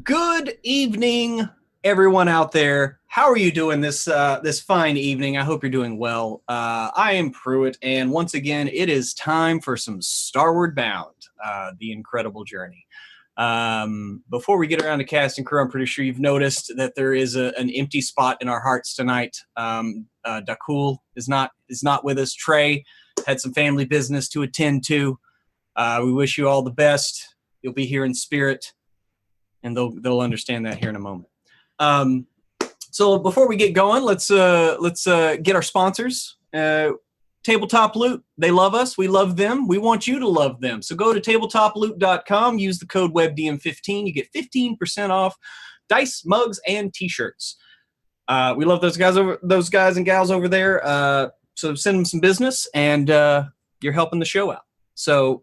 Good evening, everyone out there. How are you doing this fine evening? I hope you're doing well. I am Pruitt, and once again, it is time for some Starward Bound, the incredible journey. Before we get around to cast and crew, I'm pretty sure you've noticed that there is an empty spot in our hearts tonight. Dakul is not with us. Trey had some family business to attend to. We wish you all the best. You'll be here in spirit. And they'll understand that here in a moment. So before we get going, let's get our sponsors. Tabletop Loot, they love us, we love them, we want you to love them. So go to tabletoploot.com, use the code WebDM15, you get 15% off dice, mugs, and t-shirts. We love those guys and gals over there. So send them some business, and you're helping the show out. So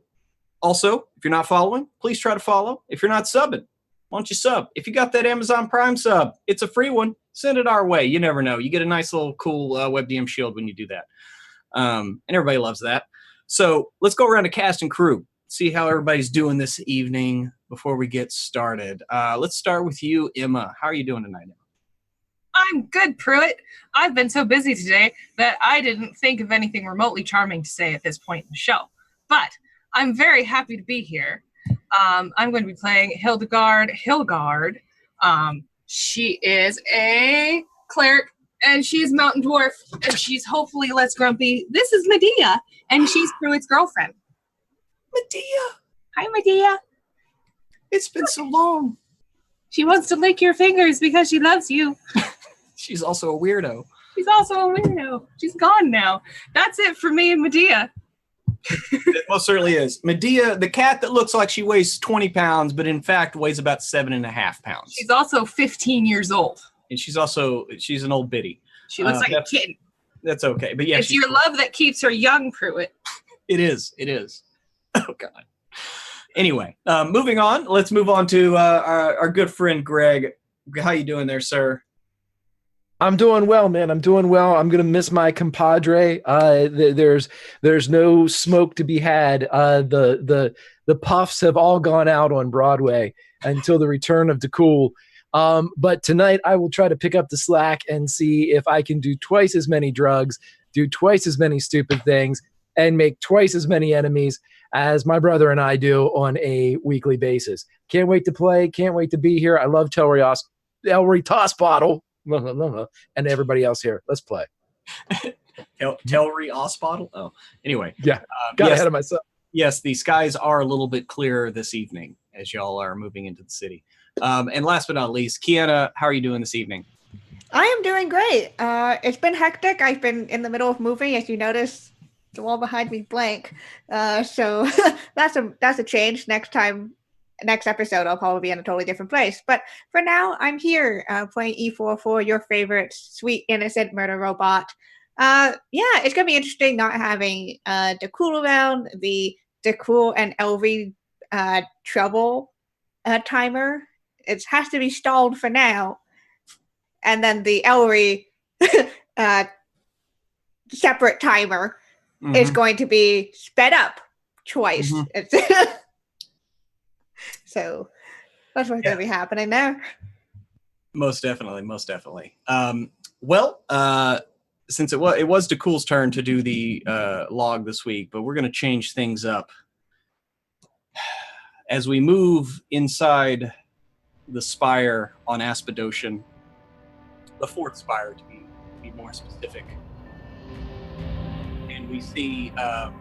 also, if you're not following, please try to follow. If you're not subbing, why don't you sub? If you got that Amazon Prime sub, it's a free one. Send it our way. You never know. You get a nice little cool WebDM shield when you do that. And everybody loves that. So let's go around to cast and crew. See how everybody's doing this evening before we get started. Let's start with you, Emma. How are you doing tonight, Emma? I'm good, Pruitt. I've been so busy today that I didn't think of anything remotely charming to say at this point in the show. But I'm very happy to be here. I'm going to be playing Hildegard. She is a cleric, and she's mountain dwarf, and she's hopefully less grumpy. This is Medea, and she's Pruitt's girlfriend. Medea. Hi, Medea. It's been so long. She wants to lick your fingers because she loves you. She's also a weirdo. She's gone now. That's it for me and Medea. It most certainly is. Medea, the cat that looks like she weighs 20 pounds, but in fact weighs about 7.5 pounds. She's also 15 years old. And she's an old biddy. She looks like a kitten. That's okay. But yeah, it's your love that keeps her young, Pruitt. It is. Oh, God. Anyway, moving on. Let's move on to our good friend, Greg. How you doing there, sir? I'm doing well, man. I'm doing well. I'm going to miss my compadre. There's no smoke to be had. The puffs have all gone out on Broadway until the return of Dakul. But tonight I will try to pick up the slack and see if I can do twice as many drugs, do twice as many stupid things, and make twice as many enemies as my brother and I do on a weekly basis. Can't wait to play. Can't wait to be here. I love Elry Toss Bottle. And everybody else here. Let's play. Telry Osbottle? Oh, anyway. Yeah, got ahead of myself. Yes, the skies are a little bit clearer this evening as y'all are moving into the city. And last but not least, Kiana, how are you doing this evening? I am doing great. It's been hectic. I've been in the middle of moving. As you notice, the wall behind me blank. So that's a change. Next episode, I'll probably be in a totally different place. But for now, I'm here playing E44, your favorite sweet, innocent murder robot. It's going to be interesting not having Dakul around. The Dakul and Elvi trouble timer. It has to be stalled for now. And then the Elri separate timer is going to be sped up twice. So that's what's going to be happening there. Most definitely. Since it was Dakul's turn to do the log this week, but we're going to change things up. As we move inside the spire on Aspidocian, the fourth spire to be more specific, and we see a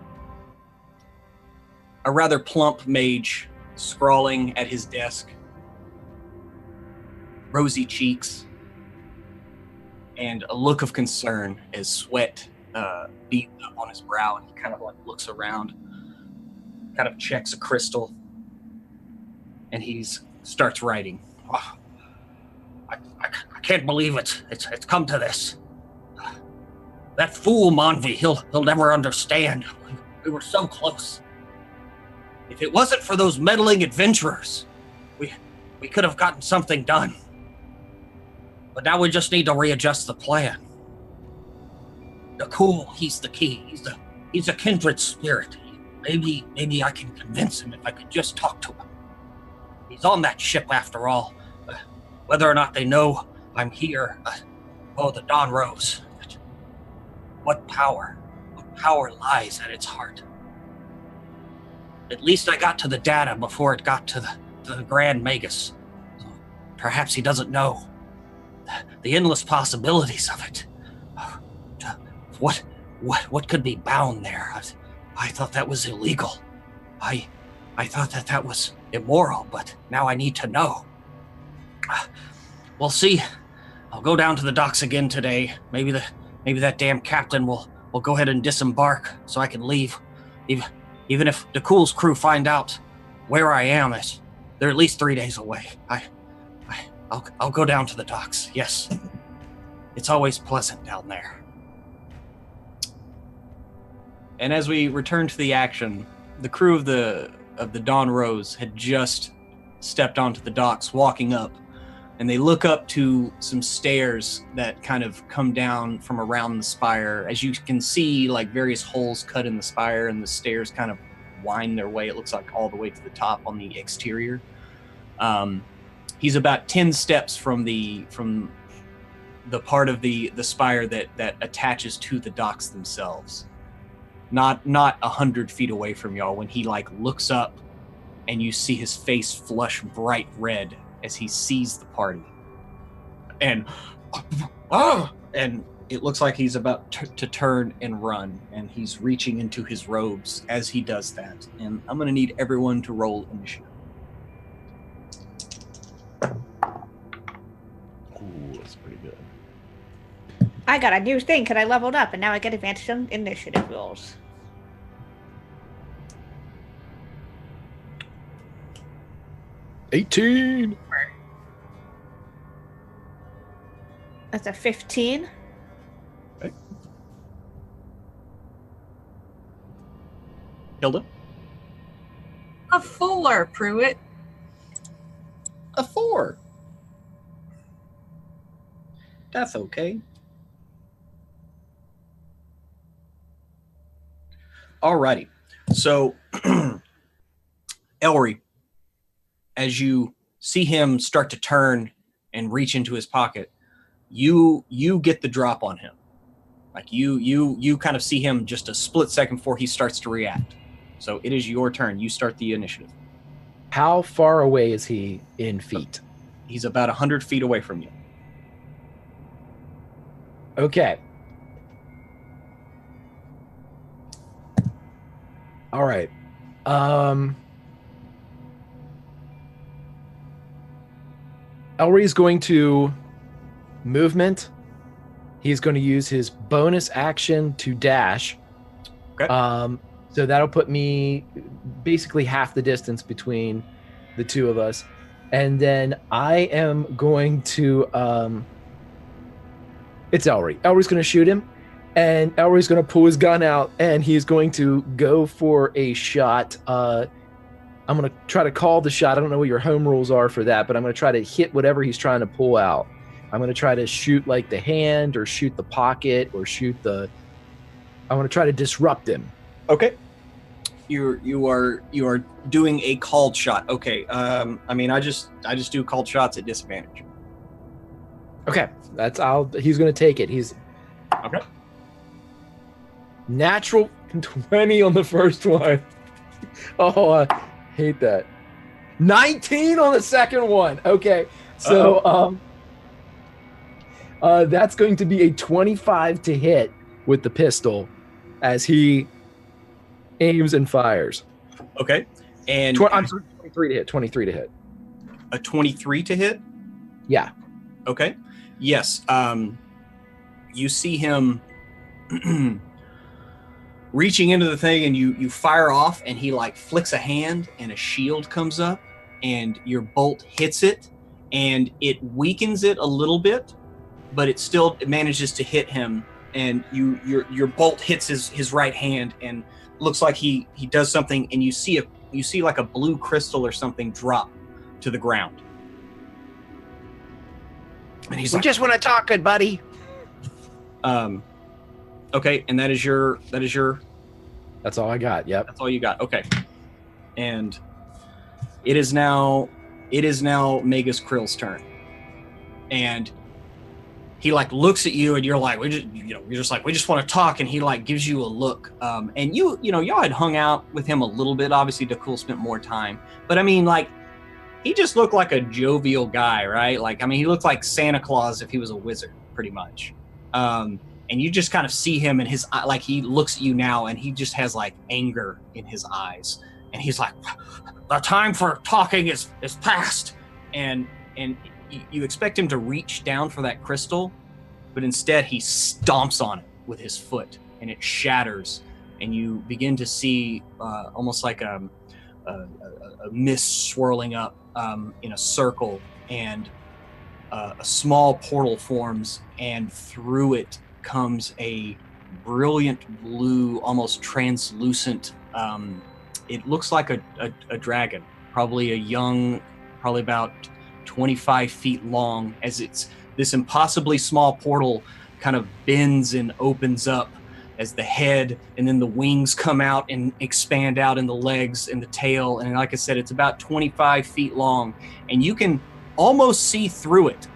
rather plump mage scrawling at his desk, rosy cheeks, and a look of concern as sweat beads up on his brow, and he kind of like looks around, kind of checks a crystal, and he starts writing. Oh, I can't believe it's come to this. That fool Monvi, he'll never understand. We were so close. If it wasn't for those meddling adventurers, we could have gotten something done. But now we just need to readjust the plan. Dakul, he's the key. He's a kindred spirit. Maybe I can convince him if I could just talk to him. He's on that ship after all. Whether or not they know I'm here, the dawn rose. What power lies at its heart? At least I got to the data before it got to the Grand Magus. So perhaps he doesn't know the endless possibilities of it. What could be bound there? I thought that was illegal. I thought that was immoral, but now I need to know. We'll see. I'll go down to the docks again today. Maybe that damn captain will go ahead and disembark so I can leave. Even if DeCool's crew find out where I am, they're at least 3 days away. I'll go down to the docks. Yes, it's always pleasant down there. And as we return to the action, the crew of the Dawn Rose had just stepped onto the docks, walking up, and they look up to some stairs that kind of come down from around the spire. As you can see, like various holes cut in the spire, and the stairs kind of wind their way, it looks like, all the way to the top on the exterior. He's about 10 steps from the part of the spire that attaches to the docks themselves. Not 100 feet away from y'all, when he like looks up and you see his face flush bright red as he sees the party. And it looks like he's about to turn and run, and he's reaching into his robes as he does that. And I'm going to need everyone to roll initiative. Ooh, that's pretty good. I got a new thing because I leveled up, and now I get advantage on initiative rolls. $18. That's a 15. Okay. Hilda? A 4, Pruitt. A 4. That's okay. Alrighty. So, Elry, as you see him start to turn and reach into his pocket, you get the drop on him. Like you kind of see him just a split second before he starts to react. So it is your turn. You start the initiative. How far away is he in feet? He's about 100 feet away from you. Okay. All right. Elry's going to movement. He's going to use his bonus action to dash. Okay. So that'll put me basically half the distance between the two of us. And then I am going to it's Elry. Elry's going to shoot him, and Elry's going to pull his gun out, and he's going to go for a shot. I'm going to try to call the shot. I don't know what your home rules are for that, but I'm going to try to hit whatever he's trying to pull out. I'm going to try to shoot like the hand, or shoot the pocket, or shoot the... I want to try to disrupt him. Okay. You are doing a called shot. Okay. I just do called shots at disadvantage. Okay. He's going to take it. He's... Okay. Natural 20 on the first one. Oh, I hate that. 19 on the second one. Okay. So, that's going to be a 25 to hit with the pistol as he aims and fires. Okay. And I'm sorry, 23 to hit. 23 to hit. A 23 to hit? Yeah. Okay. Yes. You see him reaching into the thing, and you fire off, and he like flicks a hand, and a shield comes up, and your bolt hits it, and it weakens it a little bit, but it still manages to hit him, and your bolt hits his right hand, and looks like he does something, and you see like a blue crystal or something drop to the ground. And he's We like, just want to talk, good buddy. okay, and that is your That's all I got. Yep. that's all you got. Okay. And it is now it is now Magus Krill's turn. And he like looks at you and you're like, you're just like, we just want to talk. And he like gives you a look. And y'all had hung out with him a little bit. Obviously, Dakul spent more time. But I mean, like, he just looked like a jovial guy, right? Like, I mean, he looked like Santa Claus if he was a wizard, pretty much. And you just kind of see him in his eye, like he looks at you now and he just has like anger in his eyes. And he's like, the time for talking is past. And you expect him to reach down for that crystal, but instead he stomps on it with his foot and it shatters. And you begin to see almost like a mist swirling up in a circle, and a small portal forms, and through it comes a brilliant blue, almost translucent, it looks like a dragon, probably a young, probably about 25 feet long, as it's this impossibly small portal kind of bends and opens up as the head and then the wings come out and expand out in the legs and the tail. And like I said, it's about 25 feet long and you can almost see through it.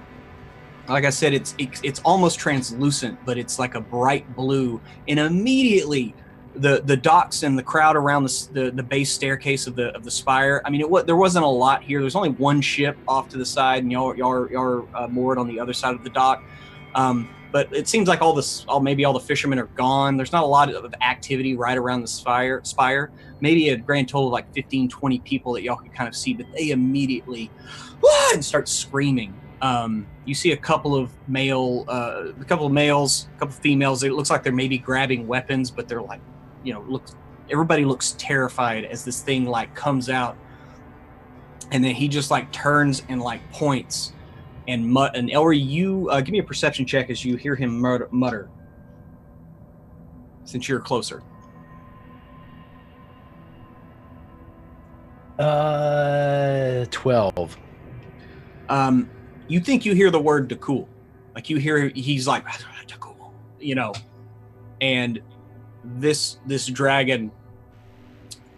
Like I said, it's almost translucent, but it's like a bright blue. And immediately the docks and the crowd around the base staircase of the spire. I mean, there wasn't a lot here. There's only one ship off to the side, and y'all are moored on the other side of the dock. But it seems like maybe all the fishermen are gone. There's not a lot of activity right around the spire. Maybe a grand total of like 15, 20 people that y'all can kind of see, but they immediately and start screaming. You see a couple of males, a couple of females. It looks like they're maybe grabbing weapons, but they're like, everybody looks terrified as this thing like comes out. And then he just like turns and like points. And Elry, you give me a perception check as you hear him mutter. Since you're closer. 12. You think you hear the word Dakul. Like you hear, he's like, Dakul, and this dragon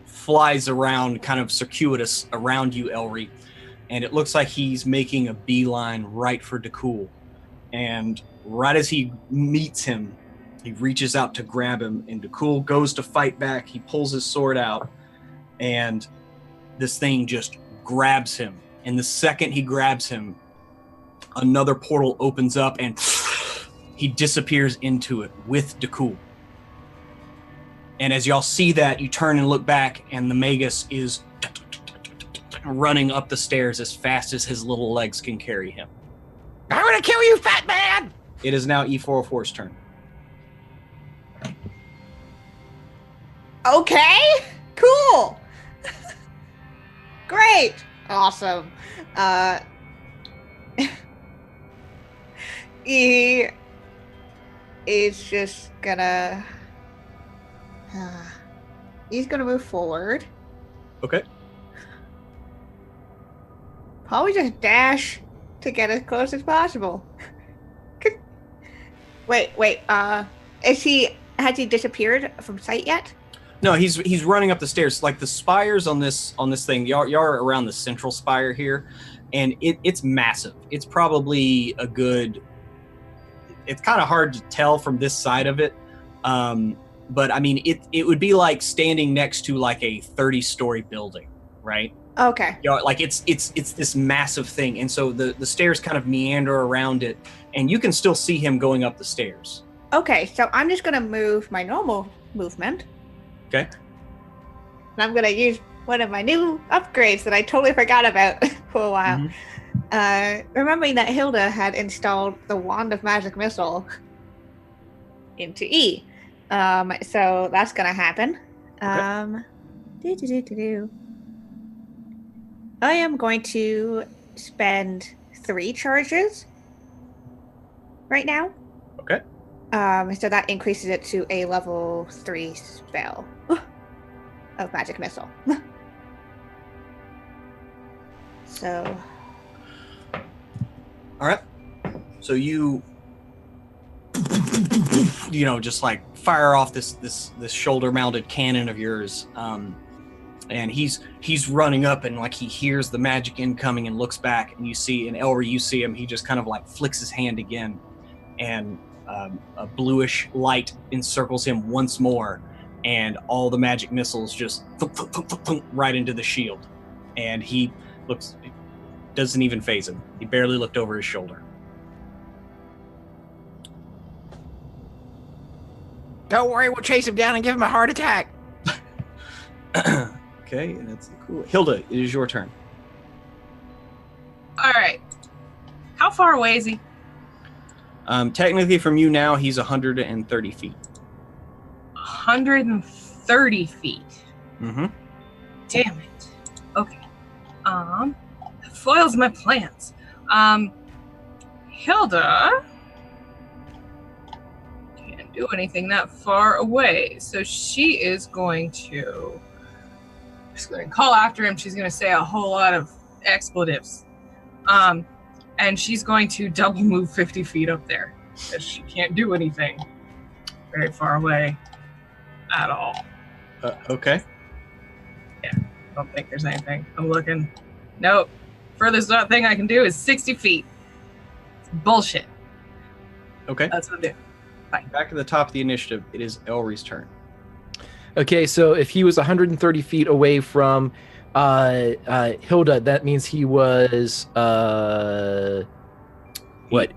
flies around kind of circuitous around you, Elry. And it looks like he's making a beeline right for Dakul. And right as he meets him, he reaches out to grab him, and Dakul goes to fight back. He pulls his sword out, and this thing just grabs him. And the second he grabs him, another portal opens up, and he disappears into it with Dakul. And as y'all see that, you turn and look back, and the Magus is running up the stairs as fast as his little legs can carry him. I'm gonna kill you, fat man! It is now E404's turn. Okay, cool. Great. Awesome. He is just gonna he's gonna move forward. Okay. Probably just dash to get as close as possible. Wait. Has he disappeared from sight yet? No, he's running up the stairs. Like the spires on this thing, y'all are around the central spire here, and it's massive. It's probably a good. It's kind of hard to tell from this side of it, but I mean, it would be like standing next to like a 30-story building, right? Okay. Like it's this massive thing, and so the stairs kind of meander around it, and you can still see him going up the stairs. Okay, so I'm just gonna move my normal movement. Okay. And I'm gonna use one of my new upgrades that I totally forgot about for a while. Mm-hmm. Remembering that Hilda had installed the Wand of Magic Missile into E. So that's gonna happen. Okay. I am going to spend 3 charges right now. Okay. So that increases it to a level 3 spell of Magic Missile. So. All right. So you just like fire off this shoulder-mounted cannon of yours, And he's running up, and like he hears the magic incoming and looks back, and you see, and Elry, you see him, he just kind of like flicks his hand again, and a bluish light encircles him once more, and all the magic missiles just thunk, thunk, thunk, thunk, thunk, right into the shield. And he looks, it doesn't even faze him. He barely looked over his shoulder. Don't worry, we'll chase him down and give him a heart attack. Okay, and that's cool. Hilda, it is your turn. All right. How far away is he? Technically, from you now, he's 130 feet. 130 feet. Mm-hmm. Damn it. Okay. That foils my plans. Hilda can't do anything that far away, so she is going to. She's going to call after him. She's going to say a whole lot of expletives. And she's going to double move 50 feet up there, because she can't do anything very far away at all. Okay. Yeah, I don't think there's anything. I'm looking. Nope. Furthest thing I can do is 60 feet. It's bullshit. Okay. That's what I do. Back at the top of the initiative, it is Elry's turn. Okay, so if he was 130 feet away from Hilda, that means he was what?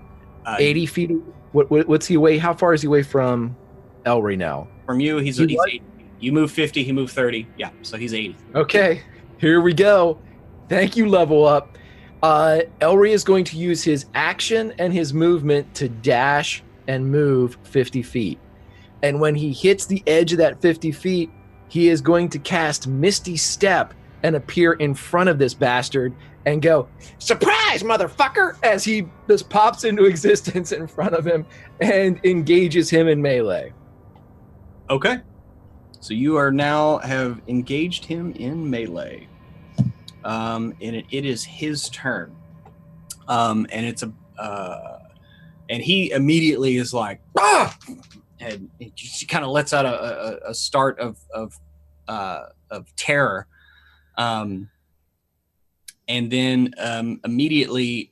80 feet. What's he away? How far is he away from Elry now? From you, he's 80. You move 50, he moved 30. Yeah, so he's 80. Okay, here we go. Thank you, level up. Elry is going to use his action and his movement to dash and move 50 feet. And when he hits the edge of that 50 feet, he is going to cast Misty Step and appear in front of this bastard and go, "Surprise, motherfucker!" as he just pops into existence in front of him and engages him in melee. Okay. So you are now have engaged him in melee. And it is his turn. And it's and he immediately is like, "Ah!" And she kind of lets out a start of terror, and then immediately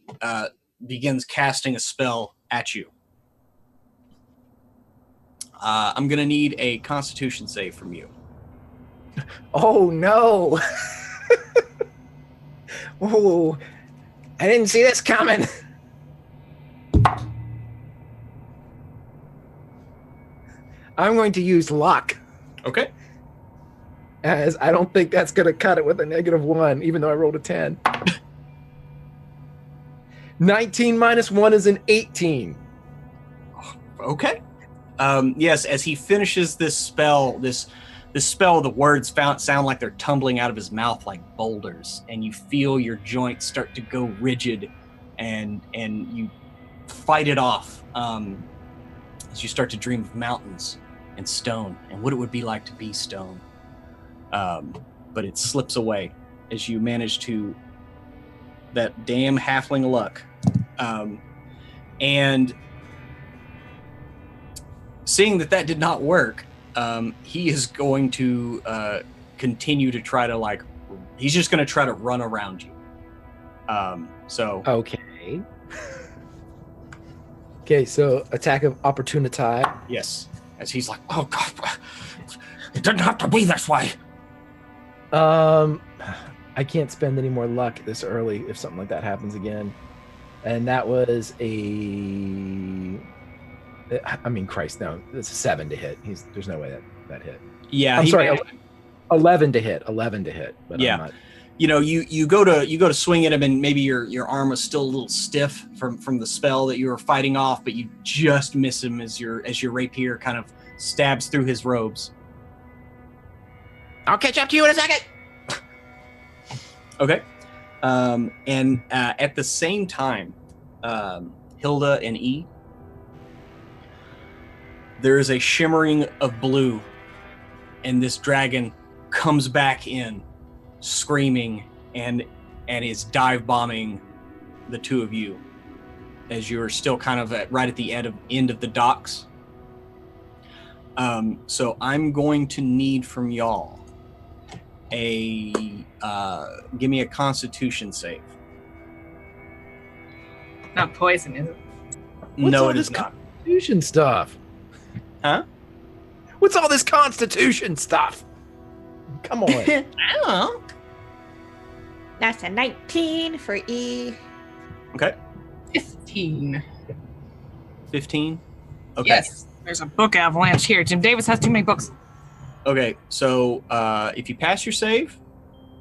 begins casting a spell at you. I'm gonna need a Constitution save from you. Oh no! Oh, I didn't see this coming. I'm going to use luck, Okay. as I don't think that's going to cut it with a -1, even though I rolled a 10. 19 minus 1 is an 18. Okay. Yes, as he finishes this spell, this spell, the words sound like they're tumbling out of his mouth like boulders, and you feel your joints start to go rigid, and you fight it off as you start to dream of mountains and stone and what it would be like to be stone. But it slips away as you manage to that damn halfling luck. And seeing that did not work, he is going to continue to try to he's just going to try to run around you. So Okay. Okay, so attack of opportunity. yes, as he's like, "Oh God, it didn't have to be this way." I can't spend any more luck this early if something like that happens again. And that was Christ, no, it's a 7 to hit. There's no way that hit. Yeah, I'm sorry, 11 to hit. 11 to hit. But yeah. I'm not. You know, you go to swing at him, and maybe your arm was still a little stiff from the spell that you were fighting off, but you just miss him as your rapier kind of stabs through his robes. I'll catch up to you in a second. Okay. And at the same time, Hilda and E, there is a shimmering of blue, and this dragon comes back in, screaming, and is dive bombing the two of you as you're still kind of right at the end of the docks. So I'm going to need from y'all give me a Constitution save. Not poison, is it? What's No, all it this is not. Constitution stuff? Huh? What's all this Constitution stuff? Come on. I don't know. That's a 19 for E. Okay. 15. 15. Okay. Yes. There's a book avalanche here. Jim Davis has too many books. Okay. So if you pass your save,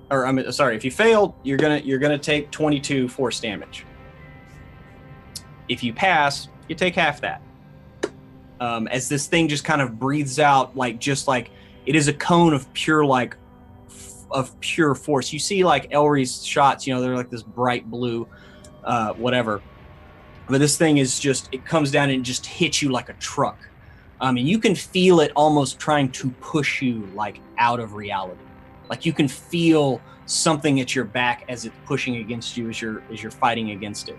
or I mean, sorry, if you fail, you're gonna take 22 force damage. If you pass, you take half that. As this thing just kind of breathes out, like it is a cone of pure pure force. You see like Elry's shots, they're like this bright blue, whatever. But this thing is it comes down and just hits you like a truck. And you can feel it almost trying to push you like out of reality. Like you can feel something at your back as it's pushing against you as you're fighting against it.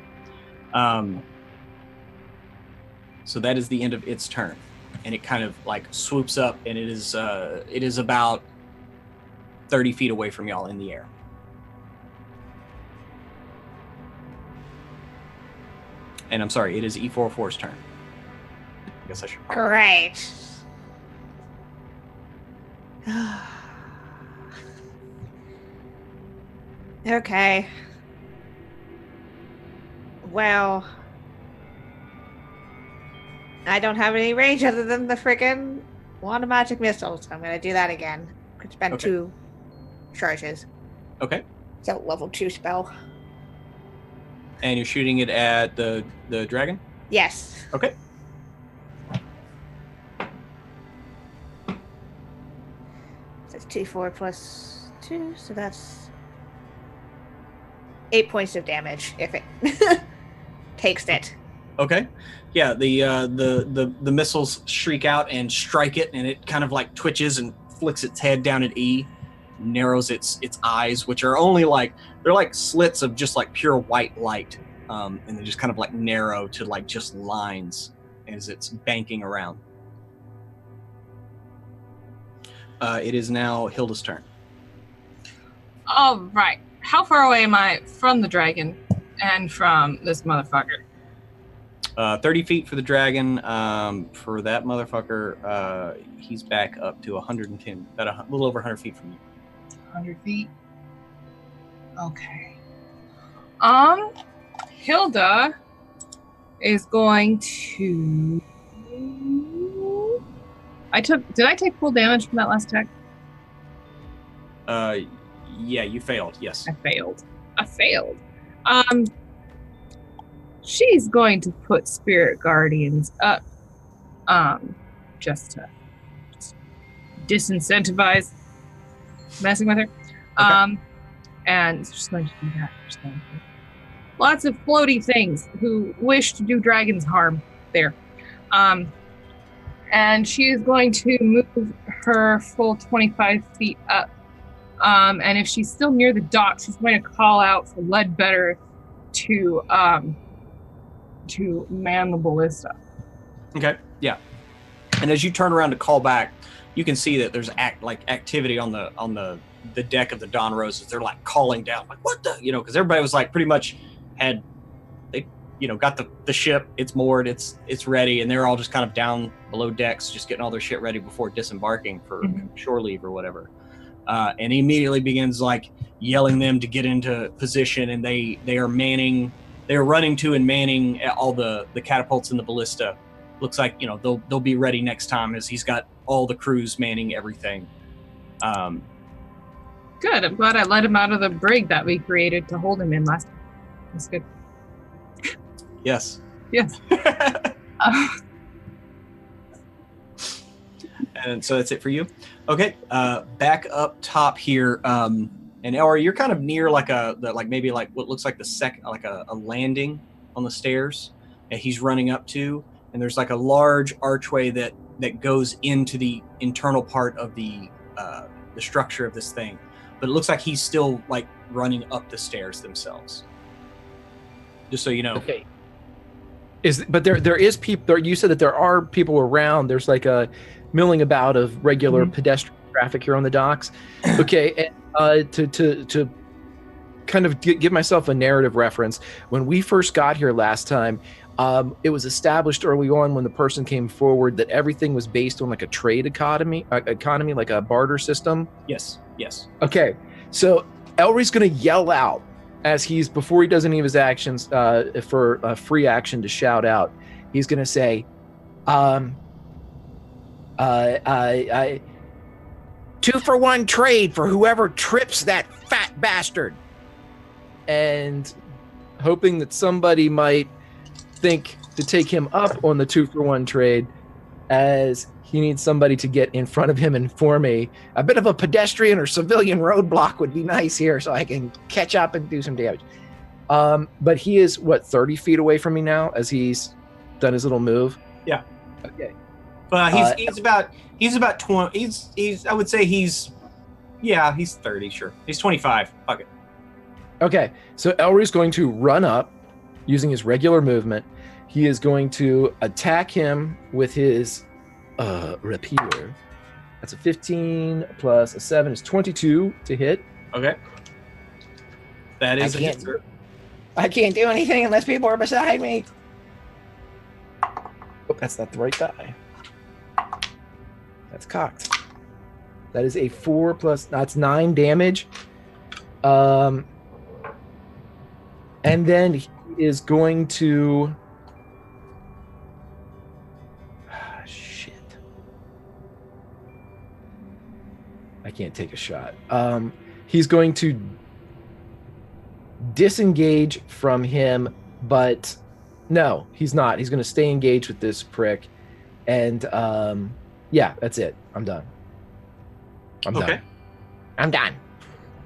So that is the end of its turn, and it kind of like swoops up, and it is about 30 feet away from y'all in the air. And I'm sorry, it is E44's turn. I guess I should probably... Great. Okay. Well, I don't have any range other than the friggin' wand of magic missiles. I'm gonna do that again. Could spend 2 charges. Okay. So level 2 spell. And you're shooting it at the dragon? Yes. Okay. So it's 2d4 plus 2, so that's 8 points of damage if it takes it. Okay. Yeah, the missiles shriek out and strike it, and it kind of like twitches and flicks its head down at E, narrows its eyes, which are only they're like slits of just like pure white light, and they just kind of like narrow to like just lines as it's banking around. It is now Hilda's turn. All right. How far away am I from the dragon and from this motherfucker? 30 feet for the dragon. For that motherfucker, he's back up to 110, about a little over 100 feet from you. 100 feet. Okay. Hilda is going to... Did I take full damage from that last attack? Yeah, you failed. Yes. I failed. She's going to put Spirit Guardians up, just to disincentivize messing with her. Okay. And she's going to do that. Lots of floaty things who wish to do dragons harm there. And she is going to move her full 25 feet up. And if she's still near the dock, she's going to call out for Ledbetter to man the ballista. Okay. Yeah. And as you turn around to call back, you can see that there's activity on the deck of the Dawn Roses. They're like calling down, like what the, because everybody was like pretty much got the ship, it's moored, it's ready, and they're all just kind of down below decks, just getting all their shit ready before disembarking for shore leave or whatever. And he immediately begins like yelling them to get into position, and they are running to and manning all the catapults and the ballista. Looks like they'll be ready next time, as he's got all the crews manning everything. Good. I'm glad I let him out of the brig that we created to hold him in last time. That's good. Yes. And so that's it for you. Okay. Back up top here. And Elry, you're kind of near maybe what looks like a landing on the stairs that he's running up to, and there's like a large archway that goes into the internal part of the structure of this thing, but it looks like he's still like running up the stairs themselves. Just so you know. Okay. But there is people. You said that there are people around. There's like a milling about of regular pedestrians traffic here on the docks. Okay, and to kind of give myself a narrative reference, when we first got here last time, it was established early on when the person came forward that everything was based on like a trade economy, like a barter system. Yes. Okay, so Elry's going to yell out before he does any of his actions for a free action to shout out. He's going to say, I 2-for-1 trade for whoever trips that fat bastard. And hoping that somebody might think to take him up on the 2-for-1 trade, as he needs somebody to get in front of him and form a bit of a pedestrian or civilian roadblock would be nice here so I can catch up and do some damage. But he is 30 feet away from me now as he's done his little move. Yeah. Okay. He's about 20. He's I would say he's 30. Sure. He's 25. Fuck it. Okay. So Elry's going to run up using his regular movement. He is going to attack him with his rapier. That's a 15 plus a 7 is 22 to hit. Okay. That is I can't do anything unless people are beside me. Oh, that's not the right die. That's cocked. That is a 4 plus, that's 9 damage. And then he is going to... shit. I can't take a shot. He's going to disengage from him, but no, he's not. He's going to stay engaged with this prick. And yeah, that's it. I'm done. I'm done.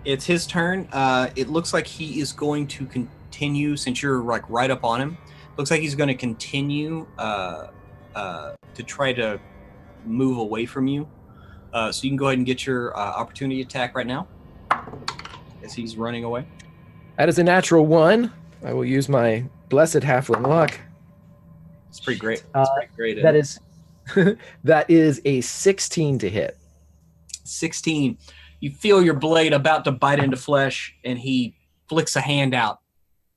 It's his turn. It looks like he is going to continue, since you're like right up on him. Looks like he's going to continue to try to move away from you. So you can go ahead and get your opportunity attack right now as he's running away. That is a natural 1. I will use my blessed halfling luck. It's pretty great. It's pretty great. That is that is a 16 to hit. 16. You feel your blade about to bite into flesh, and he flicks a hand out,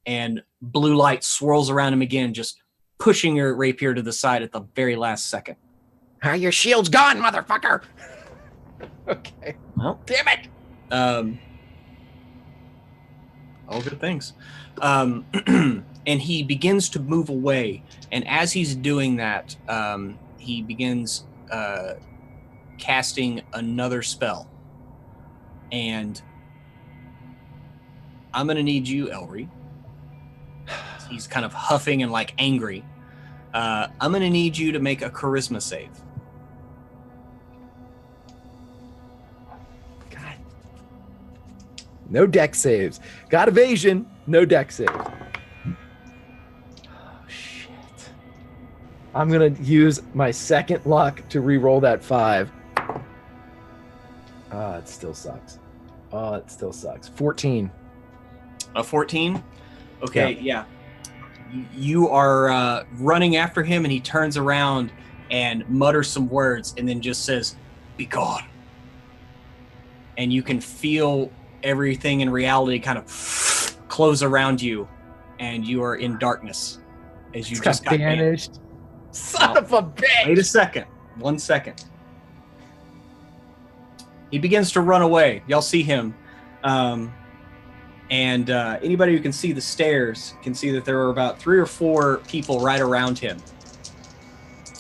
and blue light swirls around him again, just pushing your rapier to the side at the very last second. Your shield's gone, motherfucker! Okay. Well, damn it! All good things. And he begins to move away, and as he's doing that, he begins casting another spell. And I'm going to need you, Elry. He's kind of huffing and like angry. I'm going to need you to make a charisma save. God. No deck saves. Got evasion. No deck saves. Oh, shit. I'm going to use my second luck to re-roll that 5. It still sucks. Oh, it still sucks. 14. A 14? Okay, yeah. You are running after him, and he turns around and mutters some words and then just says, "Be gone." And you can feel everything in reality kind of close around you, and you are in darkness as you just got banished. Son of a bitch! Wait a second. 1 second. He begins to run away. Y'all see him. And anybody who can see the stairs can see that there are about 3 or 4 people right around him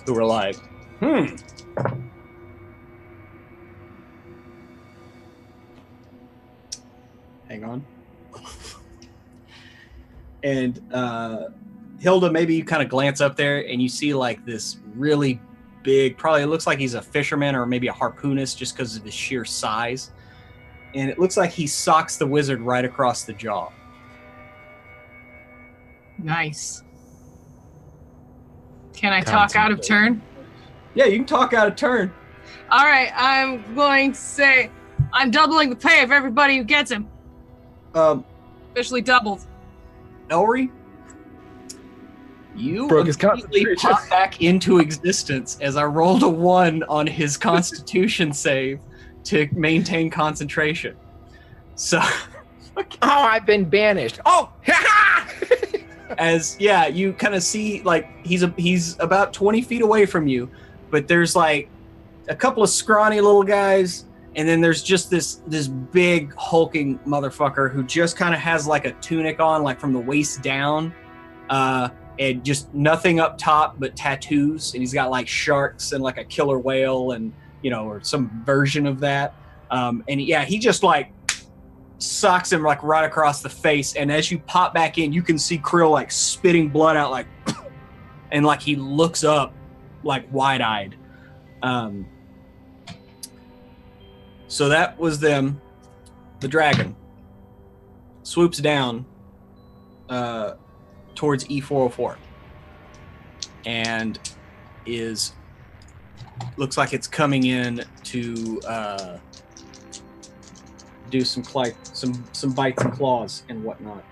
who are like, Hang on. And Hilda, maybe you kind of glance up there and you see like this really big, probably it looks like he's a fisherman or maybe a harpoonist just because of his sheer size. And it looks like he socks the wizard right across the jaw. Nice. Can I talk out of turn? Yeah, you can talk out of turn. All right, I'm going to say I'm doubling the pay of everybody who gets him. Officially doubled. Elry, you broke his immediately pop back into existence as I rolled a 1 on his Constitution save. to maintain concentration. So, Oh, I've been banished. Oh, you kind of see like he's about 20 feet away from you, but there's like a couple of scrawny little guys, and then there's just this big hulking motherfucker who just kind of has like a tunic on, like from the waist down, and just nothing up top but tattoos, and he's got like sharks and like a killer whale and or some version of that, and yeah, he just like socks him like right across the face, and as you pop back in, you can see Krill like spitting blood out, like, and like he looks up like wide-eyed. So that was them. The dragon swoops down towards E404 and looks like it's coming in to do some bites and claws and whatnot.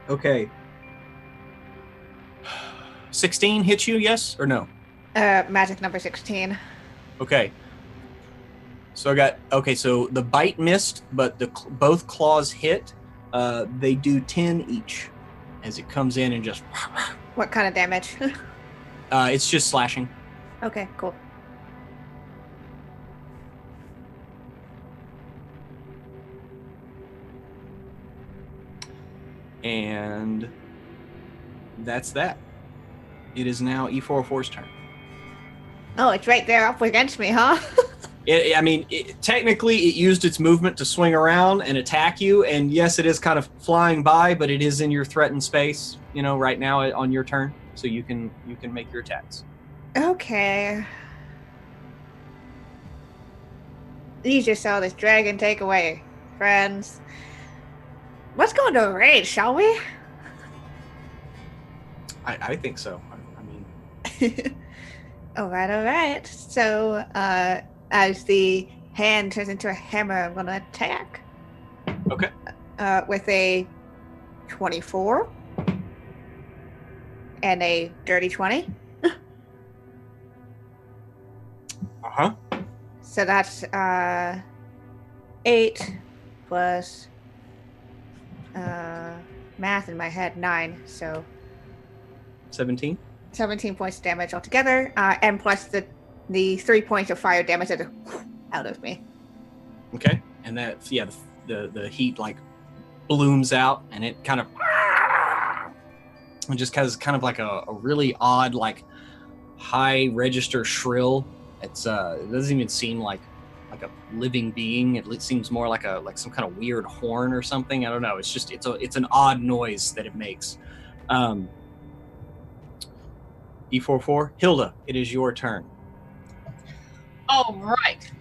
Okay. 16 hits you, yes or no? Magic number 16. Okay. So so the bite missed, but both claws hit. They do 10 each as it comes in and just... What kind of damage? It's just slashing. Okay, cool. And that's that. It is now E404's turn. Oh, it's right there up against me, huh? Technically, it used its movement to swing around and attack you, and yes, it is kind of flying by, but it is in your threatened space, right now on your turn, so you can make your attacks. Okay. You just saw this dragon take away, friends. Let's go into a raid, shall we? I think so. All right. So, as the hand turns into a hammer, I'm going to attack. Okay. With a 24 and a dirty 20. Uh-huh. So that's 8 plus math in my head, 9. So 17. 17 points of damage altogether, and plus the 3 points of fire damage that are out of me. Okay, and that the heat like blooms out, and it kind of just has kind of like a really odd like high register shrill. It doesn't even seem like a living being. It seems more like some kind of weird horn or something. I don't know. It's an odd noise that it makes. E44, Hilda, it is your turn. All right.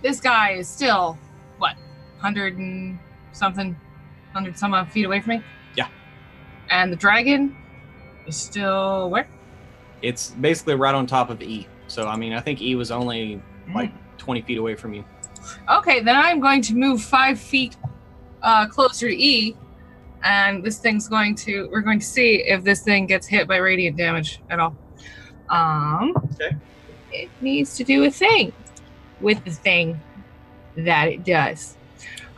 This guy is still, 100 and something, 100 some odd feet away from me? Yeah. And the dragon is still where? It's basically right on top of E. So, I think E was only 20 feet away from you. Okay, then I'm going to move 5 feet closer to E. And we're going to see if this thing gets hit by radiant damage at all. Okay. It needs to do a thing with the thing that it does.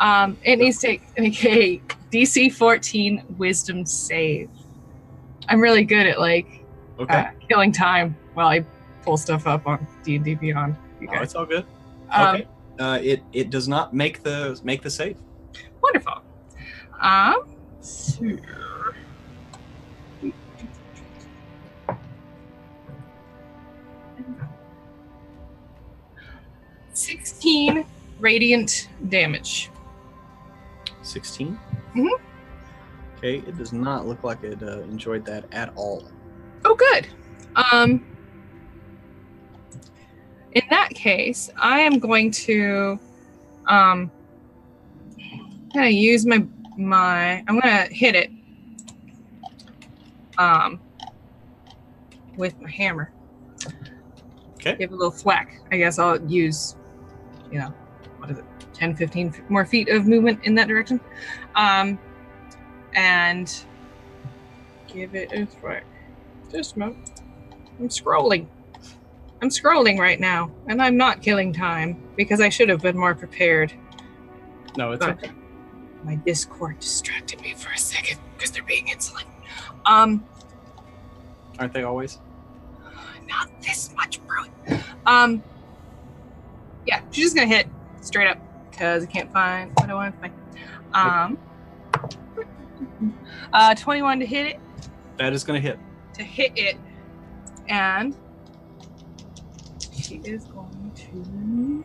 It needs to make a DC 14 wisdom save. I'm really good at killing time while I pull stuff up on D&D Beyond. Oh, it's all good. Okay. It does not make the save. Wonderful. So, 16 radiant damage. 16? Mm-hmm. Okay, it does not look like it enjoyed that at all. Oh, good. In that case, I am going to kind of use I'm gonna hit it with my hammer. Okay. Give it a little thwack. I guess I'll use, 10, 15 more feet of movement in that direction. And give it a thwack. Just a moment. I'm scrolling. I'm scrolling right now, and I'm not killing time because I should have been more prepared. No, it's But okay. my Discord distracted me for a second because they're being insolent. Aren't they always? Not this much, bro. Yeah, she's just gonna hit straight up because I can't find what I want to find. 21 to hit it. That is going to hit. To hit it, and she is going to.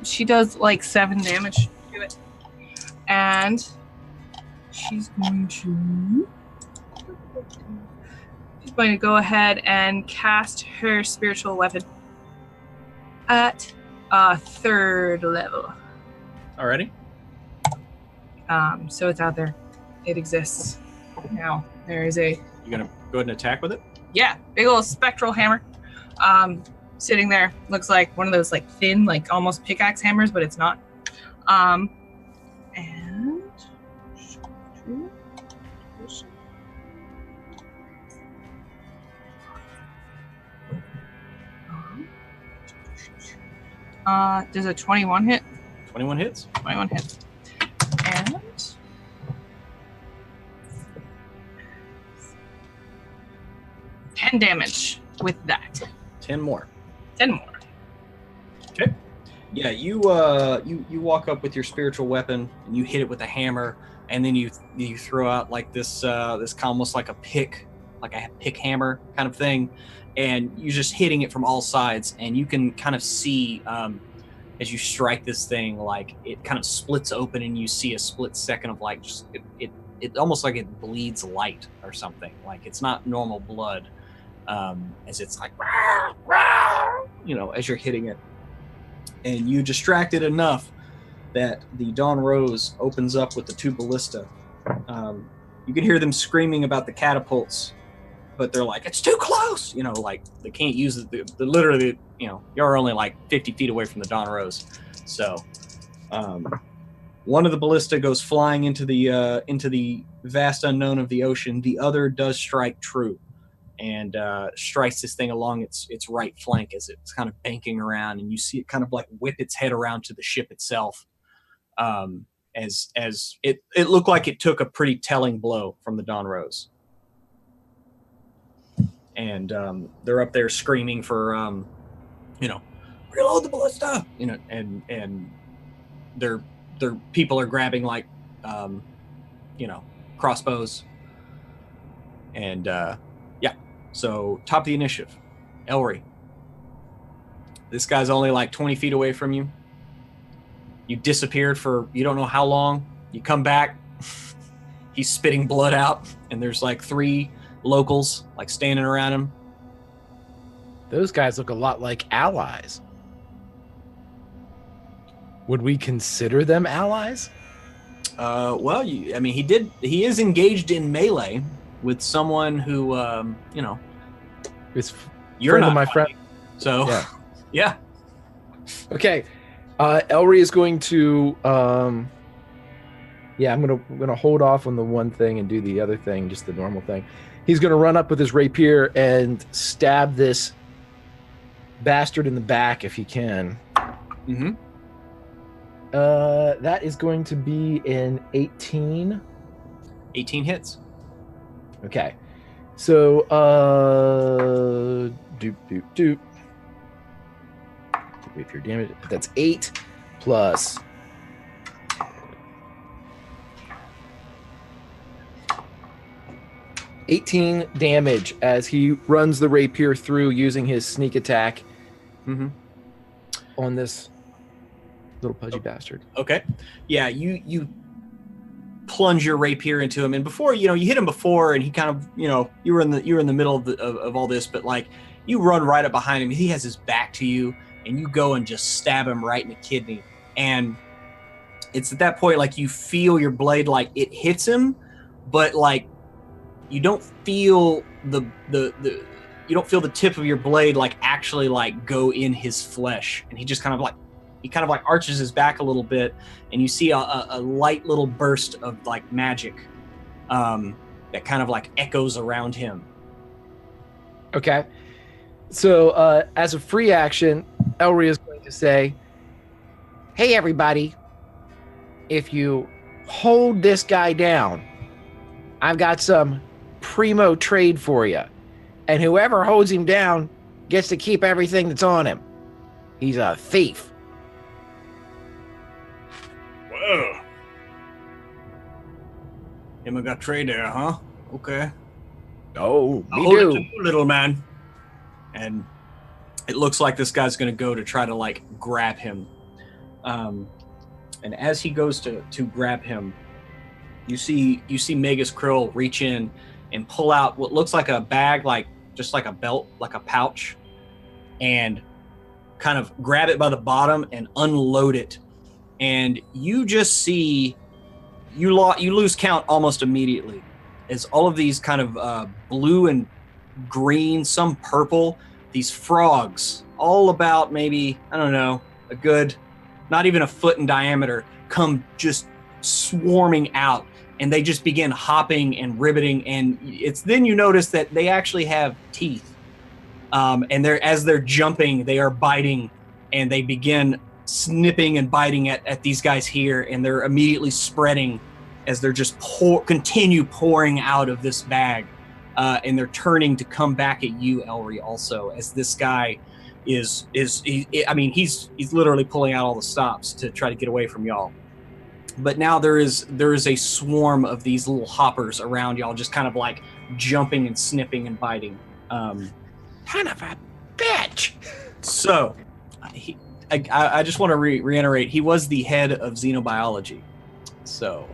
She does like 7 damage to it, and she's going to go ahead and cast her spiritual weapon at 3rd level. Alrighty. So it's out there. It exists. Now there is a You gonna go ahead and attack with it? big old spectral hammer. Sitting there. Looks like one of those like thin, like almost pickaxe hammers, but it's not. And does a 21 hit? 21 hits. 21 hits. And 10 damage with that. 10 more. 10 more. Okay. Yeah, you walk up with your spiritual weapon and you hit it with a hammer, and then you throw out like this almost like a pick hammer kind of thing, and you're just hitting it from all sides, and you can kind of see as you strike this thing, like it kind of splits open, and you see a split second of like just it almost like it bleeds light or something. Like it's not normal blood, as it's like as you're hitting it, and you distract it enough that the Dawn Rose opens up with the 2 ballista. You can hear them screaming about the catapults, but they're like, it's too close, like they can't use it. They're literally, you're only like 50 feet away from the Dawn Rose. So one of the ballista goes flying into the vast unknown of the ocean. The other does strike true and strikes this thing along its right flank as it's kind of banking around, and you see it kind of like whip its head around to the ship itself. As it looked like it took a pretty telling blow from the Dawn Rose. And they're up there screaming for, reload the ballista, and their people are grabbing like, crossbows. And so top of the initiative, Elry. This guy's only like 20 feet away from you. You disappeared for you don't know how long. You come back, he's spitting blood out, and there's like 3 locals like standing around him. Those guys look a lot like allies. Would we consider them allies? Well, he is engaged in melee with someone who, It's you're friend not of my fighting. friend. So, Yeah. yeah. Okay. Elry is going to I'm gonna hold off on the one thing and do the other thing, just the normal thing. He's gonna run up with his rapier and stab this bastard in the back if he can. Mm-hmm. That is going to be an 18. 18 hits. Okay. So doop. Rapier damage. That's 8 plus 18 damage as he runs the rapier through using his sneak attack on this little pudgy bastard. Okay. Yeah, you plunge your rapier into him, and before you hit him before, and he kind of you were in the middle of all this, but like you run right up behind him. He has his back to you, and you go and just stab him right in the kidney. And it's at that point like you feel your blade like it hits him, but like you don't feel the tip of your blade like actually like go in his flesh, and he just kind of like arches his back a little bit, and you see a light little burst of like magic that kind of like echoes around him. Okay. So as a free action, Elry is going to say, hey, everybody, if you hold this guy down, I've got some primo trade for you. And whoever holds him down gets to keep everything that's on him. He's a thief. Whoa. Him and got trade there, huh? Okay. Oh, I'll me hold it too. to you, little man. And it looks like this guy's going to go to try to like grab him. And as he goes to grab him, you see Magus Krill reach in and pull out what looks like a bag, like just like a belt, like a pouch, and kind of grab it by the bottom and unload it. And you just see you lose count almost immediately as all of these kind of blue and green, some purple, these frogs, all about maybe, I don't know, a good, not even a foot in diameter, come just swarming out, and they just begin hopping and ribbiting, and it's then you notice that they actually have teeth, and as they're jumping, they are biting, and they begin snipping and biting at these guys here, and they're immediately spreading as they're just continue pouring out of this bag, and they're turning to come back at you, Elry, also, as this guy he's literally pulling out all the stops to try to get away from y'all. But now there is a swarm of these little hoppers around y'all, just kind of like jumping and snipping and biting. Son of a bitch! So, I just want to reiterate, he was the head of xenobiology. So,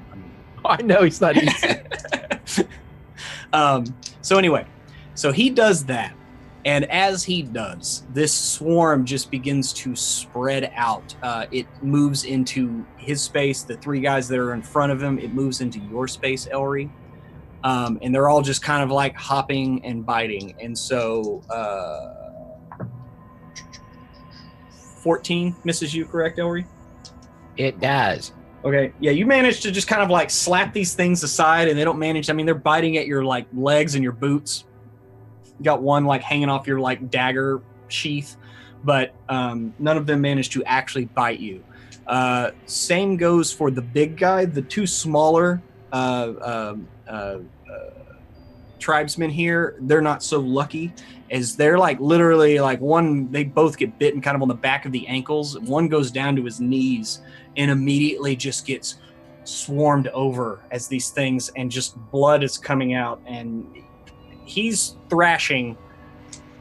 I know he's not easy. So anyway, so he does that. And as he does, this swarm just begins to spread out. It moves into his space, the three guys that are in front of him. It moves into your space, Elry. And they're all just kind of like hopping and biting. And so 14 misses you, correct, Elry? It does. Okay, yeah, you manage to just kind of like slap these things aside, and they don't manage. I mean, they're biting at your like legs and your boots. You got one like hanging off your like dagger sheath, but none of them manage to actually bite you. Same goes for the big guy. The two smaller tribesmen here, they're not so lucky, as they're like literally like one, they both get bitten kind of on the back of the ankles. One goes down to his knees and immediately just gets swarmed over as these things, and just blood is coming out, and he's thrashing,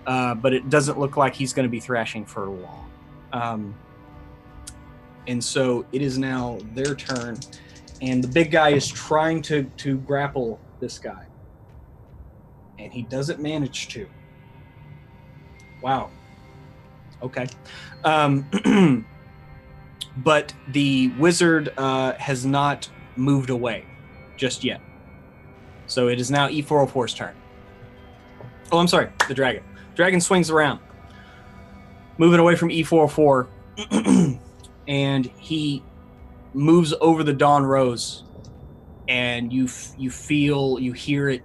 but it doesn't look like he's going to be thrashing for long. And so it is now their turn, and the big guy is trying to grapple this guy, and he doesn't manage to. Wow. Okay. But the wizard has not moved away just yet. So it is now E404's turn. Oh, I'm sorry, the dragon. Dragon swings around, moving away from E404, and he moves over the Dawn Rose, and you hear it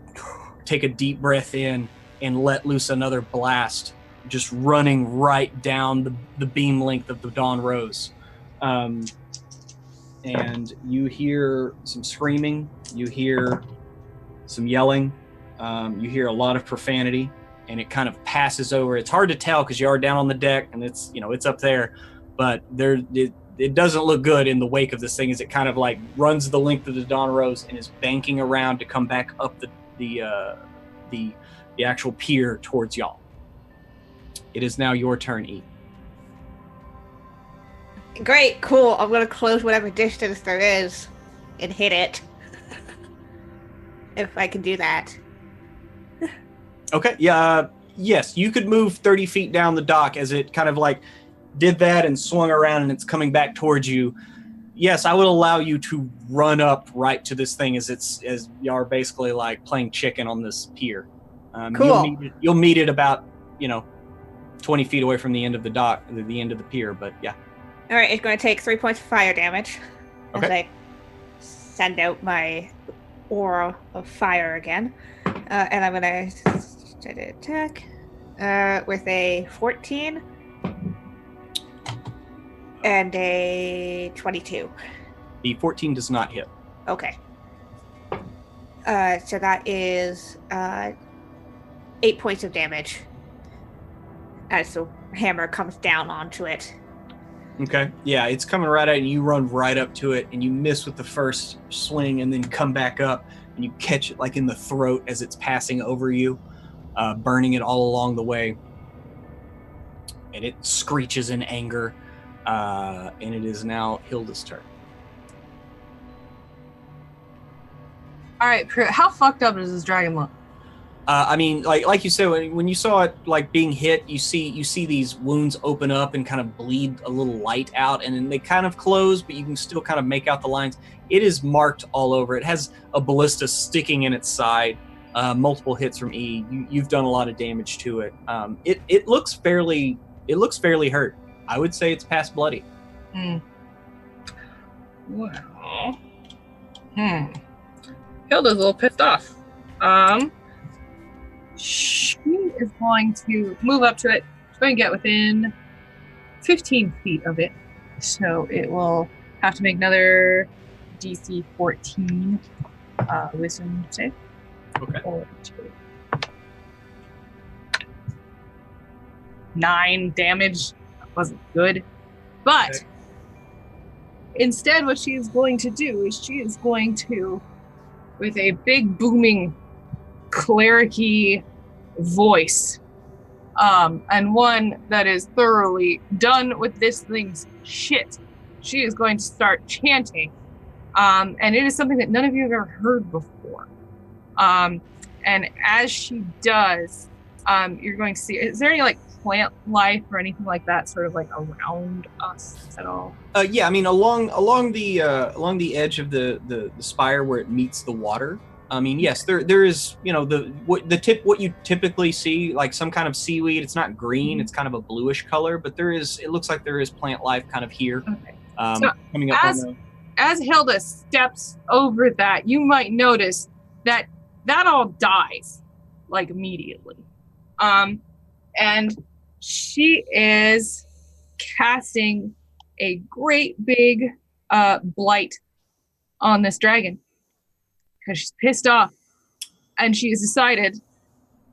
take a deep breath in and let loose another blast, just running right down the beam length of the Dawn Rose. And you hear some screaming, you hear some yelling, you hear a lot of profanity, and it kind of passes over. It's hard to tell because you are down on the deck, and it's up there, but it doesn't look good in the wake of this thing, as it kind of like runs the length of the Dawn Rose and is banking around to come back up the actual pier towards y'all. It is now your turn, E. Great, cool. I'm gonna close whatever distance there is and hit it. If I can do that. Okay, yeah, yes, you could move 30 feet down the dock as it kind of like did that and swung around, and it's coming back towards you. Yes, I would allow you to run up right to this thing as you are basically like playing chicken on this pier. Cool. You'll meet it about 20 feet away from the end of the dock, the end of the pier, but yeah. All right, it's going to take 3 points of fire damage. Okay. As I send out my aura of fire again. And I'm going to try to attack with a 14 and a 22. The 14 does not hit. Okay. So that is 8 points of damage as the hammer comes down onto it. Okay. Yeah, it's coming right at you. You run right up to it, and you miss with the first swing, and then come back up, and you catch it like in the throat as it's passing over you, burning it all along the way. And it screeches in anger, and it is now Hilda's turn. All right, how fucked up does this dragon look? I mean, like you said, when you saw it like being hit, you see these wounds open up and kind of bleed a little light out, and then they kind of close, but you can still kind of make out the lines. It is marked all over. It has a ballista sticking in its side, multiple hits from E. You've done a lot of damage to it. It looks fairly hurt. I would say it's past bloody. Well, Hilda's a little pissed off. She is going to move up to it. She's going to get within 15 feet of it. So it will have to make another DC 14 wisdom save. Okay. 9 damage. Wasn't good. But okay. Instead what she is going to do is she is going to, with a big booming cleric-y voice, and one that is thoroughly done with this thing's shit, she is going to start chanting, and it is something that none of you have ever heard before, and as she does, you're going to see, is there any like plant life or anything like that sort of like around us at all? Yeah, I mean along the edge of the spire where it meets the water. I mean, yes, there is, what you typically see, like some kind of seaweed. It's not green; it's kind of a bluish color, but it looks like there is plant life kind of here. Okay. So coming up as Hilda steps over that, you might notice that all dies like immediately, and she is casting a great big blight on this dragon. Because she's pissed off, and she has decided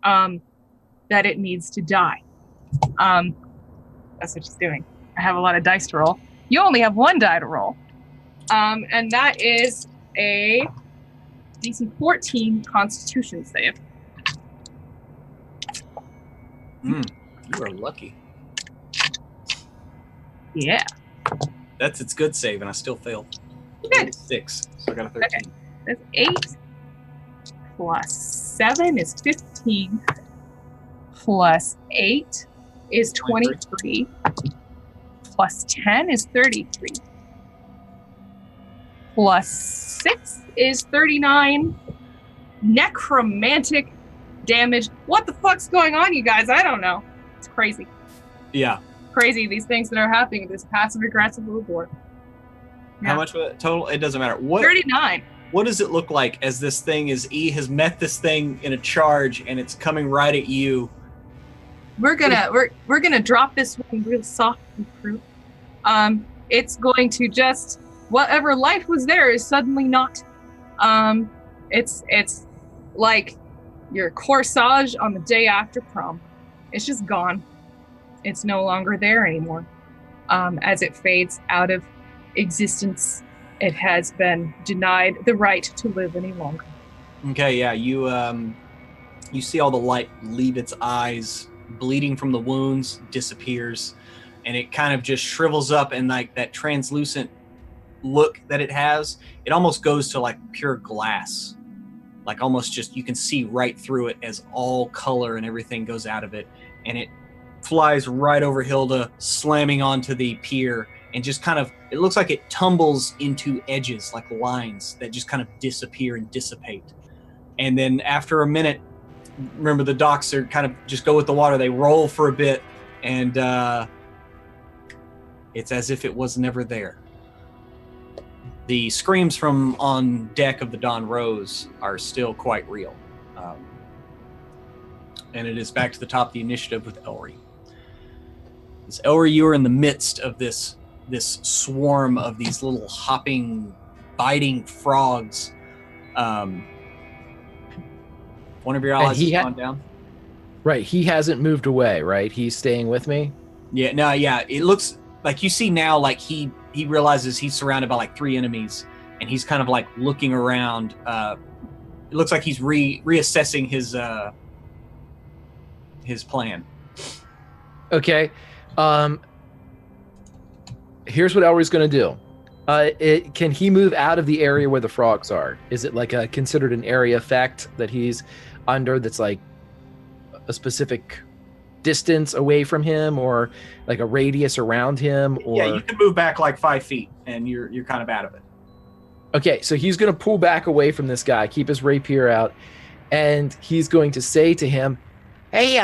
that it needs to die. That's what she's doing. I have a lot of dice to roll. You only have 1 die to roll, and that is a DC 14 Constitution save. You are lucky. Yeah. That's its good save, and I still failed. Good. 6, so I got a 13. Okay. That's 8 plus 7 is 15 plus 8 is 23 plus 10 is 33 plus 6 is 39 necromantic damage. What the fuck's going on, you guys? I don't know. It's crazy. Yeah. Crazy, these things that are happening with this passive aggressive war. Yeah. How much was it total? It doesn't matter. 39. What does it look like as this thing has met this thing in a charge and it's coming right at you? We're gonna drop this one real soft and fruit. It's going to just, whatever life was there is suddenly not. It's like your corsage on the day after prom. It's just gone. It's no longer there anymore. As it fades out of existence, it has been denied the right to live any longer. Okay, yeah, you see all the light leave its eyes, bleeding from the wounds disappears, and it kind of just shrivels up, and like that translucent look that it has, it almost goes to like pure glass. Like almost just, you can see right through it as all color and everything goes out of it, and it flies right over Hilda, slamming onto the pier, and just kind of, it looks like it tumbles into edges, like lines that just kind of disappear and dissipate. And then after a minute, remember the docks are kind of just go with the water. They roll for a bit, and it's as if it was never there. the screams from on deck of the Don Rose are still quite real. And it is back to the top of the initiative with Elry. As Elry, you are in the midst of this swarm of these little hopping, biting frogs. One of your allies has gone down. Right, he hasn't moved away, right? He's staying with me? Yeah, no, yeah. It looks like you see now, like he realizes he's surrounded by like 3 enemies, and he's kind of like looking around. It looks like he's reassessing his plan. Okay. Here's what Elry's going to do. Can he move out of the area where the frogs are? Is it like considered an area effect that he's under that's like a specific distance away from him, or like a radius around him? Or... Yeah, you can move back like 5 feet and you're kind of out of it. Okay, so he's going to pull back away from this guy, keep his rapier out, and he's going to say to him, "Hey,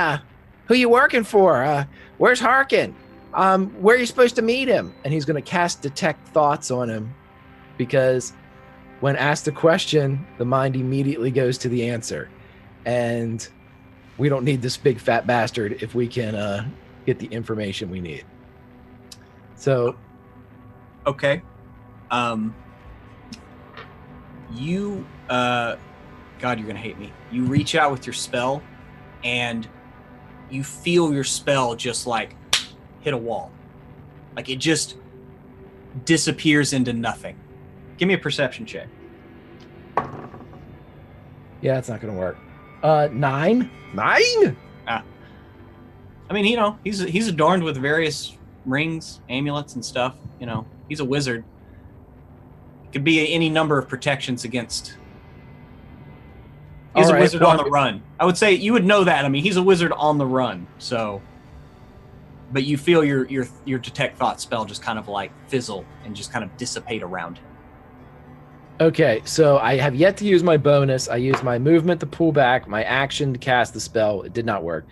who you working for? Where's Harkin? Where are you supposed to meet him?" And he's going to cast Detect Thoughts on him, because when asked a question, the mind immediately goes to the answer. And we don't need this big fat bastard if we can get the information we need. So. Okay. God, you're going to hate me. You reach out with your spell, and you feel your spell just like hit a wall. Like it just disappears into nothing. Give me a perception check. Yeah, it's not going to work. 9? 9? I mean, you know, he's adorned with various rings, amulets, and stuff. You know, he's a wizard. Could be any number of protections against. He's a wizard on the run. I would say you would know that. I mean, he's a wizard on the run. So, but you feel your Detect Thought spell just kind of like fizzle and just kind of dissipate around him. Okay, so I have yet to use my bonus. I used my movement to pull back, my action to cast the spell. It did not work.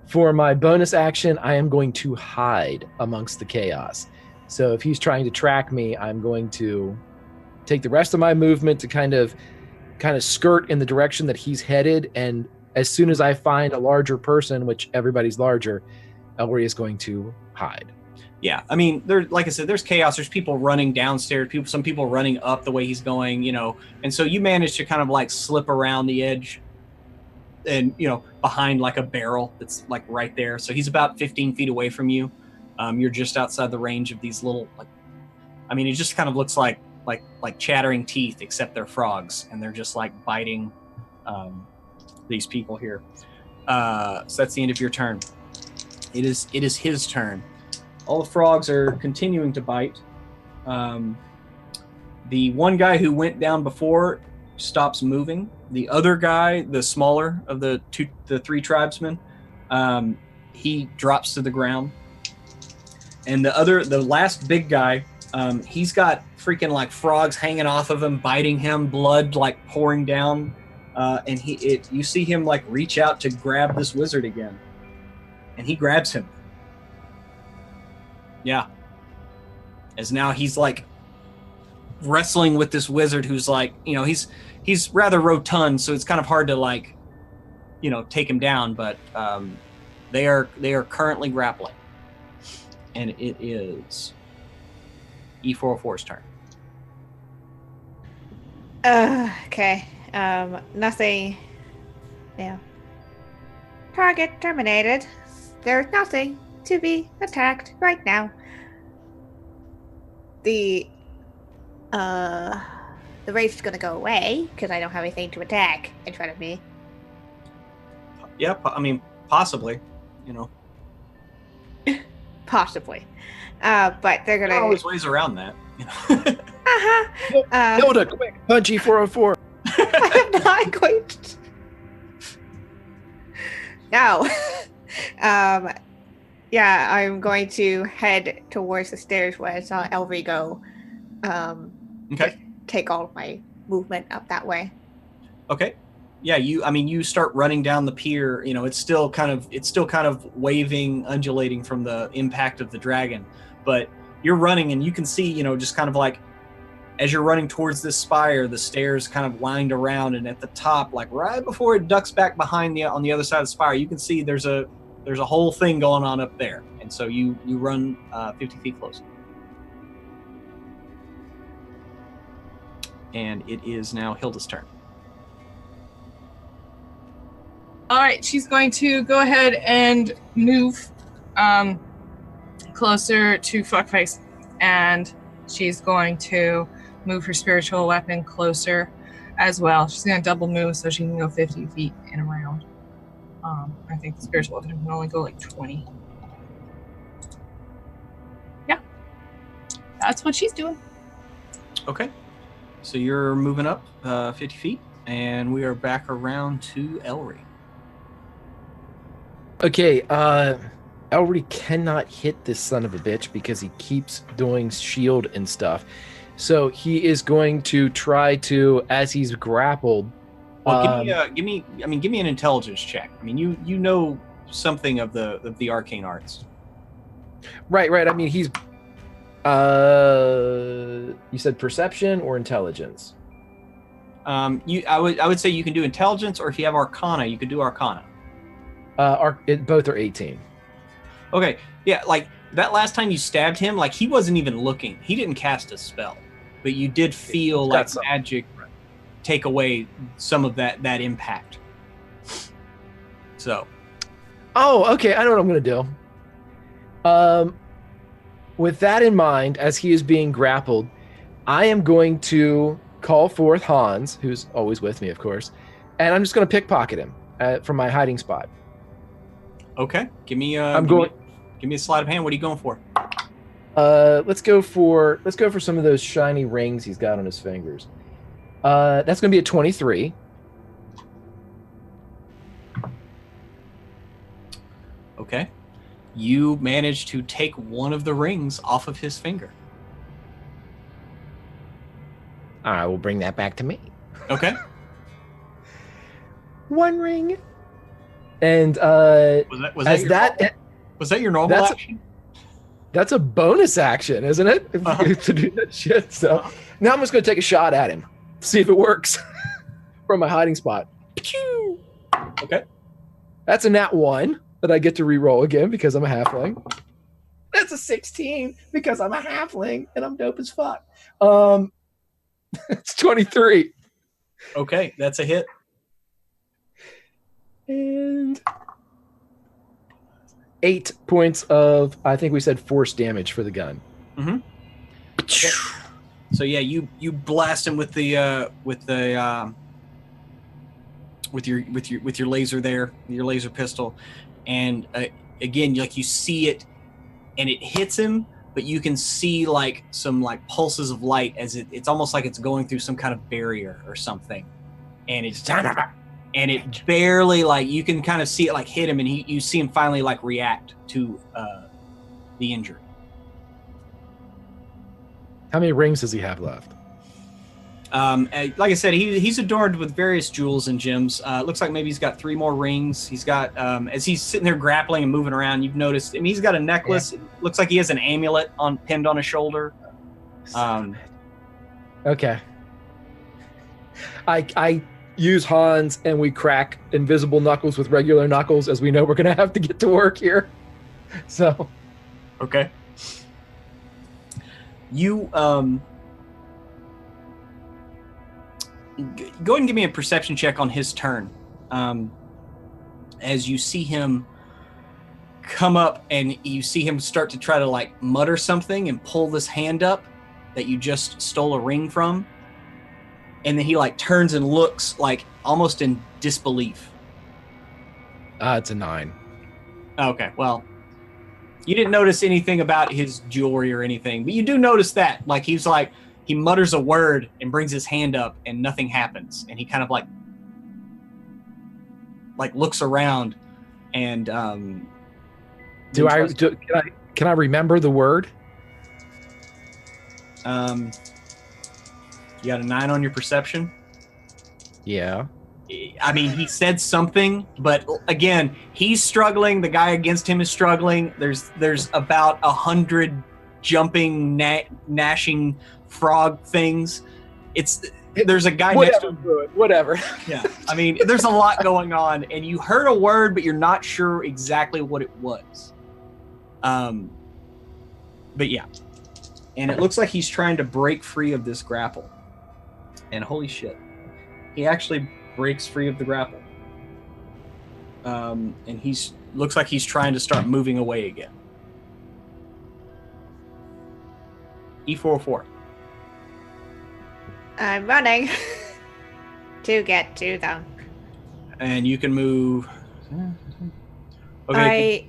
For my bonus action, I am going to hide amongst the chaos. So if he's trying to track me, I'm going to take the rest of my movement to kind of skirt in the direction that he's headed. And as soon as I find a larger person, which everybody's larger, Elry is going to hide. Yeah, I mean, like I said, there's chaos. There's people running downstairs, some people running up the way he's going, you know. And so you manage to kind of like slip around the edge and, you know, behind like a barrel that's like right there. So he's about 15 feet away from you. You're just outside the range of these little, like, I mean, it just kind of looks like chattering teeth, except they're frogs, and they're just like biting these people here. So that's the end of your turn. It is his turn. All the frogs are continuing to bite. The one guy who went down before stops moving. The other guy, the smaller of the 3 tribesmen, he drops to the ground. And the last big guy, he's got freaking like frogs hanging off of him, biting him, blood like pouring down. And you see him like reach out to grab this wizard again. And he grabs him. Yeah. As now he's like wrestling with this wizard who's like, you know, he's rather rotund, so it's kind of hard to like, you know, take him down, but they are currently grappling. And it is E404's turn. Okay. Nothing. Yeah. Target terminated. There's nothing to be attacked right now. The race is gonna go away because I don't have anything to attack in front of me. Yeah, I mean, possibly, you know. Possibly. But they're gonna. There are always ways around that, you know. Hilda, quick, punchy 404. I'm not going to. No. Yeah, I'm going to head towards the stairs where I saw Elry go. Okay. Take all of my movement up that way. Okay. Yeah, you start running down the pier. You know, it's still kind of waving, undulating from the impact of the dragon. But you're running, and you can see, you know, just kind of like as you're running towards this spire, the stairs kind of wind around, and at the top, like right before it ducks back behind on the other side of the spire, you can see there's a whole thing going on up there. And so you run 50 feet closer. And it is now Hilda's turn. All right, she's going to go ahead and move closer to Fuckface, and she's going to move her spiritual weapon closer as well. She's going to double move so she can go 50 feet and around. I think the spiritual weapon can only go like 20. Yeah, that's what she's doing. Okay, so you're moving up 50 feet, and we are back around to Elry. Okay, Elry cannot hit this son of a bitch because he keeps doing shield and stuff. So he is going to try to, as he's grappled. Well, give me an intelligence check. I mean, you know something of the arcane arts. Right. I mean, he's. You said perception or intelligence? I would say you can do intelligence, or if you have Arcana, you could do Arcana. Both are 18. Okay, yeah, like that last time you stabbed him, like he wasn't even looking. He didn't cast a spell, but you did feel like magic take away some of that impact. So. Oh, okay. I know what I'm going to do. With that in mind, as he is being grappled, I am going to call forth Hans, who's always with me, of course, and I'm just going to pickpocket him from my hiding spot. Okay, give me a sleight of hand. What are you going for? Let's go for some of those shiny rings he's got on his fingers. That's going to be a 23. Okay, you managed to take one of the rings off of his finger. I will bring that back to me. Okay. One ring. And was that your normal action? That's a bonus action, isn't it? To do that shit. So now I'm just going to take a shot at him, see if it works from my hiding spot. Okay. That's a nat 1 that I get to re-roll again because I'm a halfling. That's a 16 because I'm a halfling and I'm dope as fuck. It's 23. Okay, that's a hit. And 8 points of, I think we said, force damage for the gun. Mm-hmm. Okay. So yeah, you blast him with your laser there, your laser pistol, and again, like you see it, and it hits him, but you can see like some like pulses of light as it's almost like it's going through some kind of barrier or something, and it's. And it barely, like, you can kind of see it, like, hit him, and you see him finally, like, react to the injury. How many rings does he have left? Like I said, he's adorned with various jewels and gems. Looks like maybe he's got 3 more rings. He's got, as he's sitting there grappling and moving around, you've noticed, I mean, he's got a necklace. Yeah. It looks like he has an amulet pinned on his shoulder. Okay. I use Hans and we crack invisible knuckles with regular knuckles, as we know we're going to have to get to work here. So. Okay. You, go ahead and give me a perception check on his turn. As you see him come up and you see him start to try to like mutter something and pull this hand up that you just stole a ring from. And then he like turns and looks like almost in disbelief. It's a 9. Okay, well, you didn't notice anything about his jewelry or anything, but you do notice that like he mutters a word and brings his hand up and nothing happens, and he kind of like looks around and can I remember the word? You got a 9 on your perception? Yeah. I mean, he said something, but again, he's struggling. The guy against him is struggling. There's about 100 jumping, gnashing frog things. There's a guy next to him. Whatever. Yeah, I mean, there's a lot going on, and you heard a word, but you're not sure exactly what it was. But yeah, and it looks like he's trying to break free of this grapple. And holy shit, he actually breaks free of the grapple. And looks like he's trying to start moving away again. E404. I'm running to get to them. And you can move. Okay.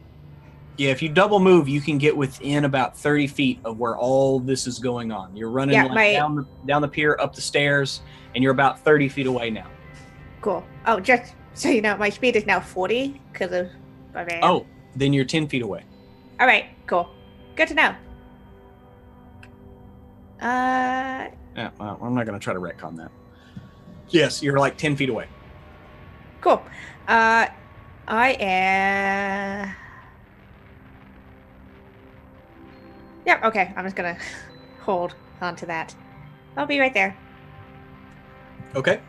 Yeah, if you double move, you can get within about 30 feet of where all this is going on. You're running down the pier, up the stairs, and you're about 30 feet away now. Cool. Oh, just so you know, my speed is now 40 because of barbarian. Oh, then you're 10 feet away. All right, cool. Good to know. Yeah, well, I'm not going to try to retcon that. Yes, you're like 10 feet away. Cool. I am... Yep, okay. I'm just going to hold on to that. I'll be right there. Okay.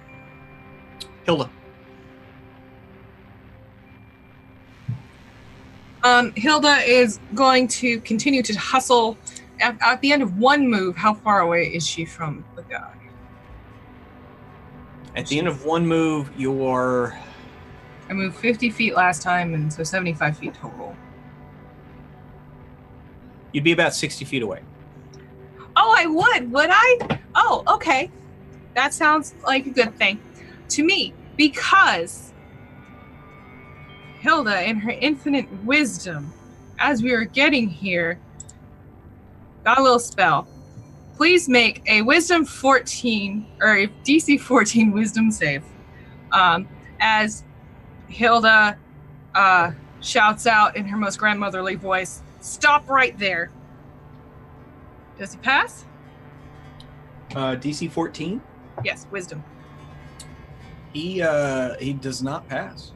Hilda. Hilda is going to continue to hustle. At the end of one move, how far away is she from the guy? At the end of one move, you're... I moved 50 feet last time, and so 75 feet total. You'd be about 60 feet away. Oh, I would I? Oh, okay. That sounds like a good thing to me, because Hilda, in her infinite wisdom, as we were getting here, got a little spell. Please make a wisdom 14 or a DC 14 wisdom save. As Hilda shouts out in her most grandmotherly voice, "Stop right there." Does he pass? DC 14? Yes, wisdom. He does not pass.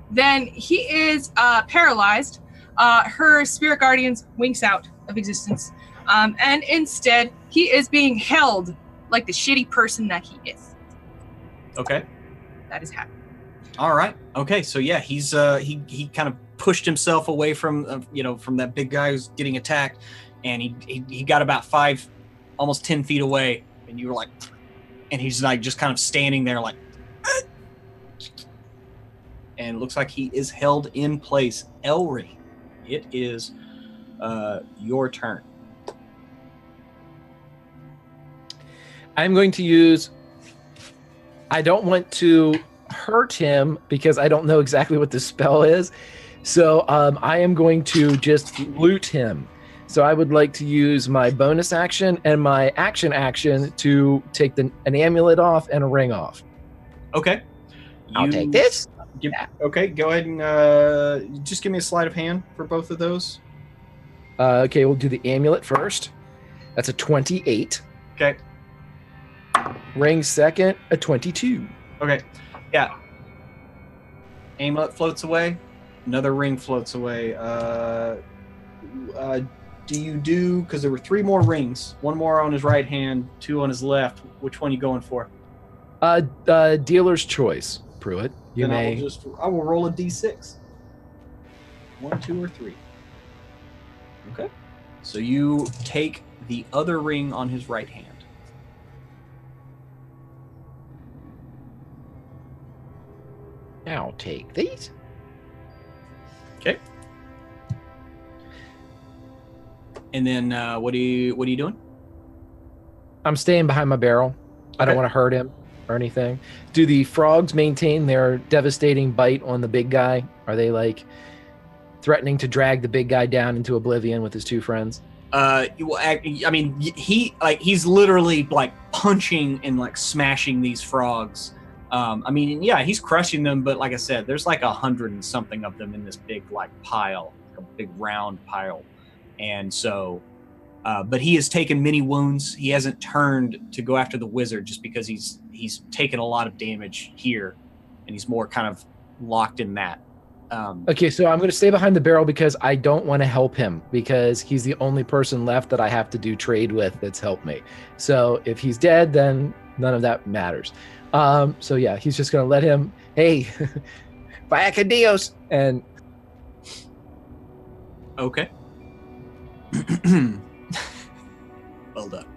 Then he is paralyzed. Her spirit guardians winks out of existence. And instead, he is being held like the shitty person that he is. Okay. That is happening. All right. Okay. So yeah, he's he kind of pushed himself away from from that big guy who's getting attacked, and he got about 5, almost 10 feet away, and you were like, and he's like just kind of standing there like, and it looks like he is held in place. Elry, it is your turn. I'm going to use... I don't want to hurt him because I don't know exactly what the spell is. So I am going to just loot him. So I would like to use my bonus action and my action to take an amulet off and a ring off. Okay. I'll take this. Okay, go ahead and just give me a sleight of hand for both of those. Okay, we'll do the amulet first. That's a 28. Okay. Ring second, a 22. Okay. Yeah. Amulet floats away. Another ring floats away. Do you do, because there were 3 more rings, 1 more on his right hand, 2 on his left. Which one are you going for? Dealer's choice, Pruitt. You then may. I will roll a d6. 1, 2, or 3. Okay. So you take the other ring on his right hand. I'll take these. Okay. And then what are you doing? I'm staying behind my barrel. I don't want to hurt him or anything. Do the frogs maintain their devastating bite on the big guy? Are they like threatening to drag the big guy down into oblivion with his 2 friends? I mean, he's literally like punching and like smashing these frogs. I mean, yeah, he's crushing them, but like I said, there's like 100 and something of them in this big like pile, a big round pile. And so, but he has taken many wounds. He hasn't turned to go after the wizard just because he's taken a lot of damage here, and he's more kind of locked in that. Okay, so I'm going to stay behind the barrel because I don't want to help him because he's the only person left that I have to do trade with that's helped me. So if he's dead, then none of that matters. So yeah, he's just going to let him, hey, vaya Dios. And Okay. Well done.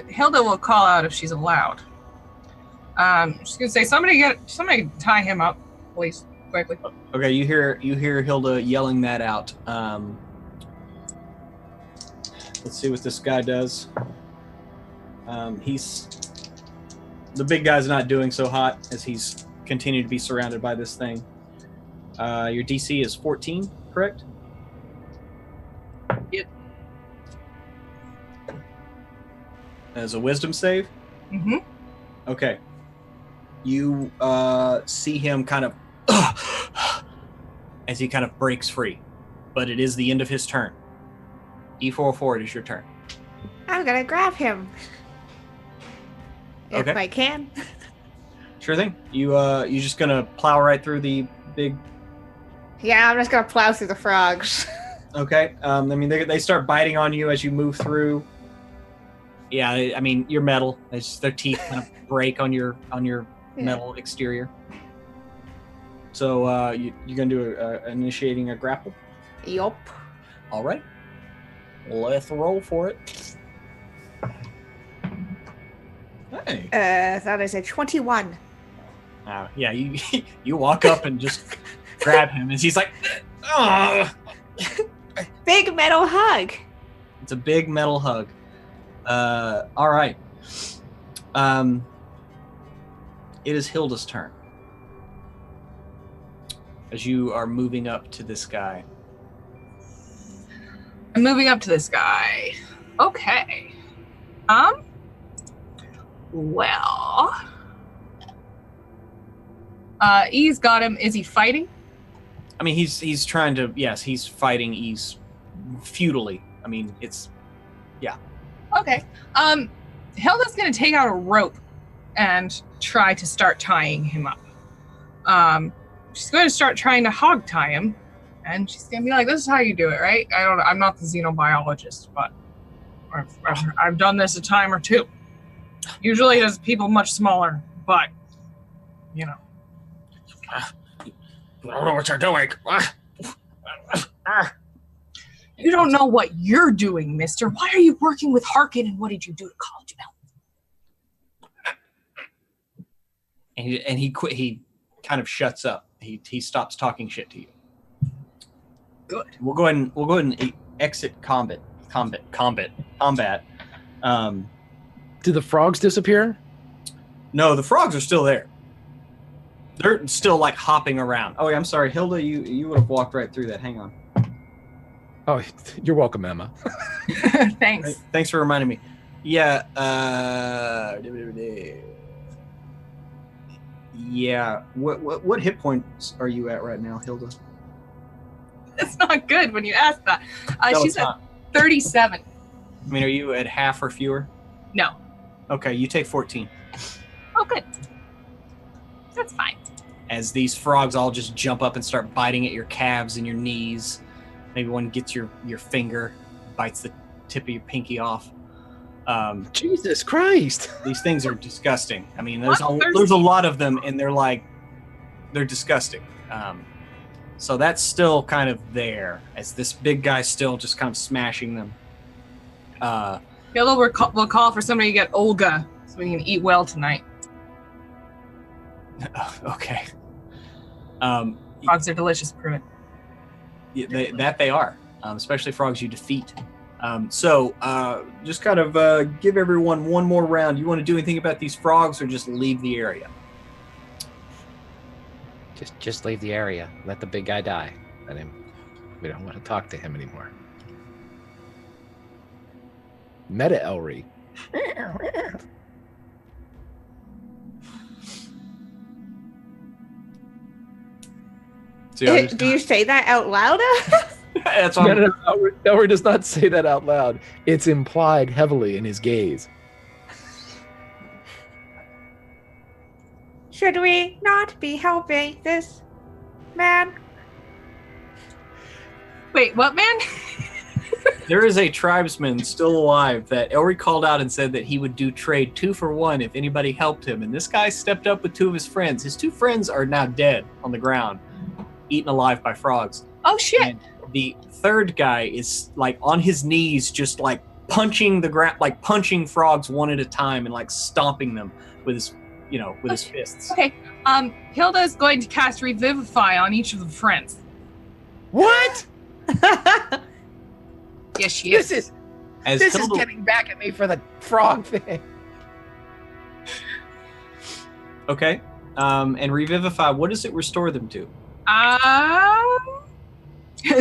Hilda will call out if she's allowed. She's gonna say, somebody tie him up, please, quickly. Okay, you hear Hilda yelling that out. Let's see what this guy does. The big guy's not doing so hot as he's continued to be surrounded by this thing. Your DC is 14, correct? Yep. As a wisdom save? Mm-hmm. Okay. You see him kind of as he kind of breaks free, but it is the end of his turn. E404, it is your turn. I'm gonna grab him. If Okay. I can. Sure thing. You just gonna plow right through the big. Yeah, I'm just gonna plow through the frogs. Okay. I mean, they start biting on you as you move through. Yeah, I mean, you're metal. It's just their teeth kind of break on your metal exterior. So you're gonna do initiating a grapple. Yup. All right. Let's roll for it. Hey. That is a 21. Yeah, you walk up and just grab him, and he's like, "Oh!" Big metal hug. It's a big metal hug. All right. It is Hilda's turn. As you are moving up to this guy. I'm moving up to this guy. Okay. Well. E's got him. Is he fighting? I mean, he's trying to. Yes, he's fighting E's futilely. I mean, it's. Yeah. Okay. Hilda's gonna take out a rope and try to start tying him up. She's going to start trying to hog tie him, and she's gonna be like, "This is how you do it, right?" I'm not the xenobiologist, but I've done this a time or two. Usually, as people much smaller, but you know. I don't know what you're doing. You don't know what you're doing, mister. Why are you working with Harkin, and what did you do to College Bell? And he quit. He kind of shuts up. He stops talking shit to you. Good. We'll go ahead and exit combat. do the frogs disappear? No, the frogs are still there. They're still like hopping around. Oh, yeah, I'm sorry, Hilda. You would have walked right through that. Hang on. Oh, you're welcome, Emma. Thanks. Thanks for reminding me. Yeah. Yeah. What hit points are you at right now, Hilda? That's not good when you ask that. No, She's it's at not. 37. I mean, are you at half or fewer? No. Okay, you take 14. Oh, good. That's fine. As these frogs all just jump up and start biting at your calves and your knees. Maybe one gets your finger, bites the tip of your pinky off. Jesus Christ. These things are disgusting. I mean, there's What? a lot of them, and they're disgusting. So that's still kind of there, as this big guy's still just kind of smashing them. Hilda will call for somebody to get Olga so we can eat well tonight. Okay. Frogs are delicious, Pruitt. They are, especially frogs you defeat. So just kind of give everyone one more round. You want to do anything about these frogs, or just leave the area? Just leave the area. Let the big guy die. Let him. We don't want to talk to him anymore. Meta Elry. So Do you say that out loud? that's what No, Elry does not say that out loud. It's implied heavily in his gaze. Should we not be helping this man? Wait, what man? There is a tribesman still alive that Elry called out and said that he would do trade 2 for 1 if anybody helped him. And this guy stepped up with 2 of his friends. His 2 friends are now dead on the ground, eaten alive by frogs. Oh shit! And the third guy is like on his knees, just like punching the ground, like punching frogs one at a time and like stomping them with his, with his fists. Okay. Hilda is going to cast Revivify on each of the friends. What? Yes, she is. This As is Hilda, getting back at me for the frog thing. okay. And Revivify, what does it restore them to?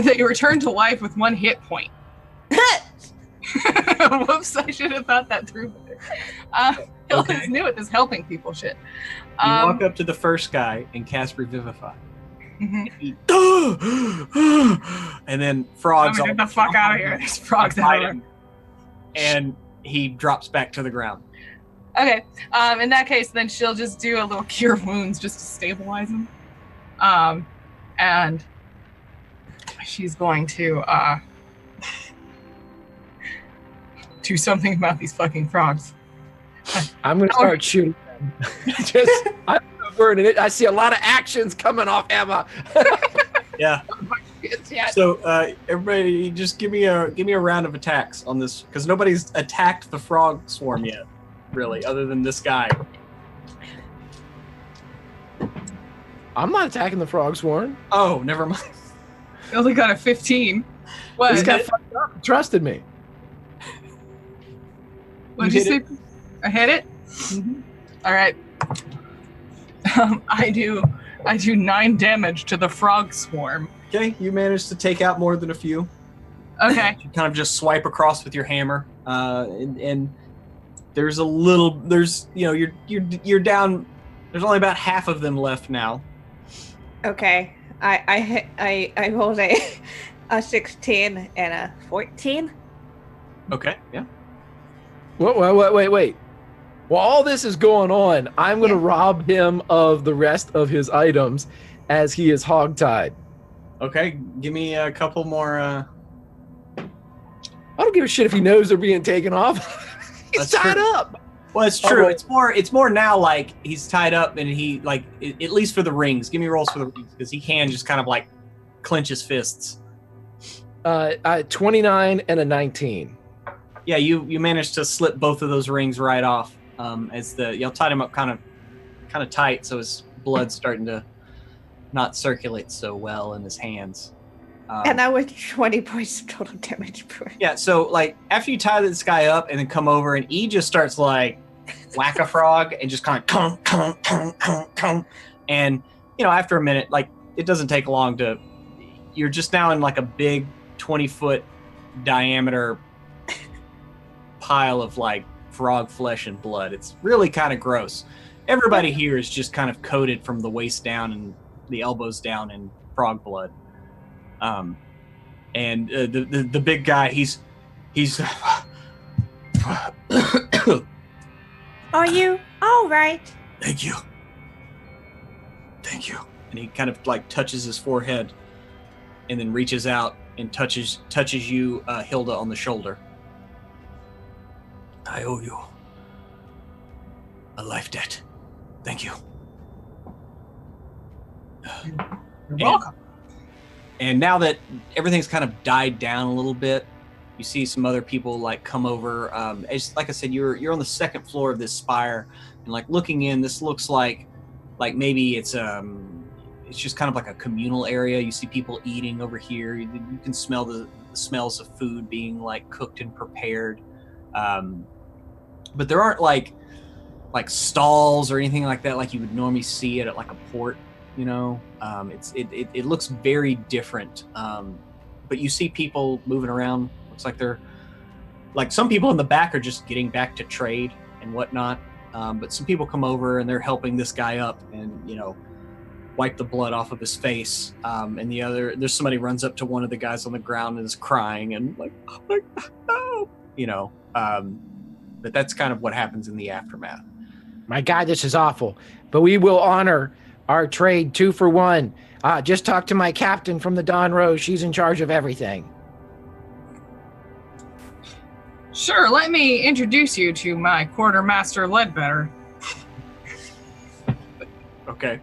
They return to life with 1 hit point. Whoops, I should have thought that through better. Hilda's new at this helping people shit. You walk up to the first guy and cast Revivify. Mhm. And then frogs. Get the fuck out of here. There's frogs everywhere. And he drops back to the ground. Okay. In that case, then she'll just do a little cure wounds just to stabilize him. And she's going to do something about these fucking frogs. I'm going to start shooting them. I see a lot of actions coming off Emma. Yeah. Yeah. So everybody, just give me a round of attacks on this, because nobody's attacked the frog swarm yet, really, other than this guy. I'm not attacking the frog swarm. Oh, never mind. You only got a 15. What? This guy fucked up and trusted me. What'd you say? I hit it? Mm-hmm. All right. I do 9 damage to the frog swarm. Okay, you managed to take out more than a few. Okay. You kind of just swipe across with your hammer, and you're down. There's only about half of them left now. Okay. I rolled a 16 and a 14. Okay, yeah. Wait. While all this is going on, I'm going to rob him of the rest of his items as he is hogtied. Okay, give me a couple more. I don't give a shit if he knows they're being taken off. He's That's tied true. up. Well, it's true. Oh. It's more now like he's tied up and he like at least for the rings. Give me rolls for the rings because he can just kind of like clench his fists. 29 and a 19. Yeah, you managed to slip both of those rings right off. As y'all tied him up kind of tight, so his blood's starting to not circulate so well in his hands. And that was 20 points of total damage. Yeah, so like after you tie this guy up and then come over and he just starts like whack a frog and just kind of kong, and after a minute, like it doesn't take long you're just now in like a big 20-foot diameter pile of like frog flesh and blood. It's really kind of gross. Everybody here is just kind of coated from the waist down and the elbows down in frog blood. And the big guy, he's Are you all right? Thank you. And he kind of like touches his forehead and then reaches out and touches you, Hilda, on the shoulder. I owe you a life debt. Thank you. You're welcome. And now that everything's kind of died down a little bit, you see some other people like come over. Like I said, you're on the second floor of this spire, and like looking in, this looks like maybe it's just kind of like a communal area. You see people eating over here. You can smell the smells of food being like cooked and prepared. But there aren't like stalls or anything like that like you would normally see it at like a port. It looks very different. But you see people moving around. Looks like they're like some people in the back are just getting back to trade and whatnot. But some people come over and they're helping this guy up and wipe the blood off of his face. And there's somebody runs up to one of the guys on the ground and is crying and like, oh my God, no. But that's kind of what happens in the aftermath. My God, this is awful. But we will honor Our trade 2 for 1. Just talk to my captain from the Dawn Rose. She's in charge of everything. Sure, let me introduce you to my quartermaster Ledbetter. Okay.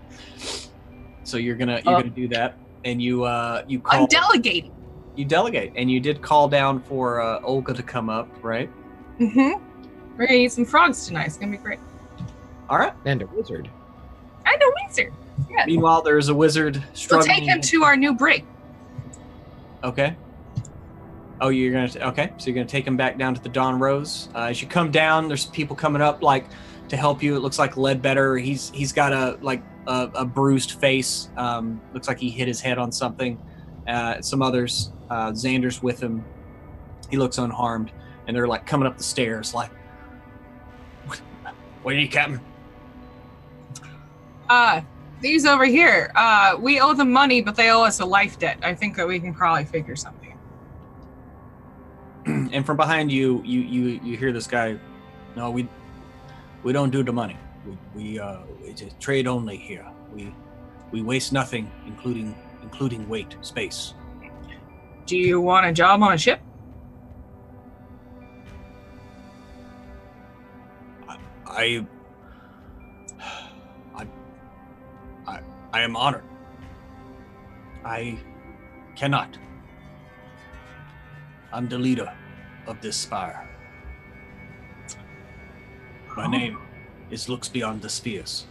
So you're gonna do that, and you call. I'm delegating. You delegate, and you did call down for Olga to come up, right? Mm-hmm. We're gonna eat some frogs tonight. It's gonna be great. All right. And a wizard. I know wizard. Yeah. Meanwhile, there's a wizard We'll struggling. take him to our new brig. Okay. Oh, you're gonna okay. So you're gonna take him back down to the Dawn Rose. As you come down, there's people coming up like to help you. It looks like Ledbetter. He's got a bruised face. Looks like he hit his head on something. Some others. Xander's with him. He looks unharmed, and they're like coming up the stairs. Like, what are you, Captain? These over here. We owe them money, but they owe us a life debt. I think that we can probably figure something. And from behind you hear this guy. No, we don't do the money. We it's trade only here. We waste nothing, including weight, space. Do you want a job on a ship? I am honored. I cannot. I'm the leader of this spire. My name is Looks Beyond the Spheres.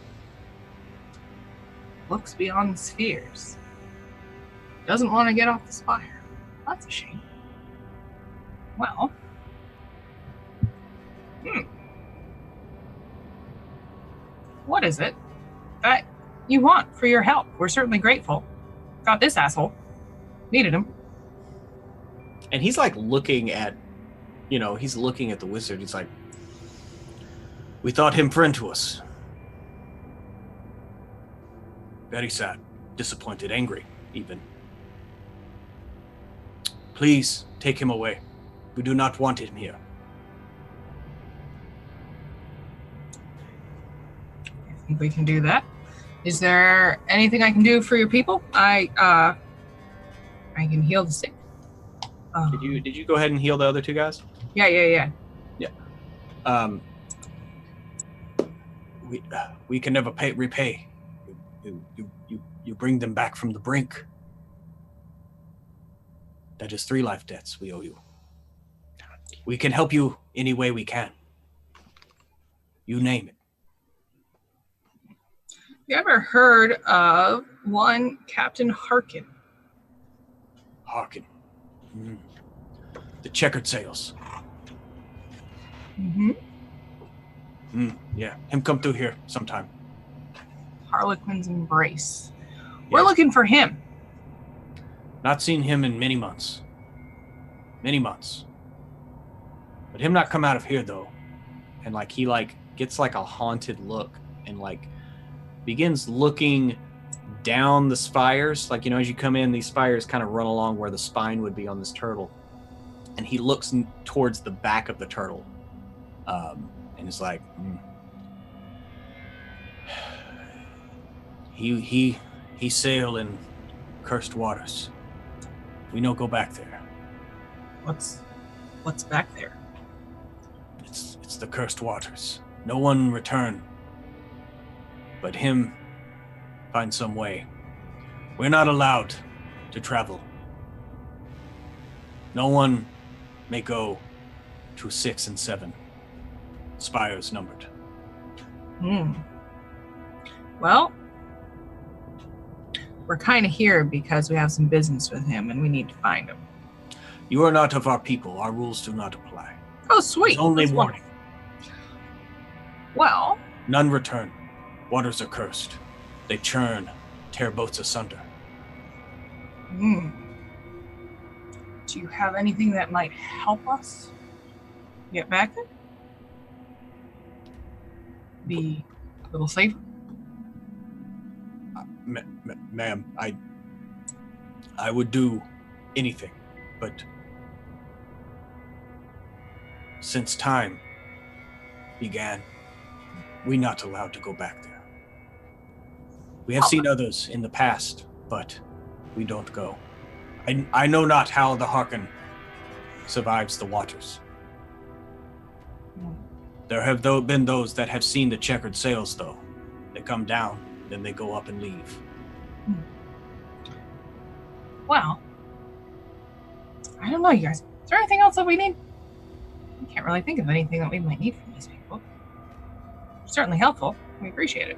Looks beyond the spheres. Doesn't want to get off the spire. That's a shame. Well. What is it that you want for your help? We're certainly grateful. Got this asshole. Needed him. And he's like looking at, he's looking at the wizard. He's like, we thought him friend to us. Very sad, disappointed, angry, even. Please take him away. We do not want him here. I think we can do that. Is there anything I can do for your people? I can heal the sick. Did you go ahead and heal the other two guys? Yeah. We can never repay. You bring them back from the brink. That is 3 life debts we owe you. We can help you any way we can. You name it. You ever heard of one Captain Harkin? Harkin. The checkered sails. Mm-hmm. Yeah, him come through here sometime. Harlequin's Embrace. Yes. We're looking for him. Not seen him in many months. But him not come out of here though. And he gets a haunted look and begins looking down the spires. As you come in, these spires kind of run along where the spine would be on this turtle. And he looks towards the back of the turtle. And it's like, he sail in cursed waters. We no go back there. What's back there? It's the cursed waters. No one return. But him find some way. We're not allowed to travel. No one may go to 6 and 7. Spires numbered. Well, we're kind of here because we have some business with him and we need to find him. You are not of our people. Our rules do not apply. Oh, sweet. It's only That's warning. Well, None return. Waters are cursed. They churn, tear boats asunder. do you have anything that might help us get back there? Be a little safer? Ma'am, I would do anything, but since time began, we not allowed to go back there. We have seen others in the past, but we don't go. I know not how the Harken survives the waters. There have been those that have seen the checkered sails, though. They come down, then they go up and leave. Well, I don't know, you guys. Is there anything else that we need? I can't really think of anything that we might need from these people. Certainly helpful. We appreciate it.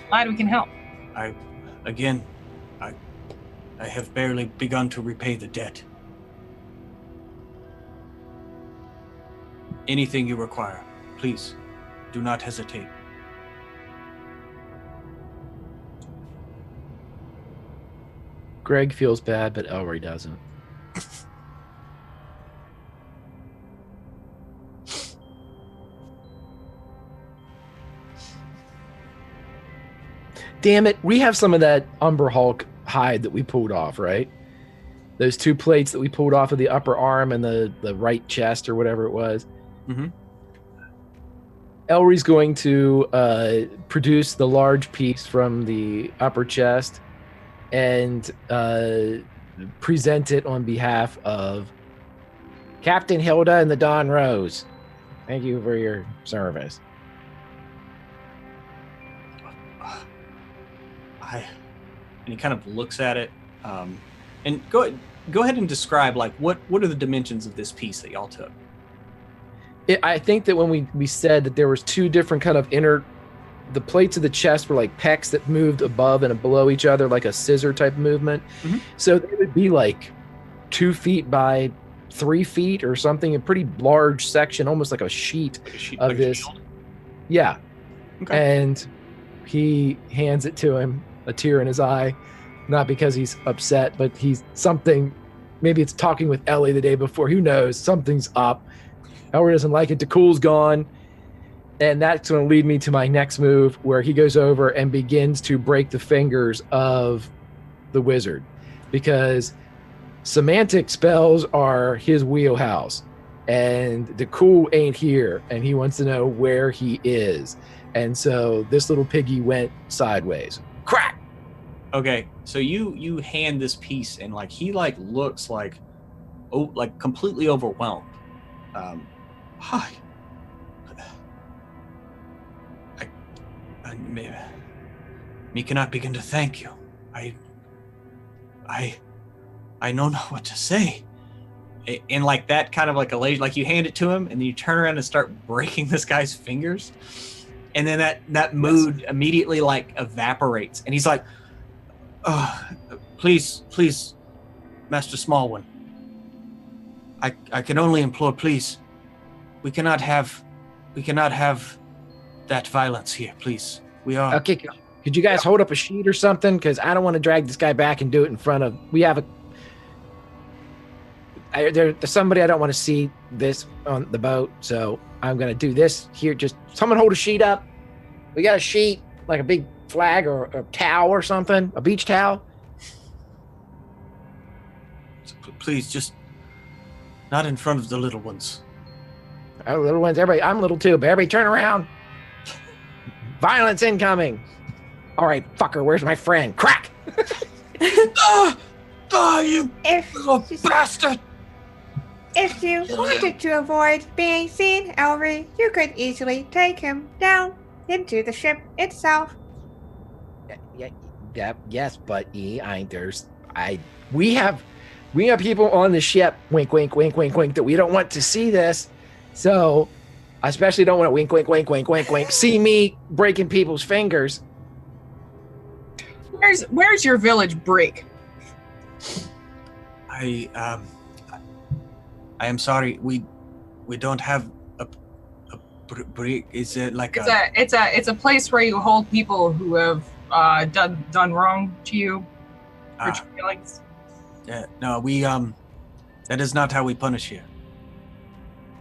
Glad we can help. I have barely begun to repay the debt. Anything you require, please, do not hesitate. Greg feels bad, but Ellery doesn't. Damn it, we have some of that Umber Hulk hide that we pulled off, right? Those 2 plates that we pulled off of the upper arm and the right chest or whatever it was. Mm-hmm. Elry's going to produce the large piece from the upper chest and present it on behalf of Captain Hilda and the Dawn Rose. Thank you for your service. And he kind of looks at it, and go ahead and describe, like, what are the dimensions of this piece that y'all took? I think that when we said that there was 2 different kind of the plates of the chest were like pecs that moved above and below each other, like a scissor type movement. Mm-hmm. So they would be like 2 feet by 3 feet or something, a pretty large section, almost like a sheet of this. Shield? Yeah. Okay. And he hands it to him, a tear in his eye, not because he's upset, but he's something, maybe it's talking with Ellie the day before, who knows, something's up. Ellie doesn't like it, DeCool's gone, and that's going to lead me to my next move, where he goes over and begins to break the fingers of the wizard, because semantic spells are his wheelhouse, and DeCool ain't here, and he wants to know where he is, and so this little piggy went sideways. Crack! Okay, so you hand this piece, and like he like looks like completely overwhelmed. Hi. Me cannot begin to thank you. I know not what to say. And like that kind of like like you hand it to him, and then you turn around and start breaking this guy's fingers, and then that mood immediately like evaporates, and he's like, please, Master Smallwood. I can only implore, please. We cannot have that violence here, please. We are... Okay, could you guys hold up a sheet or something? Because I don't want to drag this guy back and do it in front of... We have there's somebody I don't want to see this on the boat, so I'm going to do this here. Just someone hold a sheet up. We got a sheet, like a big flag or a towel or something, a beach towel. Please, just not in front of the little ones. Oh, little ones, everybody, I'm little too, but everybody turn around. Violence incoming. All right, fucker, where's my friend? Crack! You little bastard! If you wanted to avoid being seen, Elry, you could easily take him down into the ship itself. Yes, but we have people on the ship, wink, wink, wink, wink, wink, that we don't want to see this. So I especially don't want to wink, wink, wink, wink, wink, wink, see me breaking people's fingers. Where's your village break? I am sorry. We don't have a break. Is it like it's a place where you hold people who have done wrong to you. Hurt your feelings. No, we that is not how we punish here.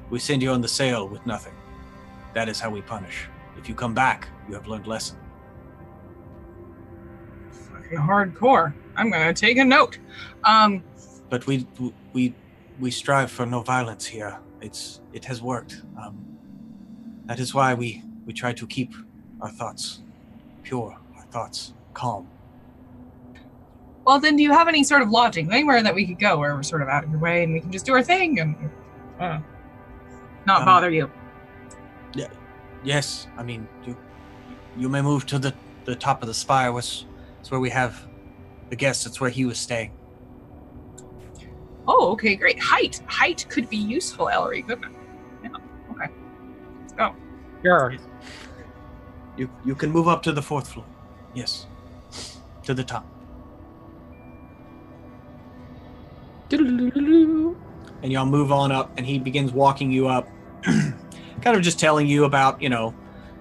We send you on the sail with nothing. That is how we punish. If you come back, you have learned lesson. Fucking hardcore. I'm gonna take a note. But we strive for no violence here. It has worked. That is why we try to keep our thoughts pure, our thoughts calm. Well, then, do you have any sort of lodging, anywhere that we could go where we're sort of out of your way and we can just do our thing and not bother you? Yes, I mean, you may move to the top of the spire. It's where we have the guest. It's where he was staying. Oh, okay, great. Height could be useful, Ellery. Goodness. Yeah, okay. Let's go. Sure. You can move up to the 4th floor. Yes, to the top. And y'all move on up, and he begins walking you up, kind of just telling you about,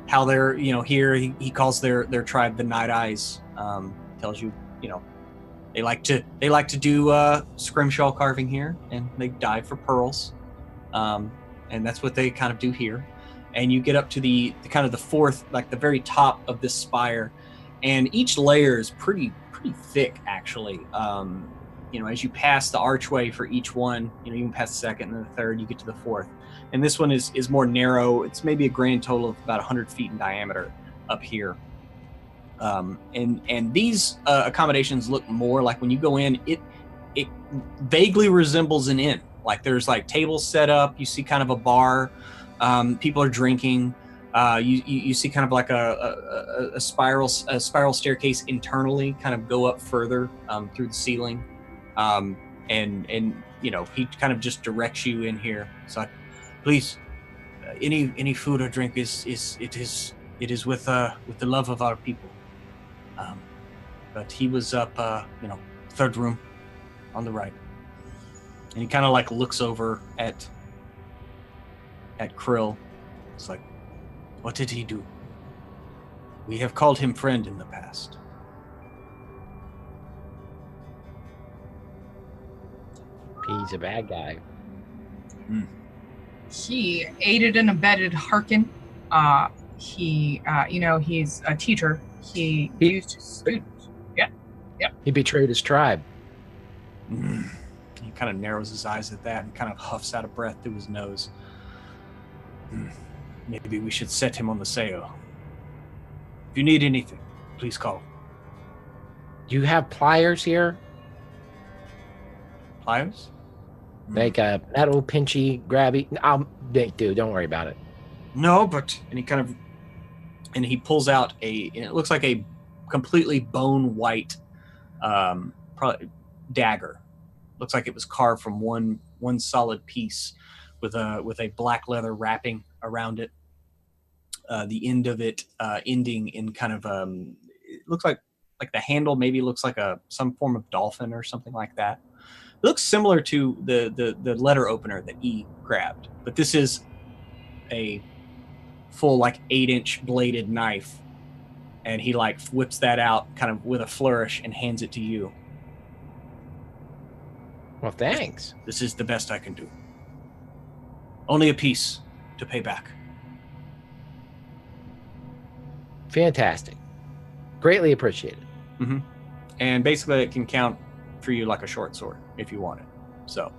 how they're, here. He calls their tribe the Night Eyes. Tells you, they like to do scrimshaw carving here, and they dive for pearls, and that's what they kind of do here. And you get up to the kind of the 4th, like the very top of this spire, and each layer is pretty thick, actually. As you pass the archway for each one, you can pass the 2nd and the 3rd, you get to the 4th. And this one is more narrow. It's maybe a grand total of about 100 feet in diameter up here. And these accommodations look more like, when you go in, it vaguely resembles an inn. Like there's like tables set up. You see kind of a bar. People are drinking. You see kind of like a spiral staircase internally, kind of go up further through the ceiling. And he kind of just directs you in here. So please, any food or drink is with the love of our people. But he was up 3rd room on the right. And he kind of like looks over at Krill. It's like, what did he do? We have called him friend in the past. He's a bad guy. He aided and abetted Harkin. He he's a teacher. He used his students. Yeah. He betrayed his tribe. He kind of narrows his eyes at that and kind of huffs out a breath through his nose. Maybe we should set him on the Sayo. If you need anything, please call. Do you have pliers here? Pliers? Like a metal pinchy grabby? Dude, don't worry about it. No, but and he pulls out and it looks like a completely bone white probably dagger. Looks like it was carved from one solid piece with a black leather wrapping around it. The end of it ending in kind of it looks like the handle maybe looks like some form of dolphin or something like that. It looks similar to the letter opener that E grabbed, but this is a full like 8-inch bladed knife, and he like whips that out kind of with a flourish and hands it to you. Well, thanks. This is the best I can do. Only a piece to pay back. Fantastic. Greatly appreciated. Mm-hmm. And basically it can count for you like a short sword if you want it. So.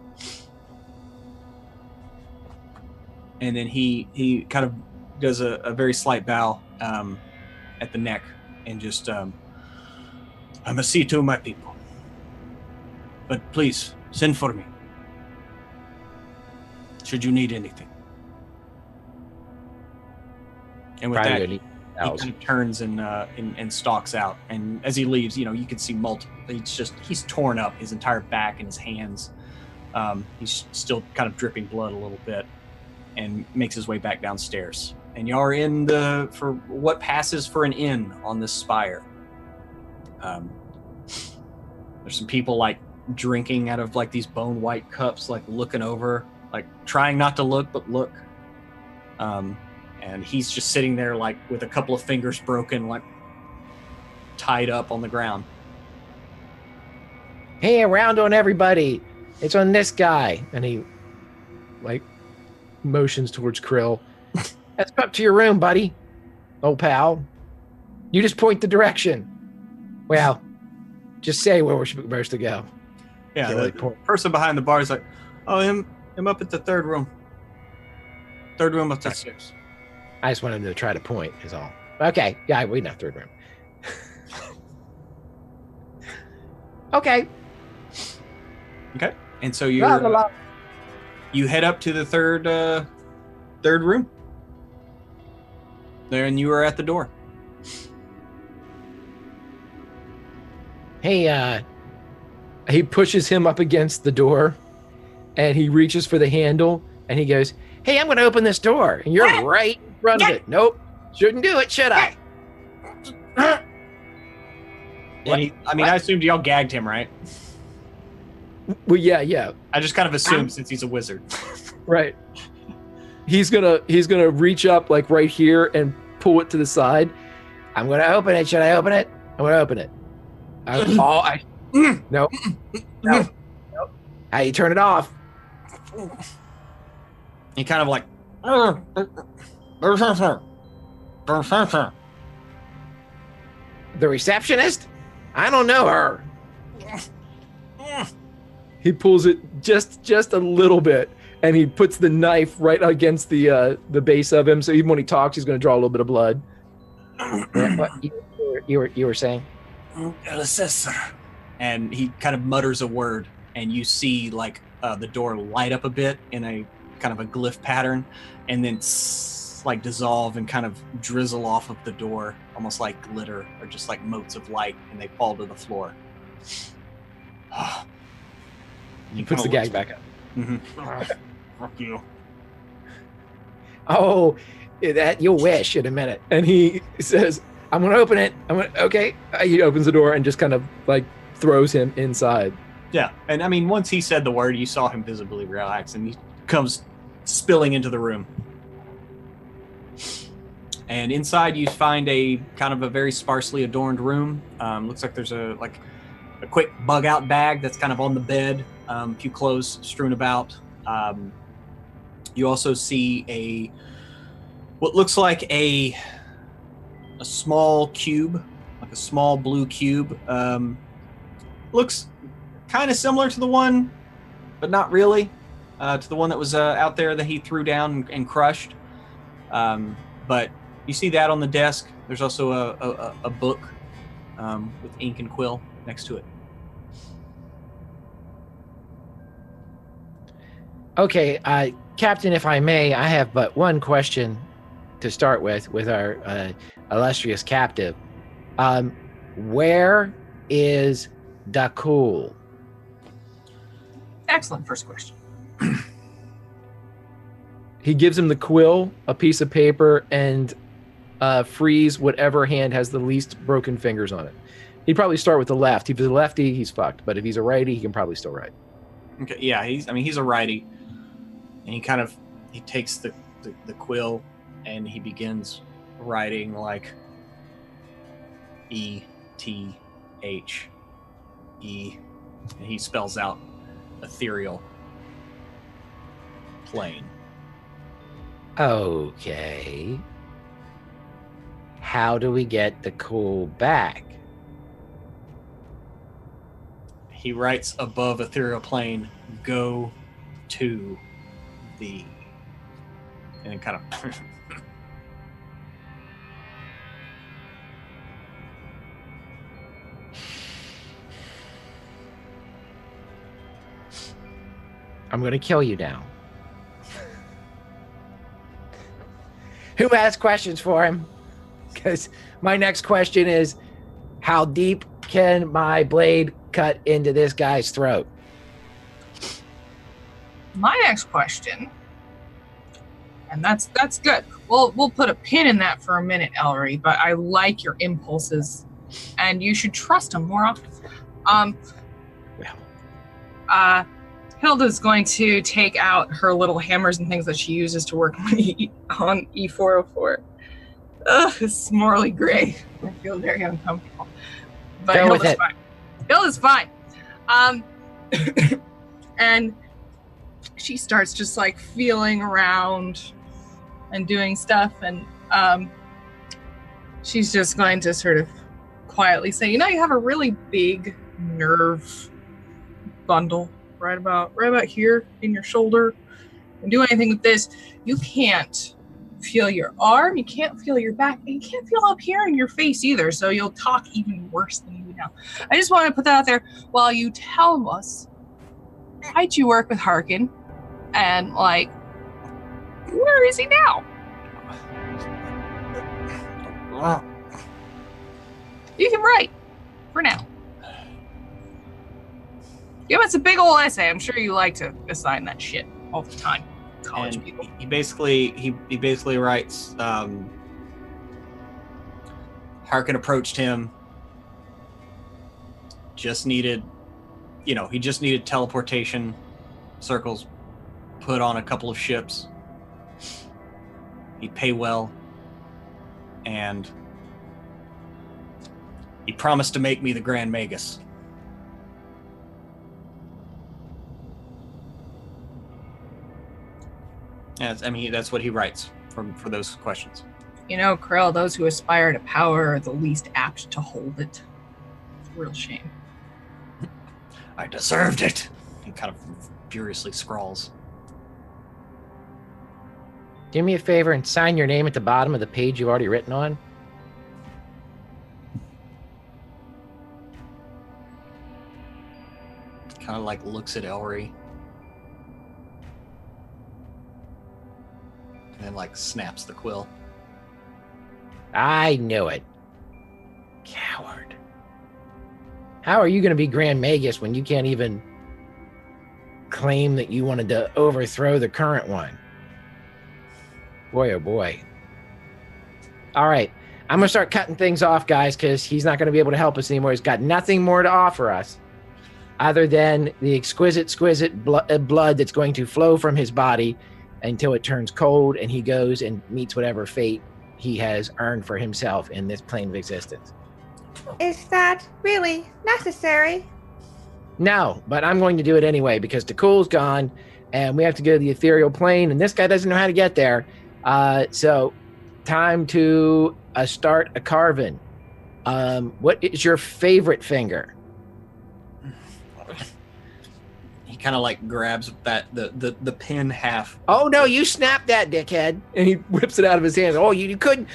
And then he kind of does a very slight bow at the neck and just, I must see to my people. But please, send for me. Should you need anything. And with that, he kind of turns and stalks out. And as he leaves, you can see multiple. He's torn up his entire back and his hands. He's still kind of dripping blood a little bit, and makes his way back downstairs. And y'all are in for what passes for an inn on this spire. There's some people like drinking out of like these bone white cups, like looking over, like trying not to look, but look. And he's just sitting there like with a couple of fingers broken, like tied up on the ground. Hey, around on everybody. It's on this guy. And he like motions towards Krill. Let's go up to your room, buddy. Oh, pal. You just point the direction. Well, just say where we're supposed to go. Yeah, the person behind the bar is like, oh, him up at the 3rd room. 3rd room upstairs. I just want him to try to point is all. Okay, yeah, we know 3rd room. Okay. Okay. And so you head up to the third room. There, and you are at the door. Hey, he pushes him up against the door, and he reaches for the handle, and he goes, "Hey, I'm going to open this door," and you're right in front of it. Nope, shouldn't do it, should I? And I assumed y'all gagged him, right? Well, yeah. I just kind of assumed since he's a wizard. Right. He's gonna reach up like right here and pull it to the side. I'm gonna open it. Should I open it? I'm gonna open it. No. How you turn it off? He kind of like. The receptionist? I don't know her. He pulls it just a little bit, and he puts the knife right against the base of him. So even when he talks, he's going to draw a little bit of blood. What you were saying? And he kind of mutters a word, and you see like the door light up a bit in a kind of a glyph pattern, and then like dissolve and kind of drizzle off of the door, almost like glitter or just like motes of light, and they fall to the floor. He puts the gag back up. Mm-hmm. Fuck you. Oh, that you'll wish in a minute. And he says, "I'm going to open it. Okay." He opens the door and just kind of like throws him inside. Yeah, and I mean, once he said the word, you saw him visibly relax, and he comes spilling into the room. And inside, you find a kind of a very sparsely adorned room. Looks like there's a quick bug-out bag that's kind of on the bed. A few clothes strewn about. You also see what looks like a small cube, like a small blue cube. Looks kind of similar to the one, but not really, to the one that was out there that he threw down and crushed. But you see that on the desk. There's also a book with ink and quill next to it. Okay, Captain, if I may, I have but one question to start with our illustrious captive. Where is Dakul? Excellent first question. He gives him the quill, a piece of paper, and freeze whatever hand has the least broken fingers on it. He'd probably start with the left. If he's a lefty, he's fucked. But if he's a righty, he can probably still write. Okay, yeah, he's a righty. And he takes the quill and he begins writing like ETHE, and he spells out ethereal plane. Okay. How do we get the cool back? He writes above ethereal plane, "Go to the," and then kind of I'm going to kill you now. Who has questions for him? Because my next question is, how deep can my blade cut into this guy's throat? My next question, and that's good. We'll put a pin in that for a minute, Ellery, but I like your impulses, and you should trust them more often. Hilda's going to take out her little hammers and things that she uses to work on E404. Ugh, it's morally gray. I feel very uncomfortable. But Go with Hilda's it. fine. Hilda's fine. And she starts just like feeling around and doing stuff, and she's just going to sort of quietly say, you have a really big nerve bundle right about here in your shoulder, and do anything with this. You can't feel your arm, you can't feel your back, and you can't feel up here in your face either, so you'll talk even worse than you would now. I just want to put that out there while you tell us why'd you work with Harkin, and like, where is he now? You can write for now. Yeah, it's a big old essay. I'm sure you like to assign that shit all the time. College and people. He basically writes. Harkin approached him. Just needed, he just needed teleportation circles put on a couple of ships. He'd pay well, and he promised to make me the Grand Magus. That's what he writes for those questions. Krill, those who aspire to power are the least apt to hold it. It's a real shame. I deserved it. He kind of furiously scrawls. Do me a favor and sign your name at the bottom of the page you've already written on. Kind of like looks at Elry. And then like snaps the quill. I knew it. Coward. How are you going to be Grand Magus when you can't even claim that you wanted to overthrow the current one? Boy, oh boy. All right. I'm going to start cutting things off, guys, because he's not going to be able to help us anymore. He's got nothing more to offer us other than the exquisite blood that's going to flow from his body until it turns cold and he goes and meets whatever fate he has earned for himself in this plane of existence. Is that really necessary? No, but I'm going to do it anyway because Takul's gone and we have to go to the ethereal plane and this guy doesn't know how to get there. So time to start a carving. What is your favorite finger? He kind of like grabs the pin half. Oh no, you snapped that, dickhead. And he whips it out of his hands. Oh, you couldn't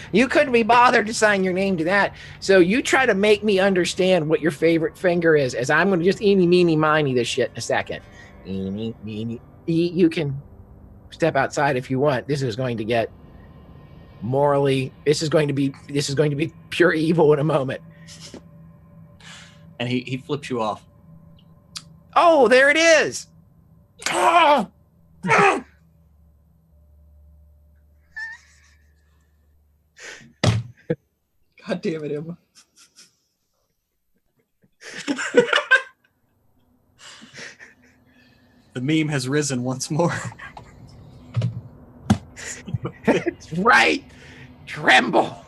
be bothered to sign your name to that. So you try to make me understand what your favorite finger is, as I'm going to just eeny, meeny, miny this shit in a second. Eeny, meeny, you can step outside if you want. This is going to get this is going to be pure evil in a moment. And he flips you off. Oh, there it is. God damn it, Emma. The meme has risen once more. That's right. Tremble.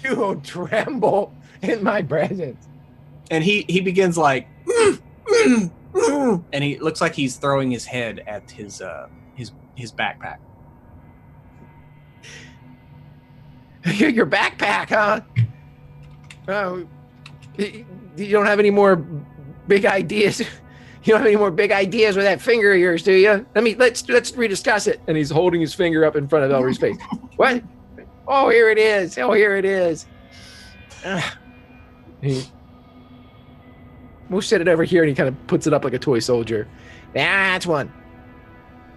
You will tremble in my presence. And he begins like, and he looks like he's throwing his head at his backpack. Your backpack, huh? Oh, you don't have any more big ideas. You don't have any more big ideas with that finger of yours, do you? Let's rediscuss it. And he's holding his finger up in front of Elry's face. What? Oh, here it is. We'll set it over here, and he kind of puts it up like a toy soldier. That's one.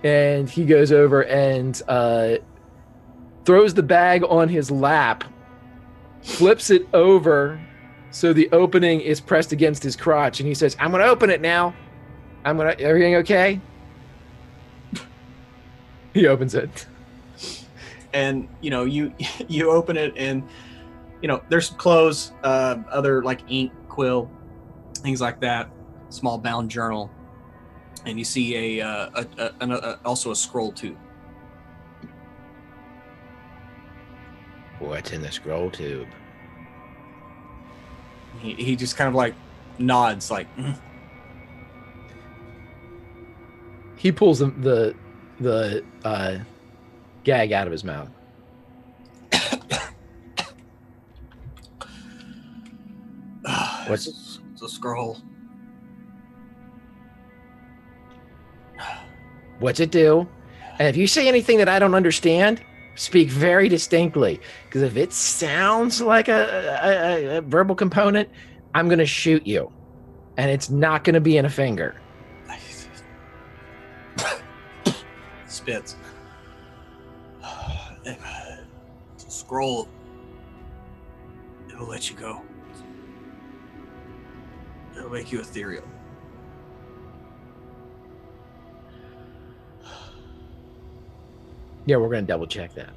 And he goes over and throws the bag on his lap, flips it over so the opening is pressed against his crotch, and he says, I'm going to open it now. Everything okay? He opens it. And, you open it, and, there's some clothes, other like ink, quill, things like that, small bound journal, and you see also a scroll tube. What's in the scroll tube? He just kind of like nods, like. He pulls the gag out of his mouth. It's a scroll. What's it do? And if you say anything that I don't understand, speak very distinctly. Because if it sounds like a verbal component, I'm going to shoot you. And it's not going to be in a finger. Spits. Scroll. It'll let you go. It'll make you ethereal. Yeah, we're going to double check that.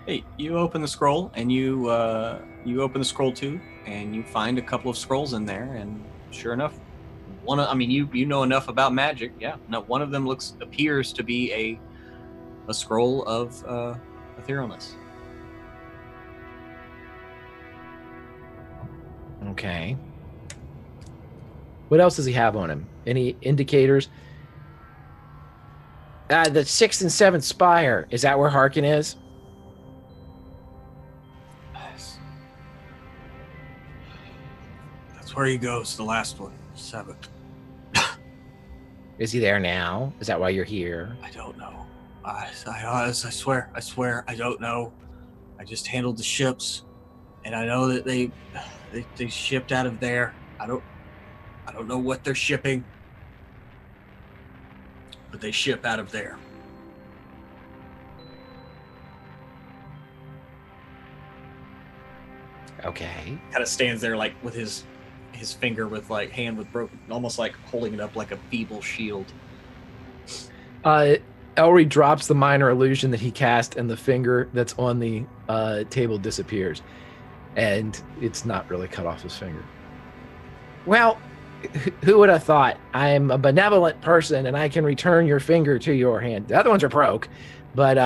Hey, you open the scroll, and you open the scroll too, and you find a couple of scrolls in there, and sure enough, you know enough about magic, yeah. No, one of them appears to be a scroll of etherealness. Okay. What else does he have on him? Any indicators? The 6th and 7th spire. Is that where Harkin is? That's where he goes, the last one, 7th. Is he there now? Is that why you're here? I don't know. I swear, I don't know. I just handled the ships, and I know that they shipped out of there. I don't know what they're shipping, but they ship out of there. Okay. Kind of stands there like with his finger with like hand with broken, almost like holding it up like a feeble shield. Elry drops the minor illusion that he cast, and the finger that's on the table disappears, and it's not really cut off his finger. Well, who would have thought? I'm a benevolent person, and I can return your finger to your hand. The other ones are broke, but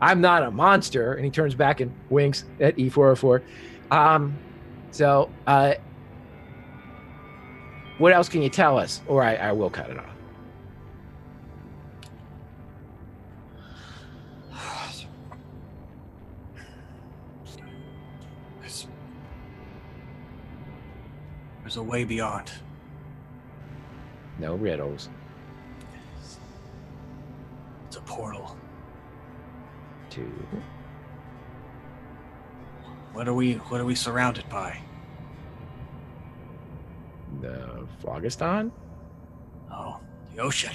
I'm not a monster. And he turns back and winks at E404. So what else can you tell us? Or I will cut it off. There's a way beyond. No riddles. It's a portal. To What are we surrounded by? the Phlogiston? Oh, the ocean.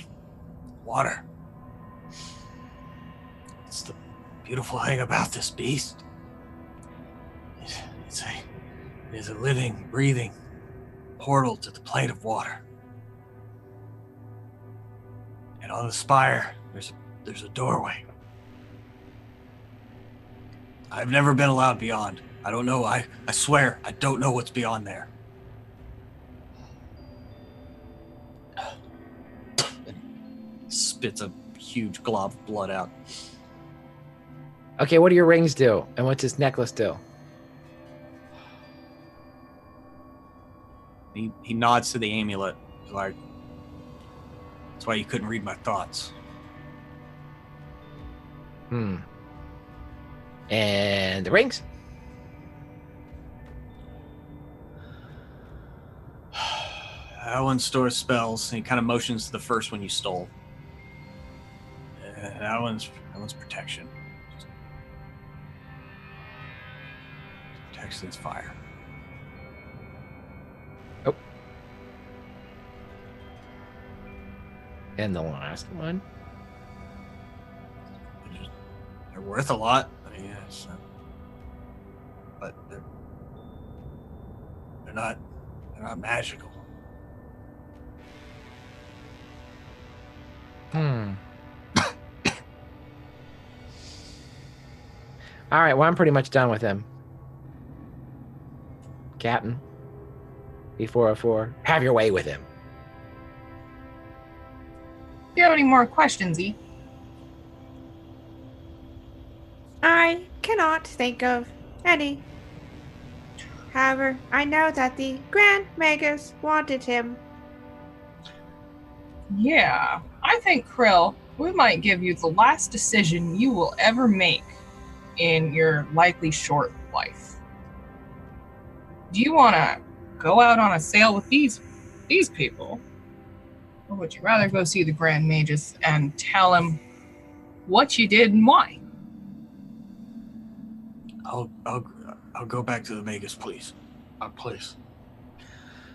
Water. It's the beautiful thing about this beast. It is a living, breathing portal to the plane of water. And on the spire, there's a doorway. I've never been allowed beyond. I don't know. I swear, I don't know what's beyond there. Spits a huge glob of blood out. Okay, what do your rings do? And what's his necklace do? He nods to the amulet. He's like, that's why you couldn't read my thoughts. And the rings? That one stores spells, and he kind of motions to the first one you stole. That one's protection. Protects against fire. Oh. And the last one? They're worth a lot. I mean, but they're not magical. All right, well, I'm pretty much done with him. Captain, E404, have your way with him. Do you have any more questions, E? I cannot think of any. However, I know that the Grand Magus wanted him. Yeah, I think, Krill, we might give you the last decision you will ever make in your likely short life. Do you want to go out on a sail with these people? Or would you rather go see the Grand Magus and tell him what you did and why? I'll go back to the Magus, please. Please.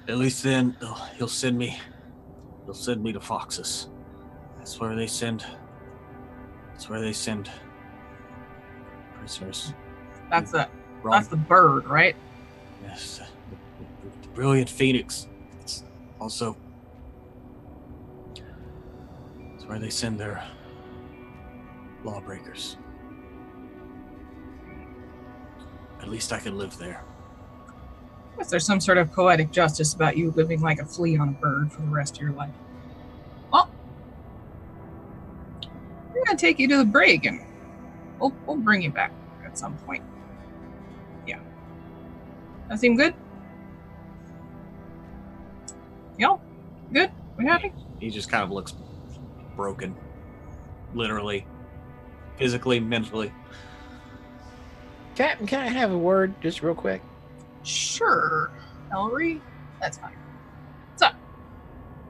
At least then he'll send me. He'll send me to Fox's. That's where they send. That's where they send prisoners. That's the bird, right? Yes, the brilliant phoenix. It's also. It's where they send their lawbreakers. At least I can live there. Guess there's some sort of poetic justice about you living like a flea on a bird for the rest of your life. Well, we're gonna take you to the brig, and we'll bring you back at some point. Yeah, that seem good? Y'all good? We happy? He just kind of looks broken, literally, physically, mentally. Captain, can I have a word just real quick? Sure, Ellery. That's fine. What's up?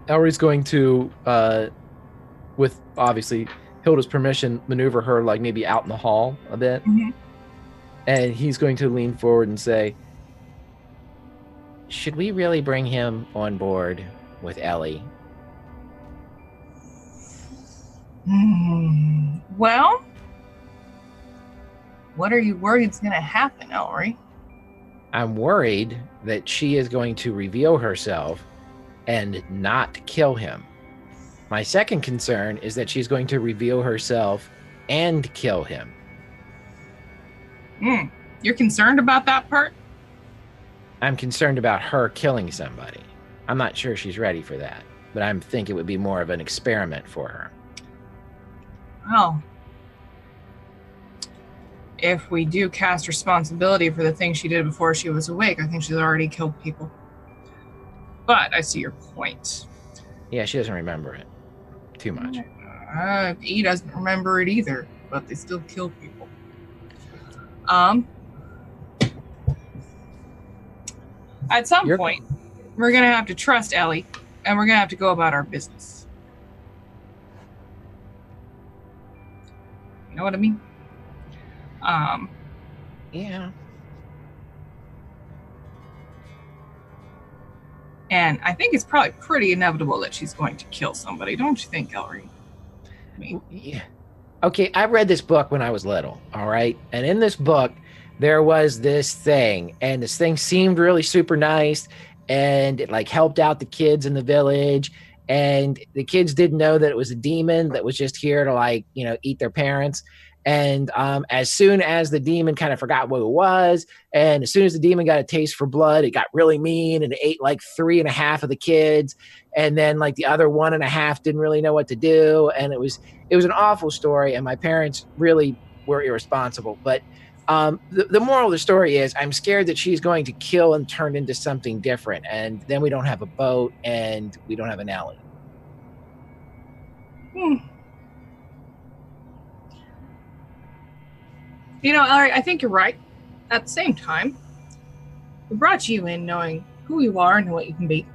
Ellery's going to, with obviously Hilda's permission, maneuver her like maybe out in the hall a bit. Mm-hmm. And he's going to lean forward and say, should we really bring him on board with Ellie? Well, what are you worried is going to happen, Ellery? I'm worried that she is going to reveal herself and not kill him. My second concern is that she's going to reveal herself and kill him. You're concerned about that part? I'm concerned about her killing somebody. I'm not sure she's ready for that, but I think it would be more of an experiment for her. Well, if we do cast responsibility for the things she did before she was awake, I think she's already killed people. But I see your point. Yeah, she doesn't remember it too much. He doesn't remember it either, but they still kill people. At some point, we're going to have to trust Ellie, and we're going to have to go about our business. You know what I mean? Yeah. And I think it's probably pretty inevitable that she's going to kill somebody, don't you think, Ellery? Yeah. Okay, I read this book when I was little, all right? And in this book, there was this thing, and this thing seemed really super nice, and it like helped out the kids in the village, and the kids didn't know that it was a demon that was just here to like, eat their parents. And as soon as the demon kind of forgot what it was, and as soon as the demon got a taste for blood, it got really mean and it ate like 3.5 of the kids. And then like the other 1.5 didn't really know what to do. And it was an awful story. And my parents really were irresponsible. But the moral of the story is I'm scared that she's going to kill and turn into something different. And then we don't have a boat and we don't have an alley. Ellery, I think you're right. At the same time, we brought you in knowing who you are and what you can be.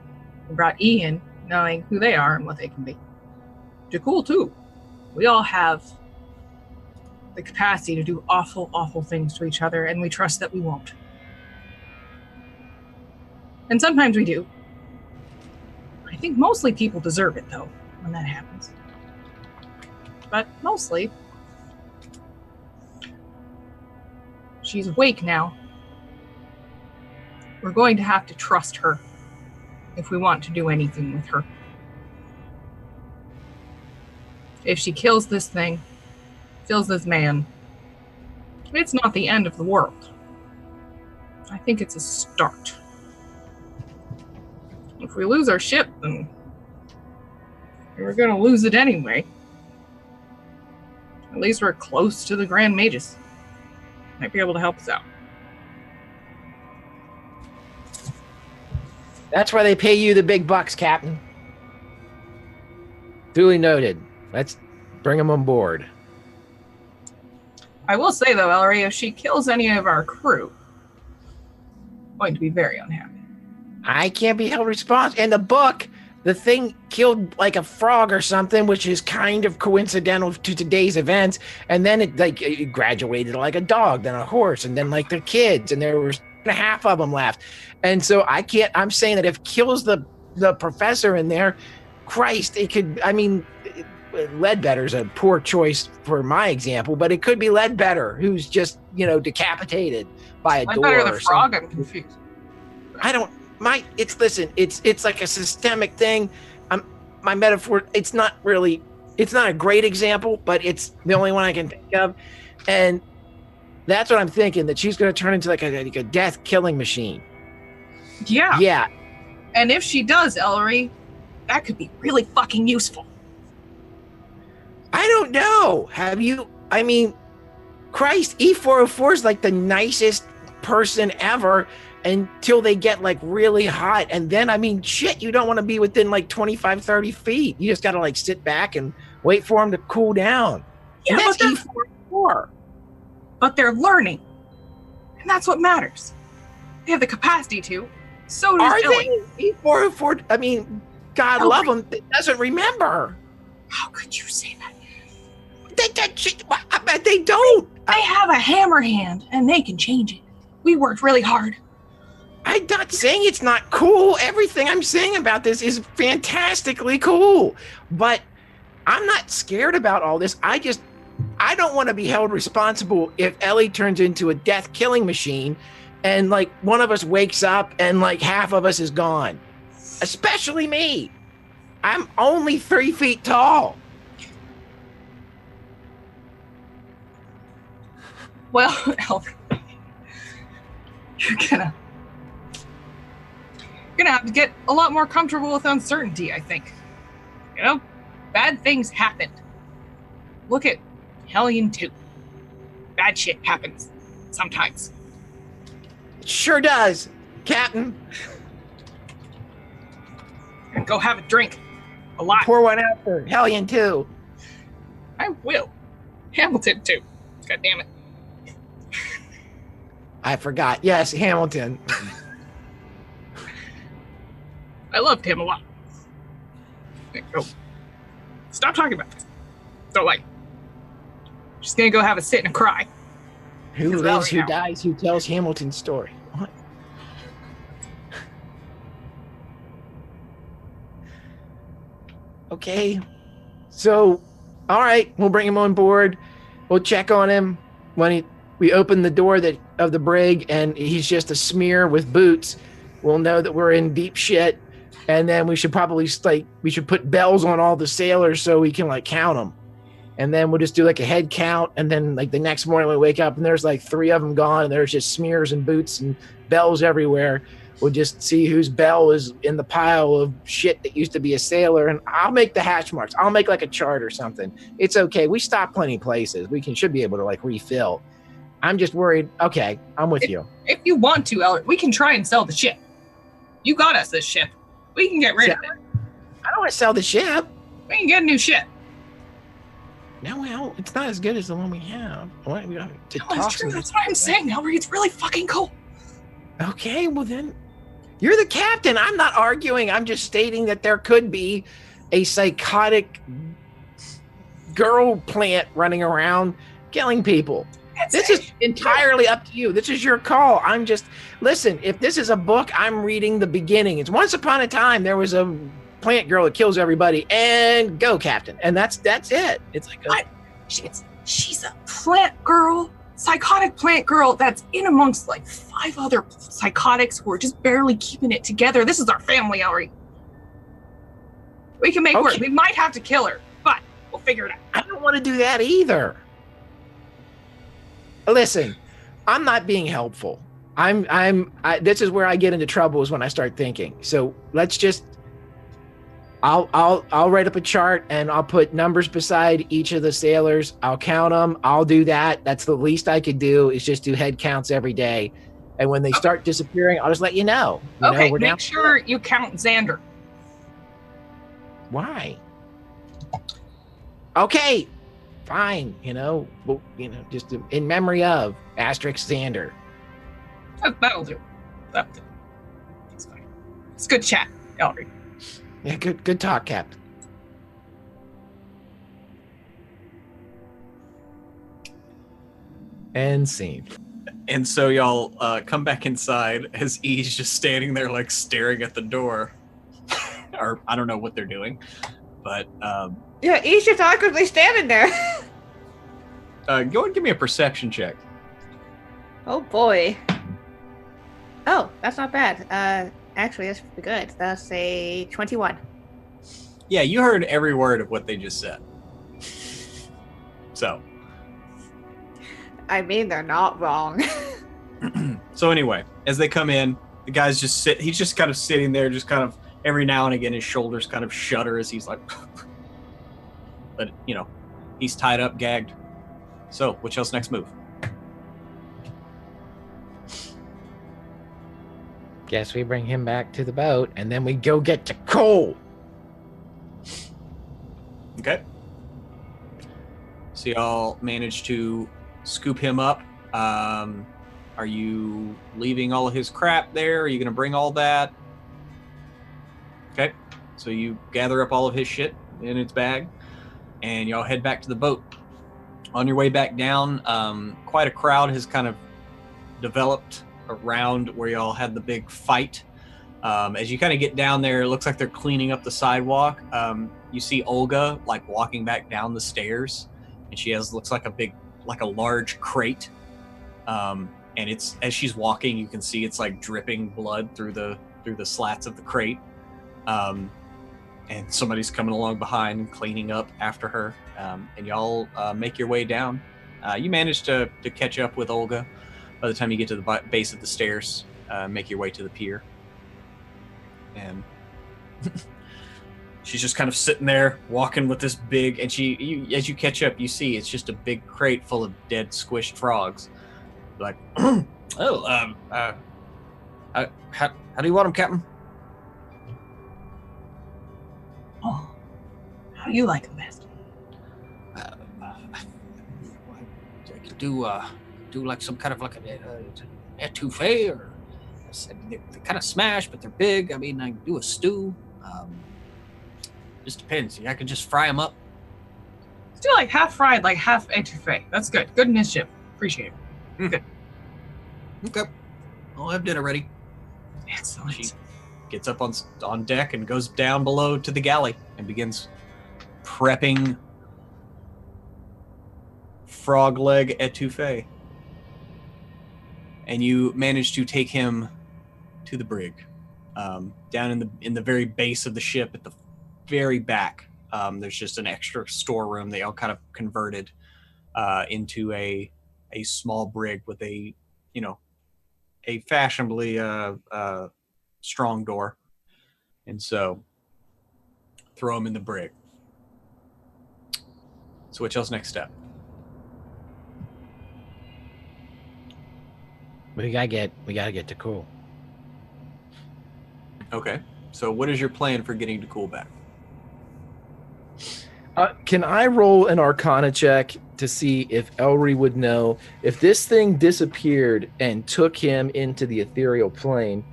We brought Ian knowing who they are and what they can be. You're cool, too. We all have the capacity to do awful, awful things to each other, and we trust that we won't. And sometimes we do. I think mostly people deserve it, though, when that happens. But mostly, she's awake now. We're going to have to trust her if we want to do anything with her. If she kills this thing, kills this man, it's not the end of the world. I think it's a start. If we lose our ship, then we're going to lose it anyway. At least we're close to the Grand Mages. Might be able to help us out. That's why they pay you the big bucks, Captain. Duly noted. Let's bring them on board. I will say, though, Ellery, if she kills any of our crew, I'm going to be very unhappy. I can't be held responsible. In the book, the thing killed like a frog or something, which is kind of coincidental to today's events. And then it graduated like a dog, then a horse, and then like their kids. And there was half of them left. And so I'm saying that if it kills the professor in there, Christ, it could, I mean, Ledbetter's a poor choice for my example, but it could be Ledbetter, who's just, decapitated by a door. Ledbetter the or frog, something. I'm confused. It's like a systemic thing. My metaphor, it's not a great example, but it's the only one I can think of. And that's what I'm thinking, that she's going to turn into like a death killing machine. Yeah. Yeah. And if she does, Ellery, that could be really fucking useful. I don't know. Christ, E404 is like the nicest person ever until they get like really hot. And then, shit, you don't want to be within like 25, 30 feet. You just got to like sit back and wait for them to cool down. Yeah, and that's E404. But they're learning. And that's what matters. They have the capacity to. So does Ellie. They? E404, God Ellie. love them, it doesn't remember. How could you say that? They don't. They have a hammer hand, and they can change it. We worked really hard. I'm not saying it's not cool. Everything I'm saying about this is fantastically cool. But I'm not scared about all this. I don't want to be held responsible if Ellie turns into a death killing machine and like one of us wakes up and like half of us is gone. Especially me. I'm only 3 feet tall. Well, Ellery, you're gonna have to get a lot more comfortable with uncertainty, I think. Bad things happened. Look at Hellion 2. Bad shit happens sometimes. It sure does, Captain. And go have a drink. A lot. Pour one out for Hellion 2. I will. Hamilton too. God damn it. I forgot. Yes, Hamilton. I loved him a lot. Oh. Stop talking about this. Don't like. Just gonna go have a sit and a cry. Who lives, who dies, who tells Hamilton's story? What? Okay. So, all right, we'll bring him on board. We'll check on him when we open the door of the brig and he's just a smear with boots. We'll know that we're in deep shit. And then we should probably put bells on all the sailors so we can like count them. And then we'll just do like a head count. And then like the next morning we wake up and there's like 3 of them gone and there's just smears and boots and bells everywhere. We'll just see whose bell is in the pile of shit that used to be a sailor. And I'll make the hatch marks. I'll make like a chart or something. It's okay. We stop plenty of places. Should be able to like refill. I'm just worried. Okay, I'm with you. If you want to, Ellery, we can try and sell the ship. You got us this ship. We can get rid of it. I don't want to sell the ship. We can get a new ship. No, well, it's not as good as the one we have. That's true. That's what I'm saying, Ellery. It's really fucking cool. Okay, well then, you're the captain. I'm not arguing. I'm just stating that there could be a psychotic girl plant running around killing people. This is entirely up to you. This is your call. Listen, if this is a book, I'm reading the beginning. It's once upon a time, there was a plant girl that kills everybody and go, Captain. And that's it. It's like she's a plant girl, psychotic plant girl that's in amongst like 5 other psychotics who are just barely keeping it together. This is our family, Ellery. We can make work. We might have to kill her, but we'll figure it out. I don't want to do that either. Listen, I'm not being helpful. This is where I get into trouble, is when I start thinking. So let's just, I'll write up a chart and I'll put numbers beside each of the sailors. I'll count them. I'll do that. That's the least I could do, is just do head counts every day. And when they start disappearing, I'll just let you know. Make sure you count Xander. Why? Okay. Fine, just in memory of asterisk Xander. That'll do. That's fine. It's good chat, Ellery. Yeah, good talk, Captain. End scene. And so y'all come back inside as E's just standing there, like staring at the door, or I don't know what they're doing, but Yeah, he's just awkwardly standing there. go and give me a perception check. Oh boy. Oh, that's not bad. Actually, that's pretty good. That's a 21. Yeah, you heard every word of what they just said. So. I mean, they're not wrong. So anyway, as they come in, the guy's he's just kind of sitting there, just kind of every now and again his shoulders kind of shudder as he's like, but he's tied up, gagged. So what's y'all's next move? Guess we bring him back to the boat, and then we go get to Cole. Okay. So y'all manage to scoop him up. Are you leaving all of his crap there? Are you going to bring all that? Okay. So you gather up all of his shit in its bag, and y'all head back to the boat. On your way back down, quite a crowd has kind of developed around where y'all had the big fight. As you kind of get down there, it looks like they're cleaning up the sidewalk. You see Olga like walking back down the stairs, and she looks like a large crate. And it's as she's walking, you can see it's like dripping blood through the slats of the crate. And somebody's coming along behind and cleaning up after her. And y'all make your way down. You manage to catch up with Olga by the time you get to the base of the stairs. Make your way to the pier. And she's just kind of sitting there walking with this big, and as you catch up, you see it's just a big crate full of dead squished frogs. Like, how do you want them, Captain? Oh, how do you like them best? I could do like some kind of like an etouffee, or they're kind of smashed, but they're big. I mean, I can do a stew. Just depends. I could just fry them up. Let's do like half fried, like half etouffee. That's good. Good initiative. Appreciate it. Good. Okay. I'll have dinner ready. Excellent. She gets up on deck and goes down below to the galley and begins prepping frog leg etouffee. And you manage to take him to the brig, down in the very base of the ship at the very back. There's just an extra storeroom they all kind of converted into a small brig with a fashionably strong door. And so throw him in the brig. So what y'all's next step? We gotta get to Cole. Okay. So what is your plan for getting to Coolback? Can I roll an Arcana check to see if Elry would know if this thing disappeared and took him into the ethereal plane?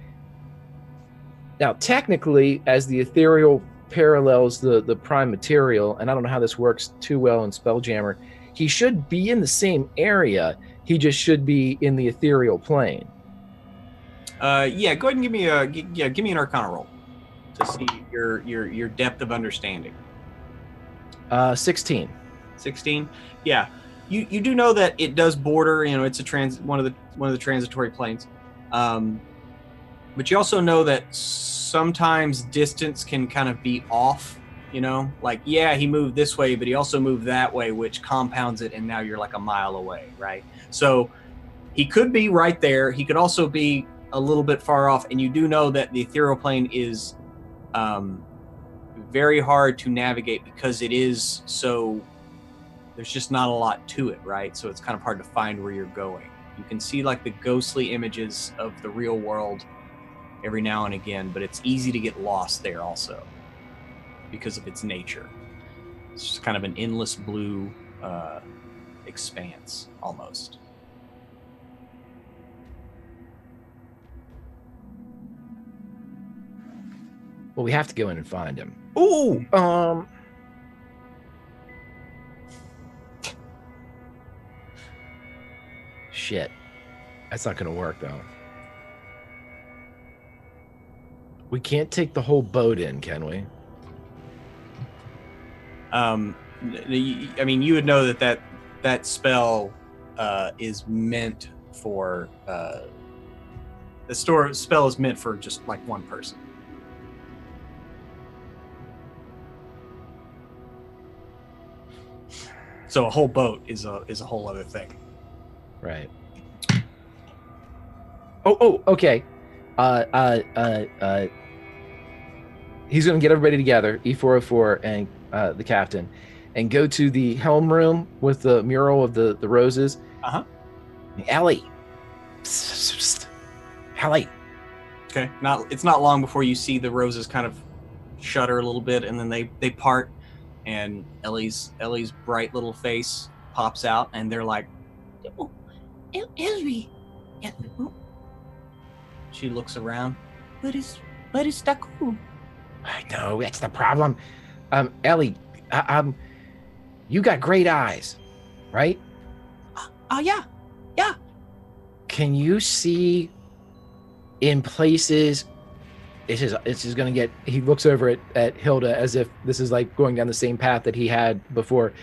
Now, technically, as the ethereal parallels the prime material, and I don't know how this works too well in Spelljammer, he should be in the same area. He just should be in the ethereal plane. Yeah, go ahead and give me an Arcana roll to see your depth of understanding. 16. 16. Yeah, you do know that it does border. It's one of the transitory planes. But you also know that sometimes distance can kind of be off. Like, yeah, he moved this way, but he also moved that way, which compounds it, and now you're like a mile away, right? So he could be right there. He could also be a little bit far off, and you do know that the ethereal plane is very hard to navigate because it is so. There's just not a lot to it, right? So it's kind of hard to find where you're going. You can see like the ghostly images of the real world every now and again, but it's easy to get lost there also because of its nature. It's just kind of an endless blue expanse almost. Well, we have to go in and find him. Ooh! Shit. That's not going to work, though. We can't take the whole boat in, can we? I mean, you would know that spell is meant for spell is meant for just like one person. So a whole boat is a whole other thing. Right. Oh, okay. He's going to get everybody together, E404 and the captain, and go to the helm room with the mural of the roses. Uh-huh. Ellie. Ellie. Okay. It's not long before you see the roses kind of shudder a little bit, and then they part, and Ellie's bright little face pops out, and they're like, Oh, Ellie. She looks around. Where is Taku? I know, that's the problem. Ellie, you got great eyes, right? Yeah. Can you see in places? This is going to get. He looks over at Hilda as if this is like going down the same path that he had before.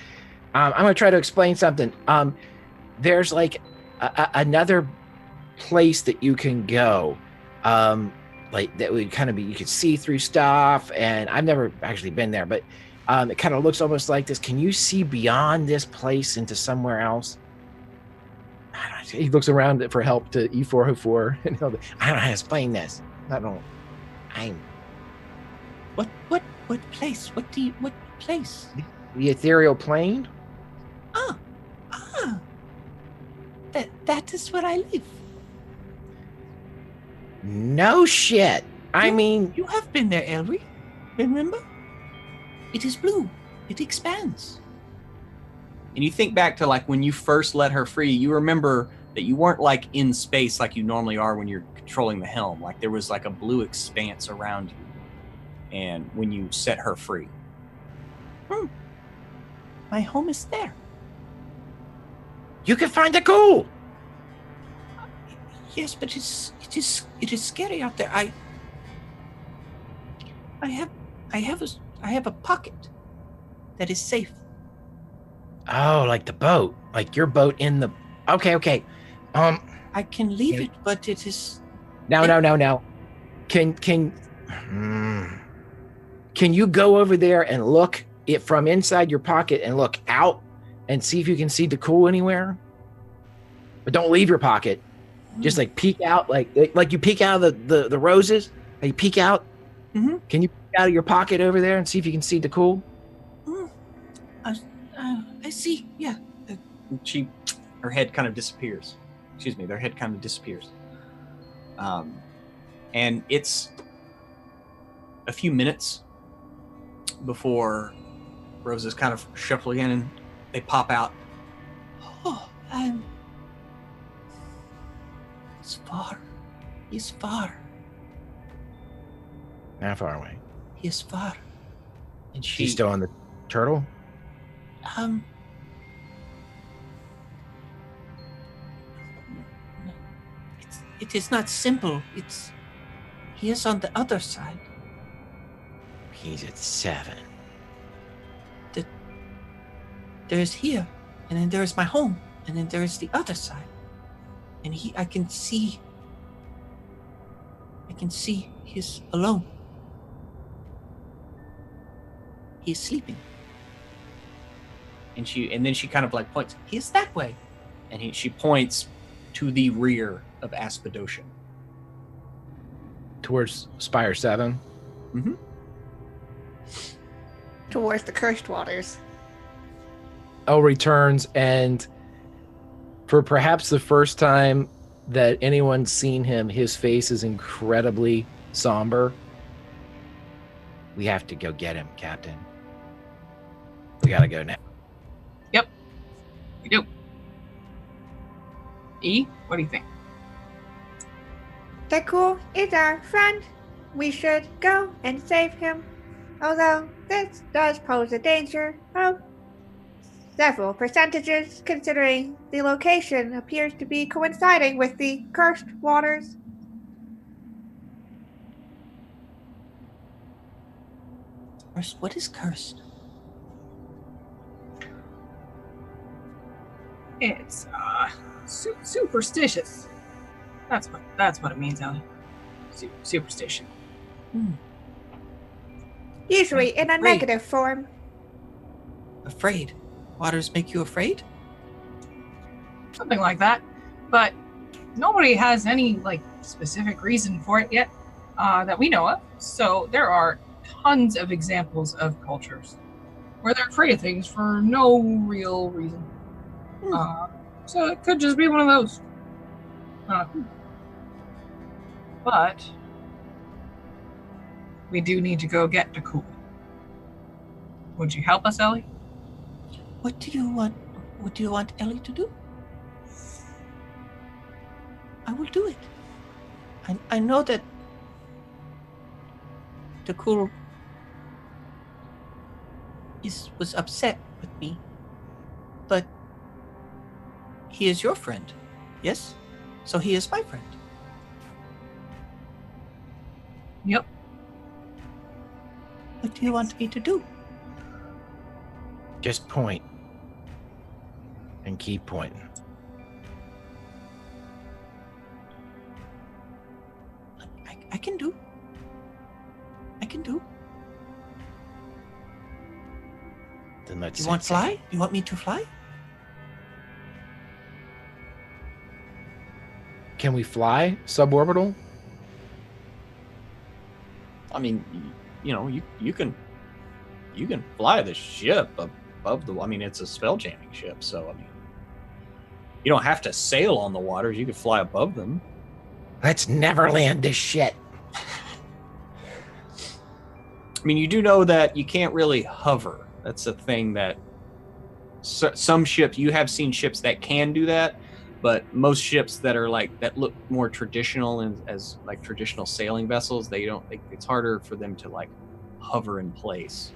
I'm going to try to explain something. There's like another place that you can go, like that would kind of be, you could see through stuff, and I've never actually been there, but it kind of looks almost like this. Can you see beyond this place into somewhere else? He looks around for help to E404, and I don't know how to explain this. What place? What place? The ethereal plane? That is where I live. No shit. I mean, You have been there, Elry. Remember? It is blue. It expands. And you think back to like when you first let her free, you remember that you weren't like in space like you normally are when you're controlling the helm. Like there was like a blue expanse around you. And when you set her free. My home is there. you can find the gold. Yes, but it is scary out there. I have a pocket that is safe. Oh, like the boat, like your boat in the. Okay. I can leave it, but it is. No. Can you go over there and look it from inside your pocket and look out and see if you can see the cool anywhere? But don't leave your pocket. Just like peek out, like you peek out of the roses. You peek out. Mm-hmm. Can you peek out of your pocket over there and see if you can see the cool? I see. Yeah. Her head kind of disappears. Excuse me, their head kind of disappears. And it's a few minutes before roses kind of shuffle again and they pop out. Oh, it's far. He's far. How far away? He is far. And She's still on the turtle? It is not simple. He is on the other side. He's at 7. There's here, and then there's my home, and then there's the other side. And I can see he's alone. He's sleeping. And then she kind of like points. He's that way, and she points to the rear of Aspidoshan. Towards Spire 7? Mm-hmm. Towards the cursed waters. Elle returns, and for perhaps the first time that anyone's seen him, his face is incredibly somber. We have to go get him, Captain. We gotta go now. Yep. We do. E, what do you think? Deku is our friend. We should go and save him. Although this does pose a danger of several percentages, considering the location appears to be coinciding with the cursed waters. What is cursed? It's superstitious. That's what it means, Ellie. Superstition. Usually in a Great. negative form. Afraid. Waters make you afraid? Something like that. But nobody has any specific reason for it yet that we know of. So there are tons of examples of cultures where they're afraid of things for no real reason. So it could just be one of those. But we do need to go get Dakul. Would you help us, Ellie? What do you want? What do you want Ellie to do? I will do it. I know that Dakul was upset with me, but he is your friend, yes? So he is my friend. Yep. What do you want me to do? Just point. And keep pointing. I can do. Then let's You want fly? You want me to fly? Can we fly suborbital? I mean, you can fly the ship above the. I mean, it's a spell jamming ship, so I mean, you don't have to sail on the waters. You could fly above them. Let's never land this shit. I mean, you do know that you can't really hover. That's a thing that some ships, you have seen ships that can do that, but most ships that are that look more traditional and as traditional sailing vessels, they don't. It's harder for them to hover in place.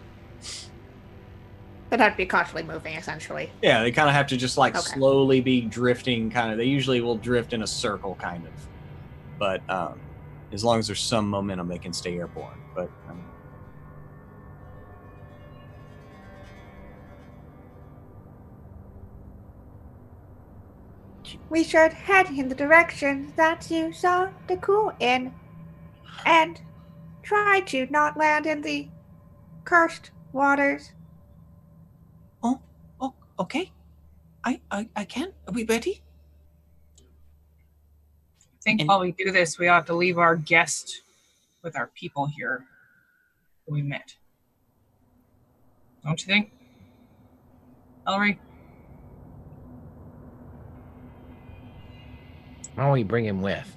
They'd have to be constantly moving, essentially. Yeah, they kind of have to just slowly be drifting. Kind of, they usually will drift in a circle, kind of. But as long as there's some momentum, they can stay airborne. But We should head in the direction that you saw Dakul in, and try to not land in the cursed waters. Oh, okay. I can. Are we ready? I think while we do this, we ought to leave our guest with our people here who we met. Don't you think, Ellery? Why don't we bring him with?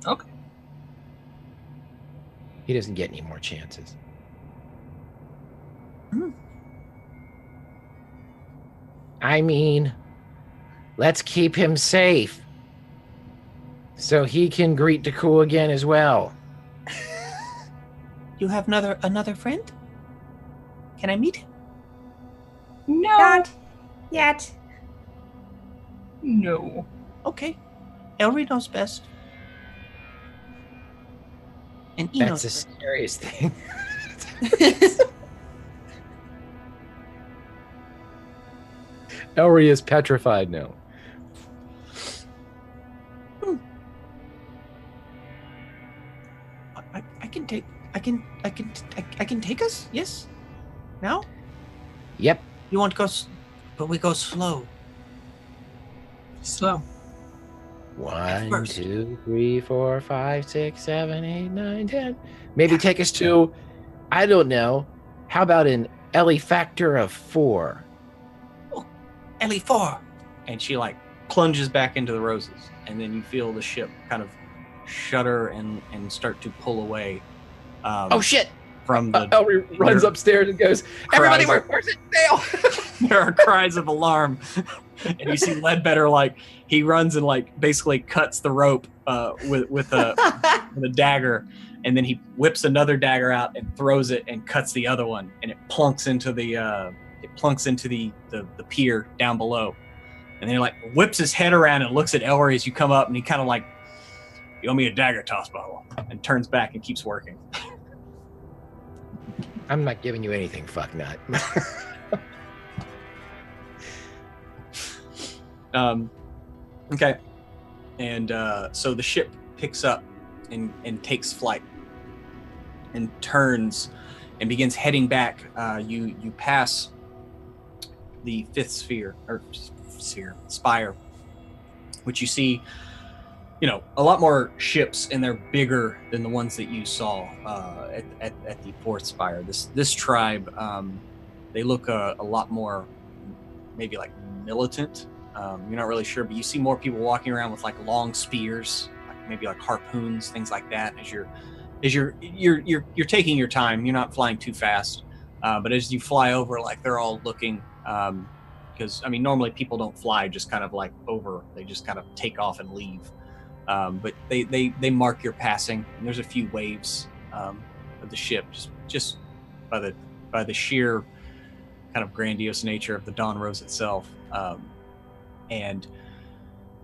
Okay. He doesn't get any more chances. I mean, let's keep him safe. So he can greet Dakul again as well. You have another friend? Can I meet him? No. Not yet. No. Okay. Ellery knows best. And he That's knows the best. scariest thing. Ellery is petrified now. I can take us? Yes? Now? Yep. You want to go, but we go slow. Slow. 1, first. 2, 3, 4, 5, 6, 7, 8, 9, 10. Maybe take us to, I don't know. How about an Ellie factor of 4? Ellie 4. and she plunges back into the roses, and then you feel the ship kind of shudder and start to pull away. Oh shit! From the Ellery runs there- upstairs and goes, "Everybody, cries where's it now?" there are cries of alarm, and you see Ledbetter he runs and basically cuts the rope with a dagger, and then he whips another dagger out and throws it and cuts the other one, and it plunks into the plunks into the pier down below. And then he like whips his head around and looks at Ellery as you come up, and he kind of like, "You owe me a dagger toss, bottle," and turns back and keeps working. I'm not giving you anything, fucknut. Okay. And so the ship picks up and takes flight and turns and begins heading back. You pass the fifth spire, which you see, a lot more ships, and they're bigger than the ones that you saw at the fourth spire. This tribe, they look a lot more, maybe like militant. You're not really sure, but you see more people walking around with like long spears, like maybe like harpoons, things like that. As you're taking your time, you're not flying too fast, but as you fly over, like they're all looking. Because normally people don't fly just kind of like over; they just kind of take off and leave. But they mark your passing, and there's a few waves of the ship just by the sheer kind of grandiose nature of the Dawn Rose itself. And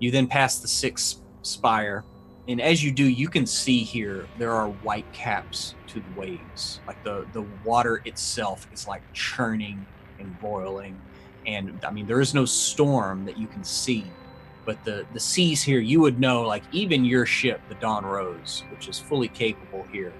you then pass the sixth spire, and as you do, you can see here there are white caps to the waves. Like the water itself is like churning and boiling, and there is no storm that you can see, but the seas here, you would know, like even your ship, the Dawn Rose, which is fully capable here,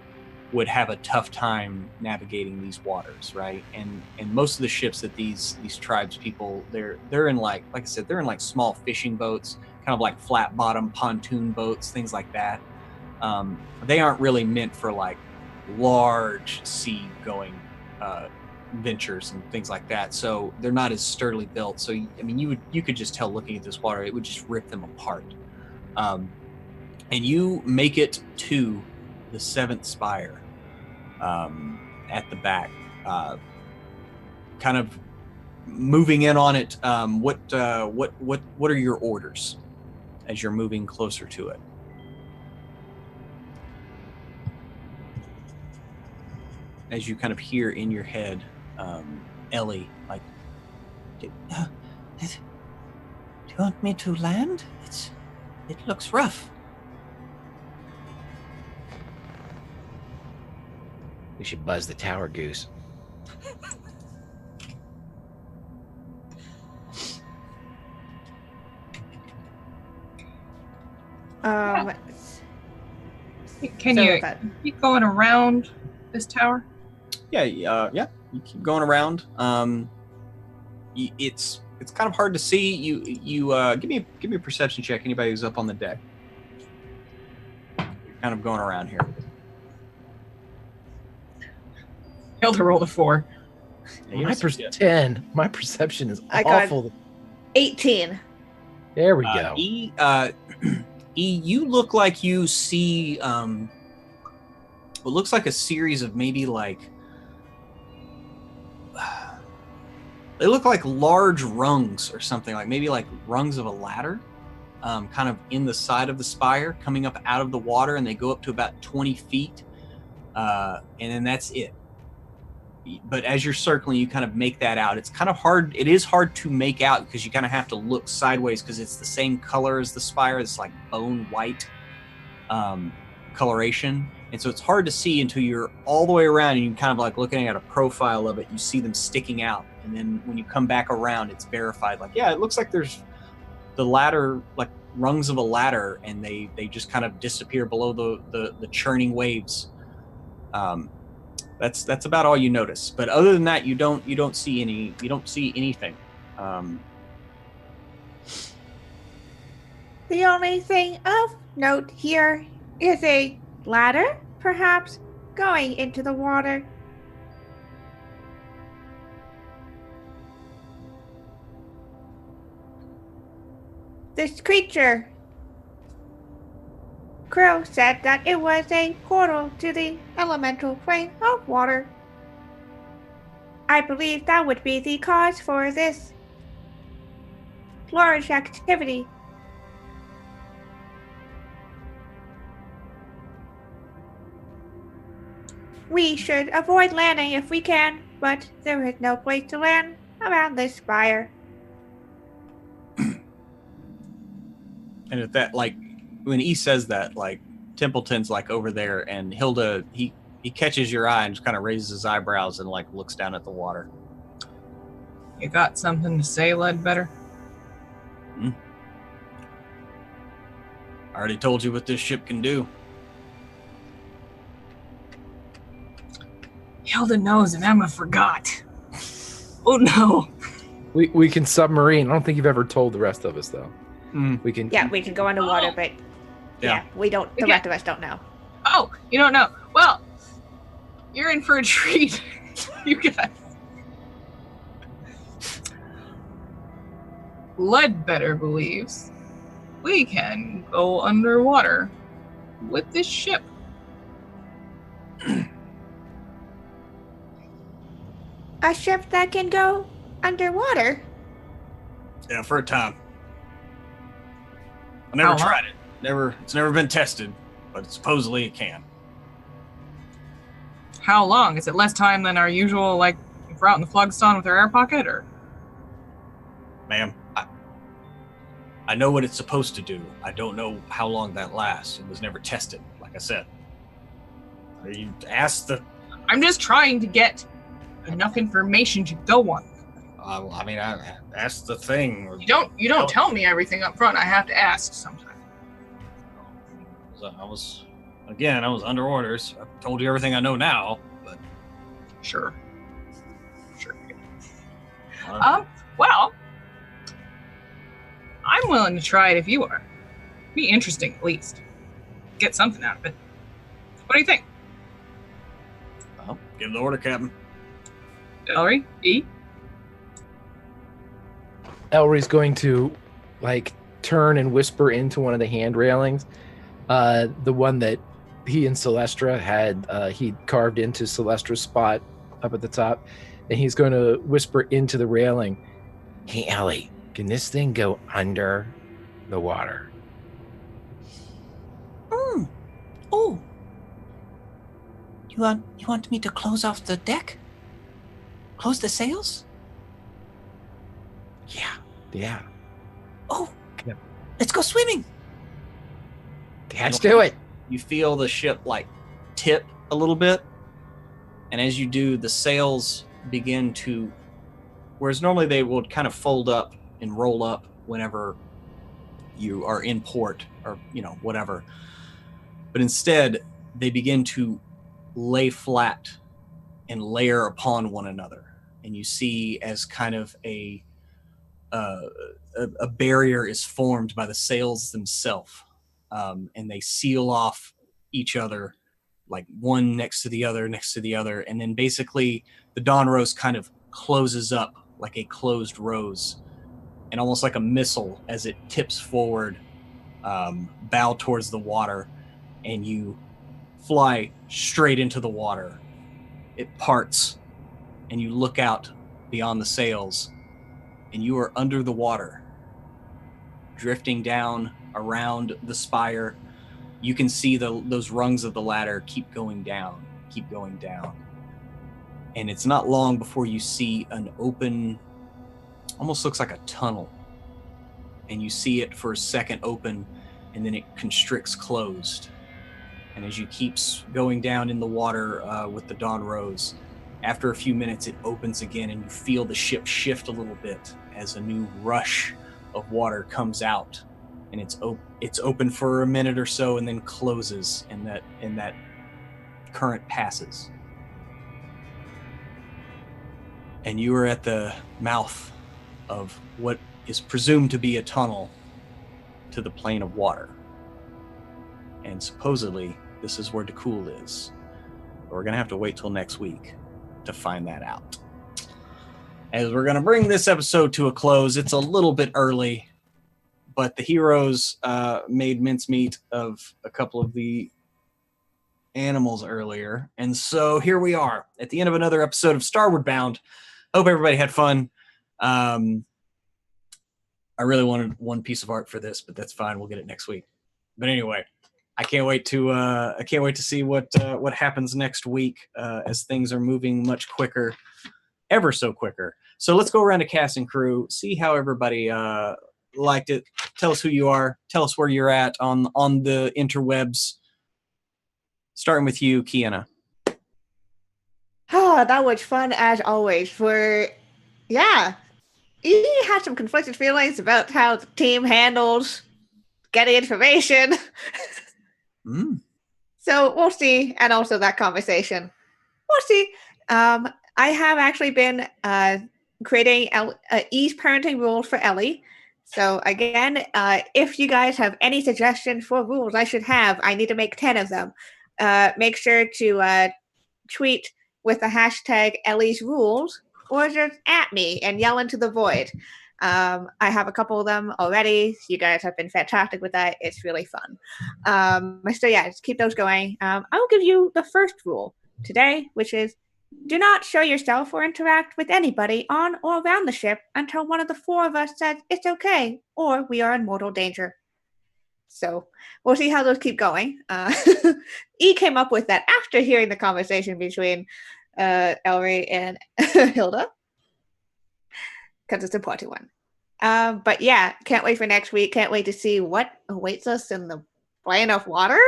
would have a tough time navigating these waters, right? And most of the ships that these tribes people, they're in like I said, they're in like small fishing boats, kind of like flat bottom pontoon boats, things like that. They aren't really meant for like large sea going ventures and things like that. So they're not as sturdily built. So you could just tell looking at this water, it would just rip them apart. And you make it to the seventh spire at the back, kind of moving in on it. What are your orders as you're moving closer to it? As you kind of hear in your head, Ellie, like, do you want me to land? It looks rough. We should buzz the tower goose. Can you keep going around this tower? Yeah. You keep going around. It's kind of hard to see. You give me a perception check. Anybody who's up on the deck. You're kind of going around here. Failed to roll a 4. My 10. My perception is I awful. got 18. There we go. You look like you see what looks like a series of maybe like they look like large rungs or something, like maybe like rungs of a ladder, kind of in the side of the spire, coming up out of the water, and they go up to about 20 feet, and then that's it. But as you're circling, you kind of make that out. It's kind of hard. It is hard to make out because you kind of have to look sideways because it's the same color as the spire. It's like bone white coloration. And so it's hard to see until you're all the way around and you're kind of like looking at a profile of it. You see them sticking out. And then when you come back around, it's verified. Like, yeah, it looks like there's the ladder, like rungs of a ladder, and they just kind of disappear below the churning waves. That's about all you notice. But other than that, you don't see anything. The only thing of note here is a ladder, perhaps, going into the water. This creature, Crow said that it was a portal to the elemental plane of water. I believe that would be the cause for this large activity. We should avoid landing if we can, but there is no place to land Around this spire. And at that, like, when he says that, like, Templeton's like over there, and Hilda, he catches your eye and just kind of raises his eyebrows and like looks down at the water. You got something to say, Ledbetter? I already told you what this ship can do. Hilda knows and Emma forgot. Oh no. We can submarine. I don't think you've ever told the rest of us though. We can. Yeah, we can go underwater, but Yeah. we don't. The rest of us don't know. Oh, you don't know. Well, you're in for a treat. You guys. Ledbetter believes we can go underwater with this ship. A ship that can go underwater. Yeah, for a time. I never How long? tried it. It's never been tested, but supposedly it can. How long? Is it less time than our usual, like, if we're out in the Phlogiston with our air pocket, or? Ma'am, I know what it's supposed to do. I don't know how long that lasts. It was never tested, like I said. You asked the... I'm just trying to get enough information to go on. I asked the thing. You don't tell me everything up front. I have to ask sometimes. I was under orders. I told you everything I know now, but... Sure. I Well, I'm willing to try it if you are. Be interesting, at least. Get something out of it. What do you think? Well, give the order, Captain. Ellery? E? Elry's going to like turn and whisper into one of the hand railings, the one that he and Celestra had he carved into Celestra's spot up at the top, and he's going to whisper into the railing, "Hey Ellie, can this thing go under the water?" Oh. You want me to close off the deck? Close the sails? Yeah. Oh. Yeah. Let's go swimming. Let's do it. You feel the ship like tip a little bit, and as you do, the sails begin to, whereas normally they would kind of fold up and roll up whenever you are in port or whatever, but instead they begin to lay flat and layer upon one another, and you see as kind of a barrier is formed by the sails themselves, and they seal off each other, like one next to the other, and then basically the dawn rose kind of closes up like a closed rose, and almost like a missile as it tips forward, bow towards the water, and you fly straight into the water. It parts, and you look out beyond the sails, and you are under the water, drifting down around the spire. You can see those rungs of the ladder keep going down. And it's not long before you see an open, almost looks like a tunnel. And you see it for a second open, and then it constricts closed. And as you keep going down in the water with the dawn rose, after a few minutes, it opens again, and you feel the ship shift a little bit as a new rush of water comes out, and it's open for a minute or so, and then closes, and that current passes, and you are at the mouth of what is presumed to be a tunnel to the plane of water, and supposedly this is where Dakul is. But we're gonna have to wait till next week to find that out. As we're going to bring this episode to a close, it's a little bit early, but the heroes made mincemeat of a couple of the animals earlier. And so here we are at the end of another episode of Starward Bound. Hope everybody had fun. I really wanted one piece of art for this, but that's fine. We'll get it next week. But anyway, I can't wait to see what happens next week, as things are moving much quicker ever so quicker. So let's go around to cast and crew, see how everybody liked it. Tell us who you are. Tell us where you're at on the interwebs. Starting with you, Kiana. Oh, that was fun as always. Yeah, you had some conflicted feelings about how the team handles getting information. So we'll see, and also that conversation. We'll see. I have actually been creating ease parenting rules for Ellie. So again, if you guys have any suggestions for rules I should have, I need to make 10 of them. Make sure to tweet with the hashtag Ellie's rules, or just at me and yell into the void. I have a couple of them already. You guys have been fantastic with that. It's really fun. So yeah, just keep those going. I will give you the first rule today, which is do not show yourself or interact with anybody on or around the ship until one of the four of us says it's okay or we are in mortal danger. So we'll see how those keep going. E came up with that after hearing the conversation between Elry and Hilda, because it's an important one. But yeah, can't wait for next week. Can't wait to see what awaits us in the plane of water.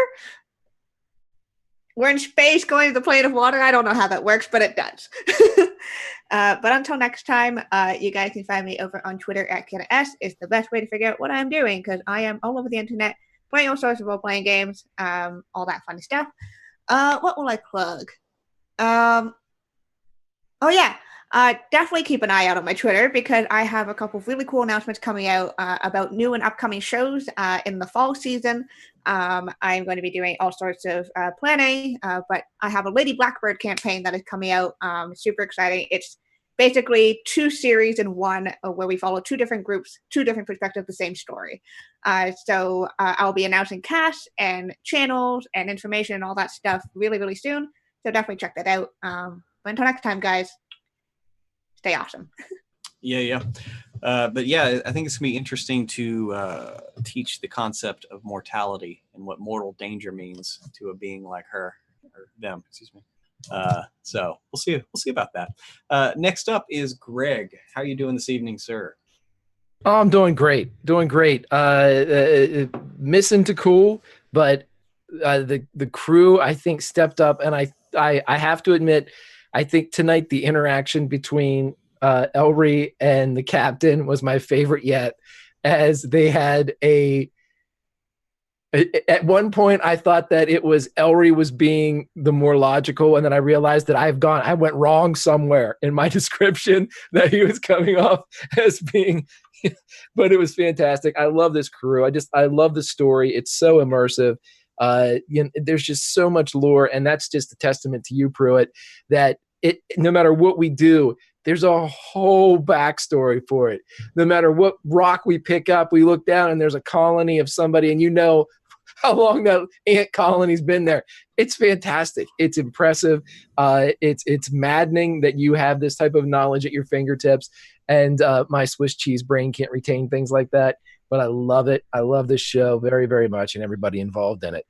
We're in space going to the plane of water. I don't know how that works, but it does. But until next time, you guys can find me over on Twitter at KianaS. It's the best way to figure out what I'm doing, because I am all over the internet playing all sorts of role-playing games, all that fun stuff. What will I plug? Oh yeah, definitely keep an eye out on my Twitter, because I have a couple of really cool announcements coming out about new and upcoming shows in the fall season. I'm going to be doing all sorts of planning, but I have a Lady Blackbird campaign that is coming out. Super exciting. It's basically 2 series in one, where we follow 2 different groups, 2 different perspectives of the same story. So I'll be announcing casts and channels and information and all that stuff really, really soon. So definitely check that out. But until next time, guys, stay awesome. Yeah. But yeah, I think it's gonna be interesting to teach the concept of mortality and what mortal danger means to a being like her, or them, excuse me. So we'll see about that. Next up is Greg. How are you doing this evening, sir? Oh, I'm doing great. Missing to cool, but the crew, I think, stepped up, and I have to admit, I think tonight the interaction between Elry and the captain was my favorite yet, as they had at one point I thought that it was Elry was being the more logical, and then I realized that I went wrong somewhere in my description, that he was coming off as being but it was fantastic. I love this crew. I love the story. It's so immersive. There's just so much lore, and that's just a testament to you, Pruitt, that no matter what we do, there's a whole backstory for it. No matter what rock we pick up, we look down and there's a colony of somebody, and you know how long that ant colony's been there. It's fantastic. It's impressive. It's maddening that you have this type of knowledge at your fingertips, and my Swiss cheese brain can't retain things like that. But I love it. I love this show very, very much, and everybody involved in it.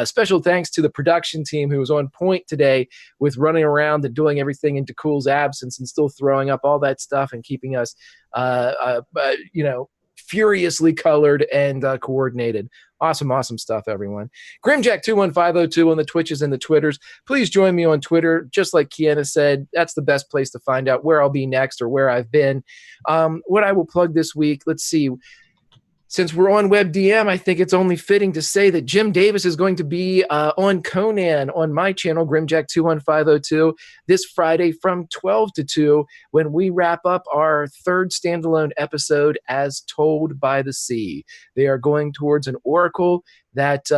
Special thanks to the production team, who was on point today with running around and doing everything into Cool's absence and still throwing up all that stuff and keeping us, furiously colored and coordinated. Awesome stuff, everyone. Grimjack21502 on the Twitches and the Twitters. Please join me on Twitter. Just like Kiana said, that's the best place to find out where I'll be next or where I've been. What I will plug this week, let's see. Since we're on WebDM, I think it's only fitting to say that Jim Davis is going to be on Conan on my channel, Grimjack21502, this Friday from 12 to 2, when we wrap up our 3rd standalone episode, As Told by the Sea. They are going towards an oracle that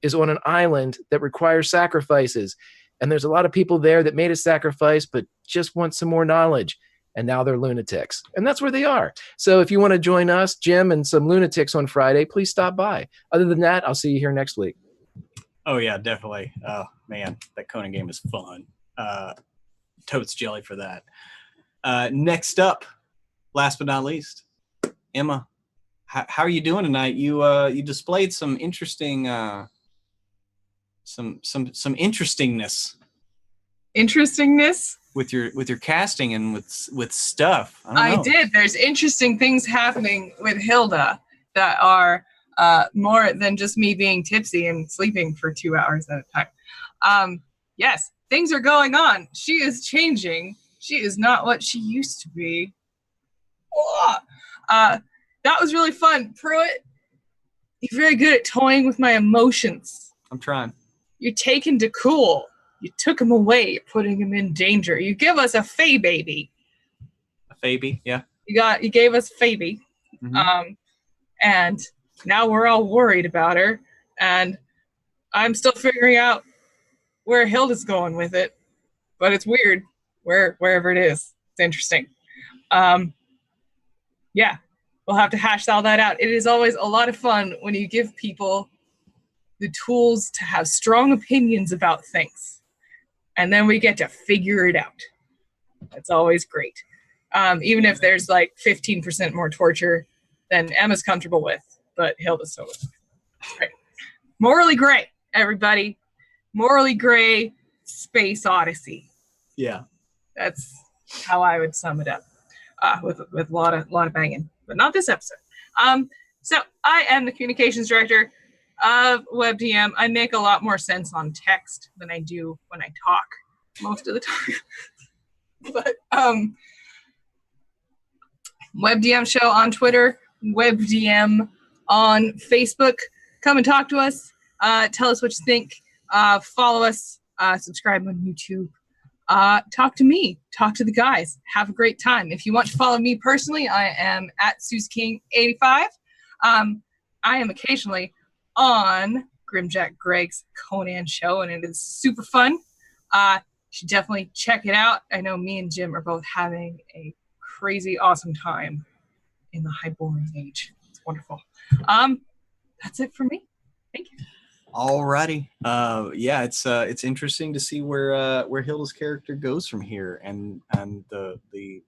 is on an island that requires sacrifices. And there's a lot of people there that made a sacrifice but just want some more knowledge. And now they're lunatics. And that's where they are. So if you want to join us, Jim, and some lunatics on Friday, please stop by. Other than that, I'll see you here next week. Oh, yeah, definitely. Oh, man, that Conan game is fun. Totes jelly for that. Next up, last but not least, Emma. How are you doing tonight? You displayed some interesting, some interestingness interestingness. with your casting and with stuff. I don't know. did. There's interesting things happening with Hilda that are more than just me being tipsy and sleeping for 2 hours at a time. Yes, things are going on. She is changing. She is not what she used to be. That was really fun. Pruitt, you're very good at toying with my emotions. I'm trying. You're taking to cool. You took him away. You're putting him in danger. You give us a Fae baby. A baby, yeah. You gave us Faby. Mm-hmm. And now we're all worried about her. And I'm still figuring out where Hilda's going with it. But it's weird. Wherever it is. It's interesting. Yeah. We'll have to hash all that out. It is always a lot of fun when you give people the tools to have strong opinions about things. And then we get to figure it out. That's always great. Even if there's like 15% more torture than Emma's comfortable with, but Hilda's so right. Morally gray, everybody. Morally gray space odyssey. Yeah. That's how I would sum it up. With a lot of banging, but not this episode. So I am the communications director of WebDM. I make a lot more sense on text than I do when I talk most of the time. But WebDM show on Twitter, WebDM on Facebook. Come and talk to us. Tell us what you think. Follow us. Subscribe on YouTube. Talk to me. Talk to the guys. Have a great time. If you want to follow me personally, I am at SuzKing85. I am occasionally on Grimjack Greg's Conan show, and it is super fun. You should definitely check it out. I know me and Jim are both having a crazy awesome time in the Hyborean Age. It's wonderful. That's it for me. Thank you. Alrighty. Yeah, it's interesting to see where Hilda's character goes from here, and the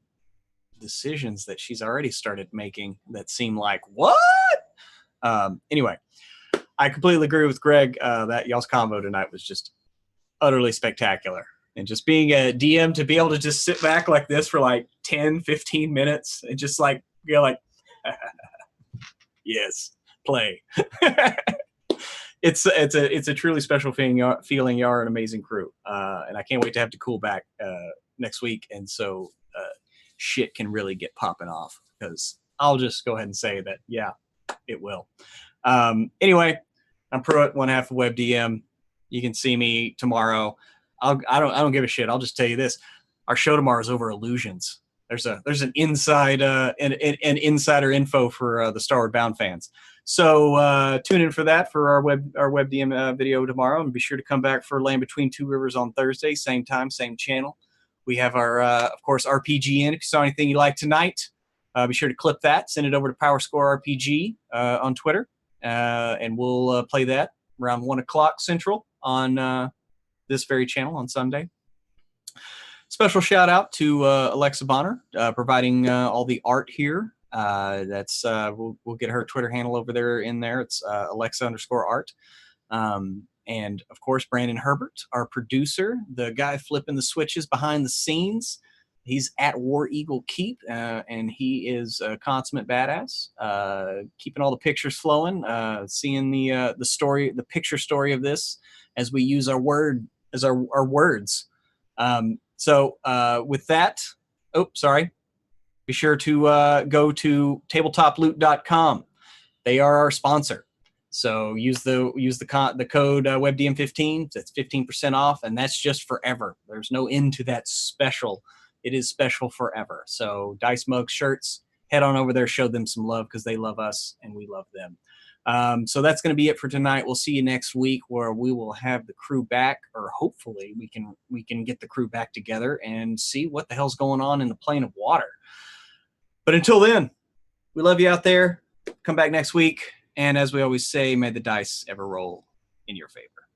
decisions that she's already started making that seem like what? Anyway, I completely agree with Greg that y'all's combo tonight was just utterly spectacular. And just being a DM to be able to just sit back like this for like 10, 15 minutes and just like go like, yes, play. It's a truly special feeling. You are an amazing crew, and I can't wait to have to cool back next week, and so shit can really get popping off, because I'll just go ahead and say that it will. Anyway, I'm Pruitt, one half of WebDM. You can see me tomorrow. I don't give a shit. I'll just tell you this: our show tomorrow is over illusions. There's an inside an insider info for the Starward Bound fans. So tune in for that for our WebDM video tomorrow, and be sure to come back for Land Between Two Rivers on Thursday, same time, same channel. We have our of course RPG in. If you saw anything you liked tonight, be sure to clip that, send it over to PowerScore RPG on Twitter, and we'll play that around 1:00 Central on this very channel on Sunday. Special shout out to Alexa Bonner providing all the art here. That's we'll get her Twitter handle over there in there. It's Alexa_art. And of course, Brandon Herbert, our producer, the guy flipping the switches behind the scenes. He's at War Eagle Keep, and he is a consummate badass. Keeping all the pictures flowing, seeing the story, the picture story of this as we use our word as our words. So with that, be sure to go to tabletoploot.com. They are our sponsor. So use the code WebDM15. That's 15% off, and that's just forever. There's no end to that special. It is special forever. So Dice Mug shirts, head on over there, show them some love, because they love us and we love them. So that's going to be it for tonight. We'll see you next week, where we will have the crew back, or hopefully we can get the crew back together and see what the hell's going on in the plane of water. But until then, we love you out there. Come back next week. And as we always say, may the dice ever roll in your favor.